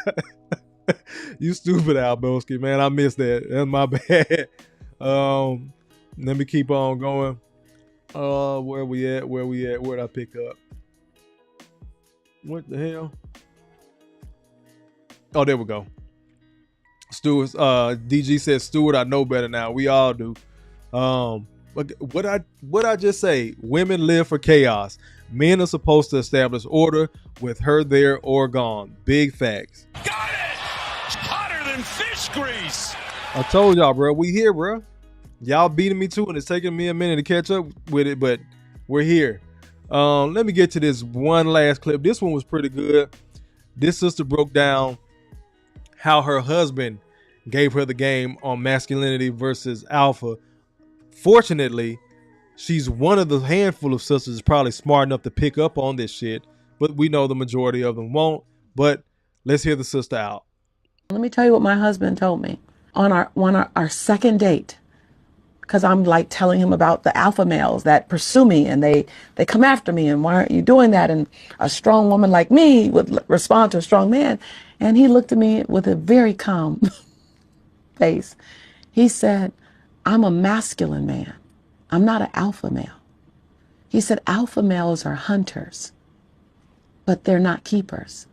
You stupid, Alboski, man. I missed that. That's my bad. Let me keep on going. Where we at? Where'd I pick up? What the hell? Oh, there we go. Stuart, DG says, Stuart, I know better now. We all do. But what I just say? Women live for chaos. Men are supposed to establish order with her there or gone. Big facts. Got it! Hotter than fish grease. I told y'all, bro. We here, bro. Y'all beating me too, and it's taking me a minute to catch up with it, but we're here. Let me get to this one last clip. This one was pretty good. This sister broke down how her husband gave her the game on masculinity versus alpha. Fortunately, she's one of the handful of sisters probably smart enough to pick up on this shit, but we know the majority of them won't. But let's hear the sister out. Let me tell you what my husband told me on our second date, because I'm like telling him about the alpha males that pursue me and they come after me, and why aren't you doing that? And a strong woman like me would respond to a strong man. And he looked at me with a very calm face. He said, I'm a masculine man. I'm not an alpha male. He said, alpha males are hunters, but they're not keepers.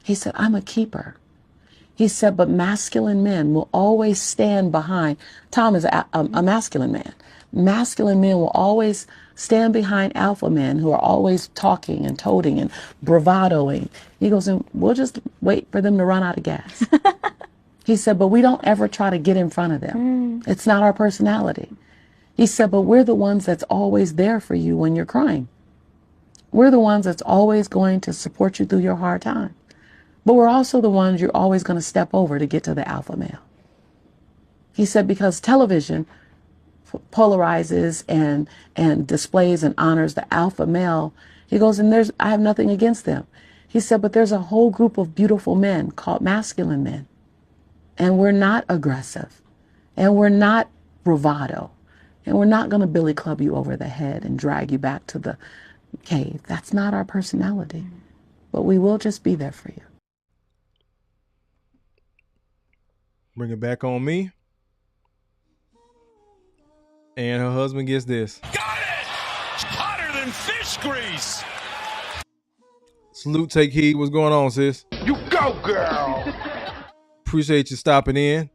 He said, I'm a keeper. He said, but masculine men will always stand behind. Tom is a masculine man. Masculine men will always stand behind alpha men who are always talking and toting and bravadoing. He goes, and we'll just wait for them to run out of gas. He said, but we don't ever try to get in front of them. It's not our personality. He said, but we're the ones that's always there for you when you're crying. We're the ones that's always going to support you through your hard time. But we're also the ones you're always going to step over to get to the alpha male. He said, because television polarizes and displays and honors the alpha male. He goes, and I have nothing against them. He said, but there's a whole group of beautiful men called masculine men. And we're not aggressive. And we're not bravado. And we're not going to billy club you over the head and drag you back to the cave. That's not our personality. But we will just be there for you. Bring it back on me. And her husband gets this. Got it! Hotter than fish grease. Salute, take heed. What's going on, sis? You go, girl. Appreciate you stopping in.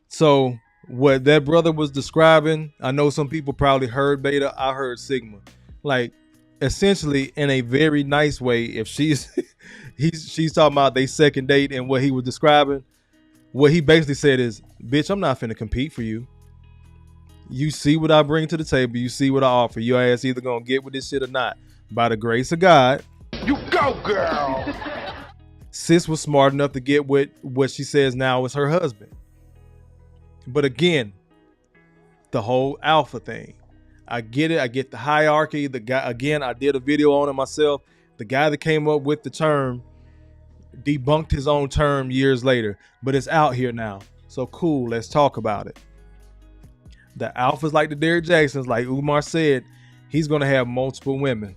So what that brother was describing, I know some people probably heard beta. I heard sigma. Like, essentially, in a very nice way, if she's talking about their second date and what he was describing, what he basically said is, bitch, I'm not finna compete for you. You see what I bring to the table. You see what I offer. Your ass either gonna get with this shit or not. By the grace of God. You go, girl. Sis was smart enough to get with what she says now is her husband. But again, the whole alpha thing. I get it. I get the hierarchy. The guy, again, I did a video on it myself. The guy that came up with the term debunked his own term years later, but it's out here now. So cool. Let's talk about it. The alphas, like the Derrick Jacksons, like Umar said, he's going to have multiple women.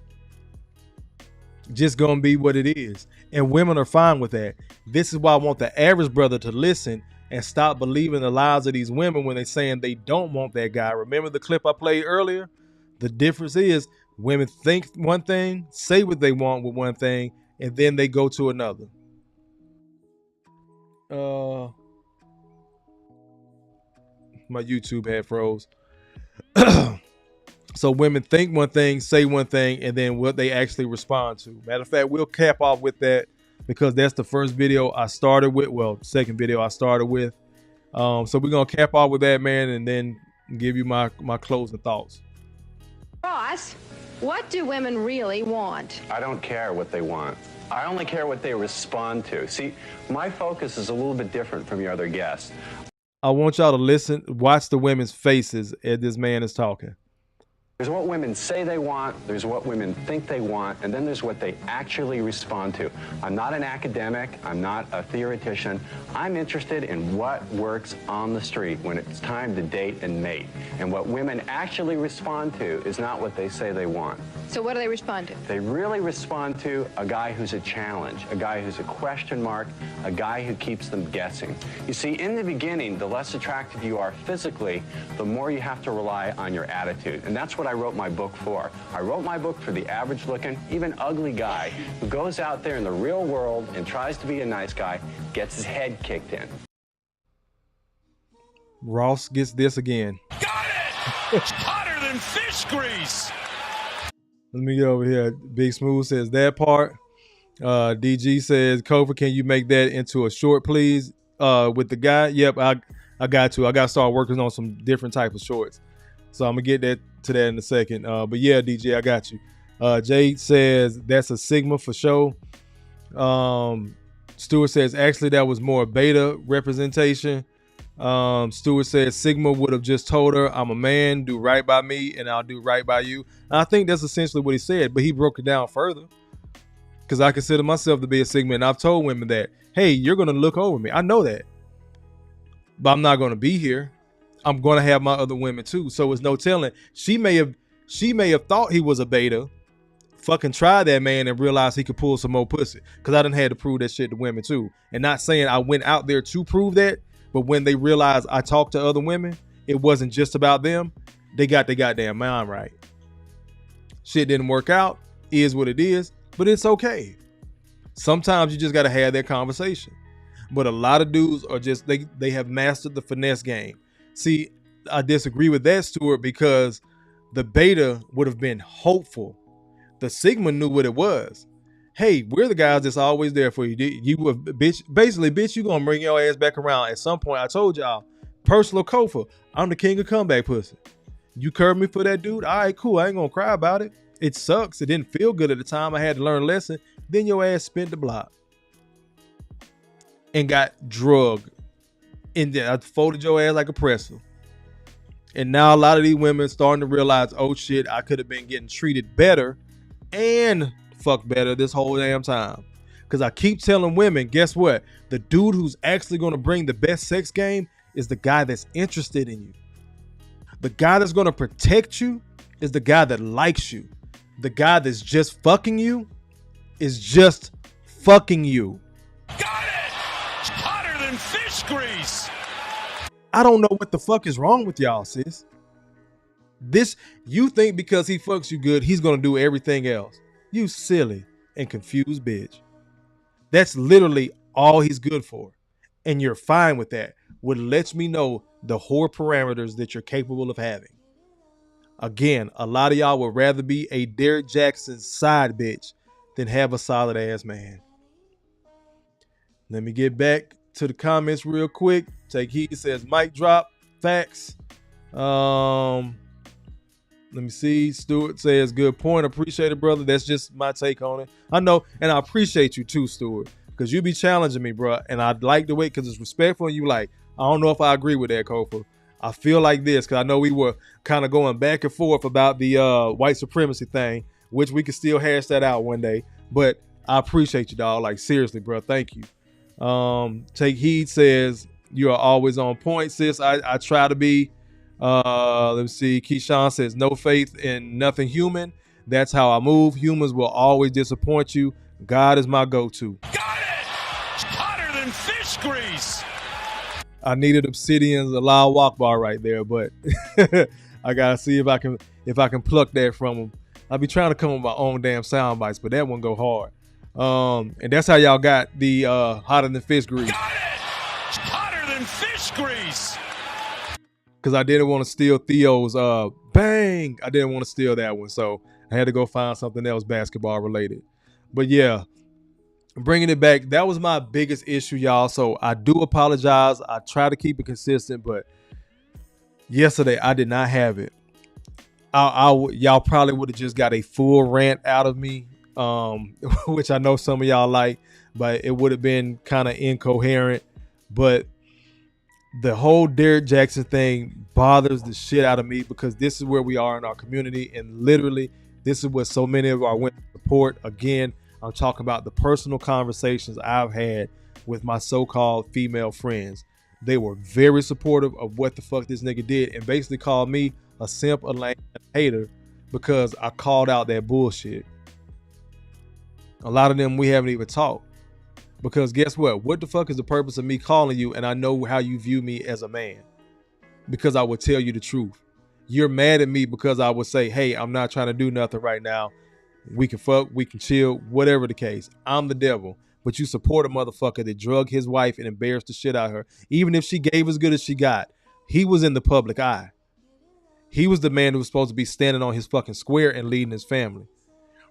Just going to be what it is. And women are fine with that. This is why I want the average brother to listen and stop believing the lies of these women when they're saying they don't want that guy. Remember the clip I played earlier? The difference is women think one thing, say what they want with one thing, and then they go to another. My YouTube had froze. So women think one thing, say one thing, and then what they actually respond to. Matter of fact, we'll cap off with that because that's the first video I started with. Well, second video I started with. So we're going to cap off with that, man, and then give you my closing thoughts. Ross, what do women really want? I don't care what they want. I only care what they respond to. See, my focus is a little bit different from your other guests. I want y'all to watch the women's faces as this man is talking. There's what women say they want, there's what women think they want, and then there's what they actually respond to. I'm not an academic, I'm not a theoretician. I'm interested in what works on the street when it's time to date and mate. And what women actually respond to is not what they say they want. So what do they respond to? They really respond to a guy who's a challenge, a guy who's a question mark, a guy who keeps them guessing. You see, in the beginning, the less attractive you are physically, the more you have to rely on your attitude. And that's what I wrote my book for. I wrote my book for the average-looking, even ugly guy who goes out there in the real world and tries to be a nice guy, gets his head kicked in. Ross gets this again. Got it! Hotter than fish grease! Let me get over here. Big Smooth says that part. DG says, Kofa, can you make that into a short, please? With the guy? Yep, I got to. I got to start working on some different type of shorts. So I'm going to get to that in a second. But yeah, DJ, I got you. Jade says, that's a Sigma for sure. Stuart says, actually, that was more beta representation. Stuart says, Sigma would have just told her, I'm a man, do right by me, and I'll do right by you. And I think that's essentially what he said, but he broke it down further. Because I consider myself to be a Sigma, and I've told women that, hey, you're going to look over me. I know that. But I'm not going to be here. I'm going to have my other women too. So it's no telling. She may have thought he was a beta, fucking tried that man and realized he could pull some more pussy. Because I done had to prove that shit to women too. And not saying I went out there to prove that, but when they realized I talked to other women, it wasn't just about them. They got their goddamn mind right. Shit didn't work out. Is what it is. But it's okay. Sometimes you just got to have that conversation. But a lot of dudes are just, they have mastered the finesse game. See, I disagree with that, Stuart, because the beta would have been hopeful. The Sigma knew what it was. Hey, we're the guys that's always there for you. You were, bitch, basically, bitch, you gonna bring your ass back around at some point. I told y'all, personal Kofa, I'm the king of comeback pussy. You curved me for that dude? All right, cool. I ain't gonna cry about it. It sucks. It didn't feel good at the time. I had to learn a lesson. Then your ass spent the block and got drugged. And then I folded your ass like a pretzel. And now a lot of these women starting to realize, oh shit, I could have been getting treated better and fucked better this whole damn time. Because I keep telling women, guess what? The dude who's actually going to bring the best sex game is the guy that's interested in you. The guy that's going to protect you is the guy that likes you. The guy that's just fucking you is just fucking you. Got it! Hotter than fish grease! I don't know what the fuck is wrong with y'all, sis. You think because he fucks you good, he's gonna do everything else. You silly and confused bitch. That's literally all he's good for. And you're fine with that. What lets me know the whore parameters that you're capable of having. Again, a lot of y'all would rather be a Derrick Jackson side bitch than have a solid ass man. Let me get back to the comments real quick. Take heed says mic drop facts. Let me see. Stuart says good point. Appreciate it, brother. That's just my take on it. I know, and I appreciate you too, Stuart, because you be challenging me, bro. And I like the way, because it's respectful. And you like, I don't know if I agree with that, Kofa. I feel like this, because I know we were kind of going back and forth about the white supremacy thing, which we could still hash that out one day. But I appreciate you, dog. Like, seriously, bro. Thank you. Take heed says you are always on point, sis. I try to be. Let me see. Keyshawn says no faith in nothing human. That's how I move. Humans will always disappoint you. God is my go-to. Got it! Hotter than fish grease! I needed Obsidian's Allahu walk bar right there, but I gotta see if I can pluck that from him. I'll be trying to come up with my own damn sound bites, but that one go hard. And that's how y'all got the hotter than fish grease. Got it! Hotter than fish grease! Because I didn't want to steal Theo's bang. I didn't want to steal that one, so I had to go find something else basketball related. But yeah, bringing it back, that was my biggest issue, y'all. So I do apologize. I try to keep it consistent, but yesterday I did not have it. Y'all probably would have just got a full rant out of me which I know some of y'all like, but it would have been kind of incoherent. But the whole Derrick Jackson thing bothers the shit out of me because this is where we are in our community, and literally this is what so many of our women support. Again, I'm talking about the personal conversations I've had with my so-called female friends. They were very supportive of what the fuck this nigga did and basically called me a simp, a lame, a hater because I called out that bullshit. A lot of them we haven't even talked. Because guess what? What the fuck is the purpose of me calling you and I know how you view me as a man? Because I would tell you the truth. You're mad at me because I would say, hey, I'm not trying to do nothing right now. We can fuck, we can chill, whatever the case. I'm the devil. But you support a motherfucker that drug his wife and embarrassed the shit out of her. Even if she gave as good as she got, he was in the public eye. He was the man who was supposed to be standing on his fucking square and leading his family.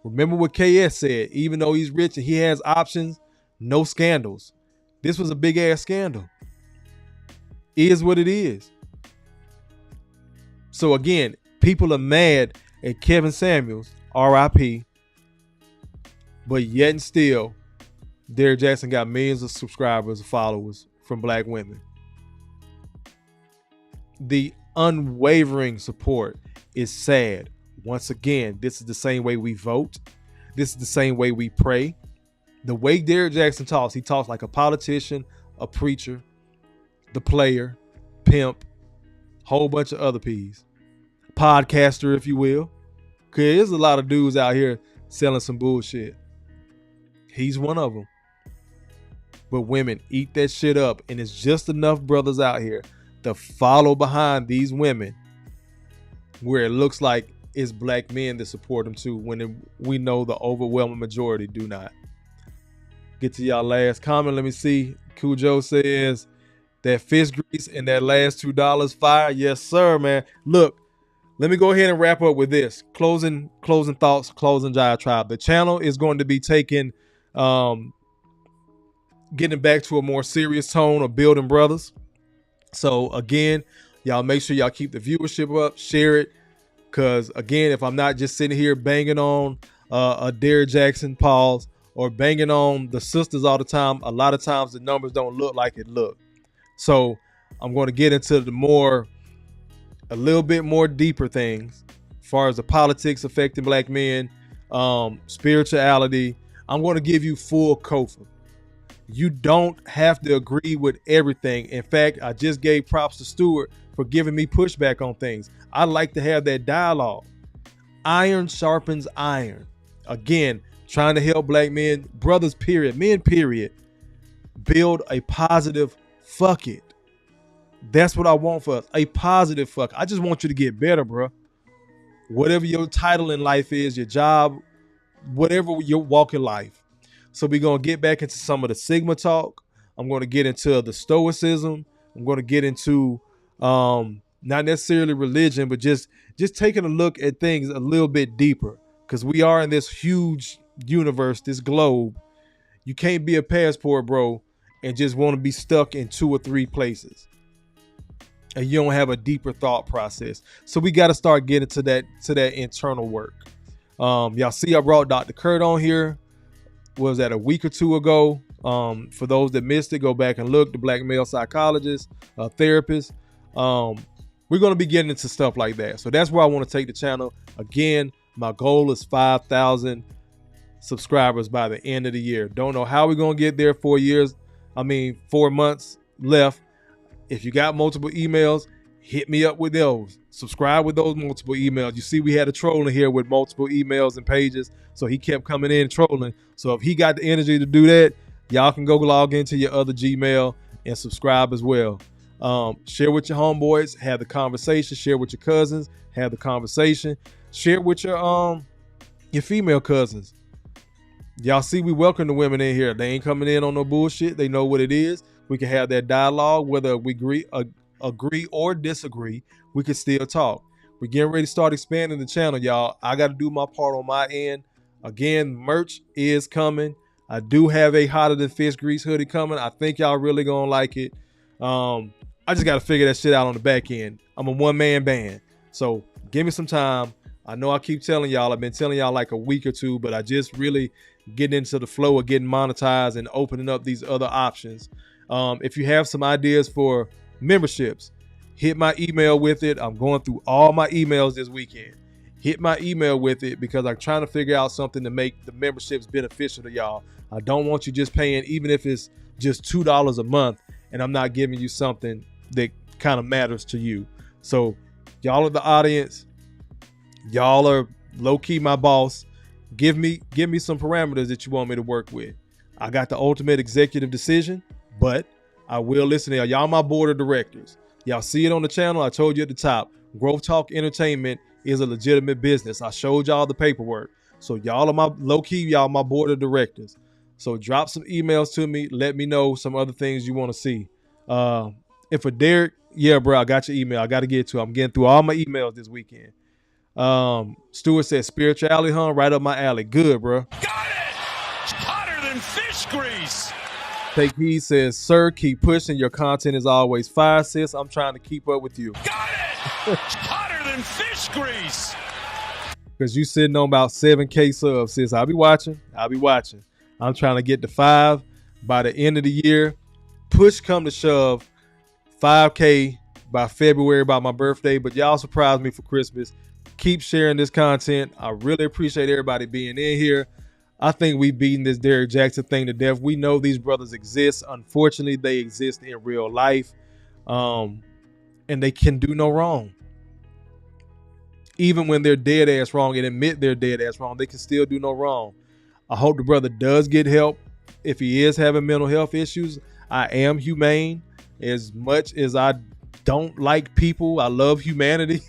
Remember what KS said, even though he's rich and he has options, no scandals. This was a big ass scandal. Is what it is. So again, people are mad at Kevin Samuels, RIP, but yet and still, Derrick Jackson got millions of subscribers and followers from black women. The unwavering support is sad. Once again, this is the same way we vote. This is the same way we pray. The way Derrick Jackson talks, he talks like a politician, a preacher, the player, pimp, whole bunch of other P's. Podcaster, if you will. Because there's a lot of dudes out here selling some bullshit. He's one of them. But women eat that shit up, and it's just enough brothers out here to follow behind these women where it looks like it's black men that support them too, when we know the overwhelming majority do not. Get to y'all last comment. Let me see. Cujo says that fish grease and that last $2 fire. Yes, sir, man. Look, let me go ahead and wrap up with this. Closing thoughts, closing G.R.O.W.T.H. The channel is going to be taking, getting back to a more serious tone of building brothers. So again, y'all make sure y'all keep the viewership up, share it. Because again, if I'm not just sitting here banging on a Derrick Jackson pause or banging on the sisters all the time, a lot of times the numbers don't look like it look. So I'm going to get into a little bit more deeper things as far as the politics affecting black men, spirituality. I'm going to give you full Kofa. You don't have to agree with everything. In fact, I just gave props to Stewart for giving me pushback on things. I like to have that dialogue. Iron sharpens iron. Again, trying to help black men, brothers, period, men, period, build a positive fuck it. That's what I want for us. A positive fuck. I just want you to get better, bro. Whatever your title in life is, your job, whatever your walk in life. So we're going to get back into some of the Sigma talk. I'm going to get into the Stoicism. I'm going to get into not necessarily religion, but just taking a look at things a little bit deeper. Because we are in this huge universe, this globe. You can't be a passport, bro, and just want to be stuck in 2 or 3 places. And you don't have a deeper thought process. So we got to start getting to that internal work. Y'all see I brought Dr. Kurt on here. Was that a week or 2 ago? For those that missed it, go back and look. The black male psychologist, therapist. We're going to be getting into stuff like that. So that's where I want to take the channel. Again, my goal is 5,000 subscribers by the end of the year. Don't know how we're going to get there. 4 months left. If you got multiple emails, hit me up with those. Subscribe with those multiple emails. You see, we had a troll in here with multiple emails and pages. So he kept coming in trolling. So if he got the energy to do that, y'all can go log into your other Gmail and subscribe as well. Share with your homeboys, have the conversation, share with your cousins, have the conversation, share with your female cousins. Y'all see, we welcome the women in here. They ain't coming in on no bullshit. They know what it is. We can have that dialogue, whether we agree or disagree. We can still talk. We're getting ready to start expanding the channel, y'all. I got to do my part on my end. Again, merch is coming. I do have a hotter than fish grease hoodie coming. I think y'all really gonna like it. I just got to figure that shit out on the back end. I'm a one-man band. So give me some time. I know I keep telling y'all, I've been telling y'all like a week or two, but I just really getting into the flow of getting monetized and opening up these other options. If you have some ideas for memberships, hit my email with it. I'm going through all my emails this weekend. Hit my email with it because I'm trying to figure out something to make the memberships beneficial to y'all. I don't want you just paying, even if it's just $2 a month, and I'm not giving you something that kind of matters to you. So y'all are the audience. Y'all are low-key my boss. Give me some parameters that you want me to work with. I got the ultimate executive decision, but I will listen to y'all. Y'all my board of directors. Y'all see it on the channel. I told you at the top, G.R.O.W.T.H Entertainment is a legitimate business. I showed y'all the paperwork. So y'all are my low-key, y'all my board of directors. So drop some emails to me. Let me know some other things you want to see. And for Derek, yeah, bro, I got your email. I got to get to it. I'm getting through all my emails this weekend. Stuart said spirituality, huh? Right up my alley. Good, bro. Got it! Hotter than fish grease. Take Heed says, sir, keep pushing. Your content is always fire, sis. I'm trying to keep up with you. Got it! Hotter than fish grease. Because you sitting on about 7K subs, sis. I'll be watching. I'm trying to get to 5 by the end of the year. Push come to shove, 5K by February, by my birthday. But y'all surprised me for Christmas. Keep sharing this content. I really appreciate everybody being in here. I think we've beaten this Derek Jackson thing to death. We know these brothers exist. Unfortunately, they exist in real life. And they can do no wrong. Even when they're dead ass wrong and admit they're dead ass wrong, they can still do no wrong. I hope the brother does get help. If he is having mental health issues, I am humane. As much as I don't like people, I love humanity.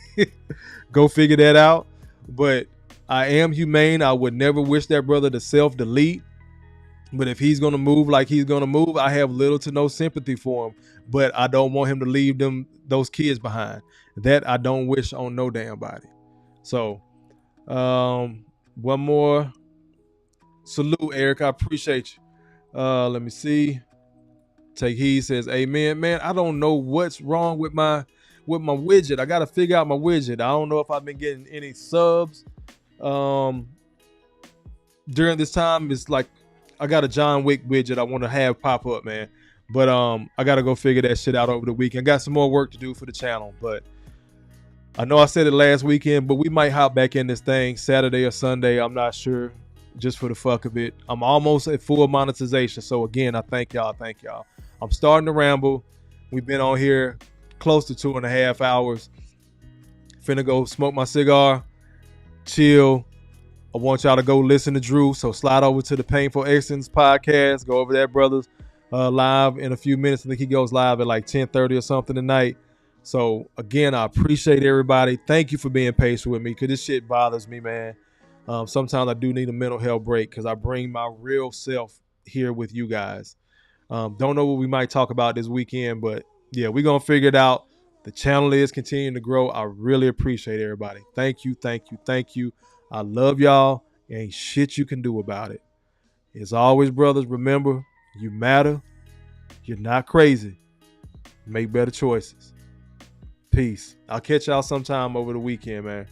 Go figure that out. But I am humane. I would never wish that brother to self-delete. But if he's going to move like he's going to move, I have little to no sympathy for him. But I don't want him to leave those kids behind. That I don't wish on no damn body. So, one more. Salute, Eric. I appreciate you. Let me see. Take Heed says, amen. Man, I don't know what's wrong with my widget. I got to figure out my widget. I don't know if I've been getting any subs. During this time, it's like I got a John Wick widget I want to have pop up, man. But I got to go figure that shit out over the weekend. Got some more work to do for the channel, but I know I said it last weekend, but we might hop back in this thing Saturday or Sunday. I'm not sure, just for the fuck of it. I'm almost at full monetization. So again, I thank y'all. I'm starting to ramble. We've been on here close to 2.5 hours. Finna go smoke my cigar, chill. I want y'all to go listen to Drew. So slide over to the Painful Excellence podcast. Go over there, brothers. Live in a few minutes. I think he goes live at like 10:30 or something tonight. So again, I appreciate everybody. Thank you for being patient with me, because this shit bothers me, man. Sometimes I do need a mental health break because I bring my real self here with you guys. Don't know what we might talk about this weekend, but yeah, we're going to figure it out. The channel is continuing to grow. I really appreciate everybody. Thank you. I love y'all. Ain't shit you can do about it. As always, brothers, remember, you matter. You're not crazy. Make better choices. Peace. I'll catch y'all sometime over the weekend, man.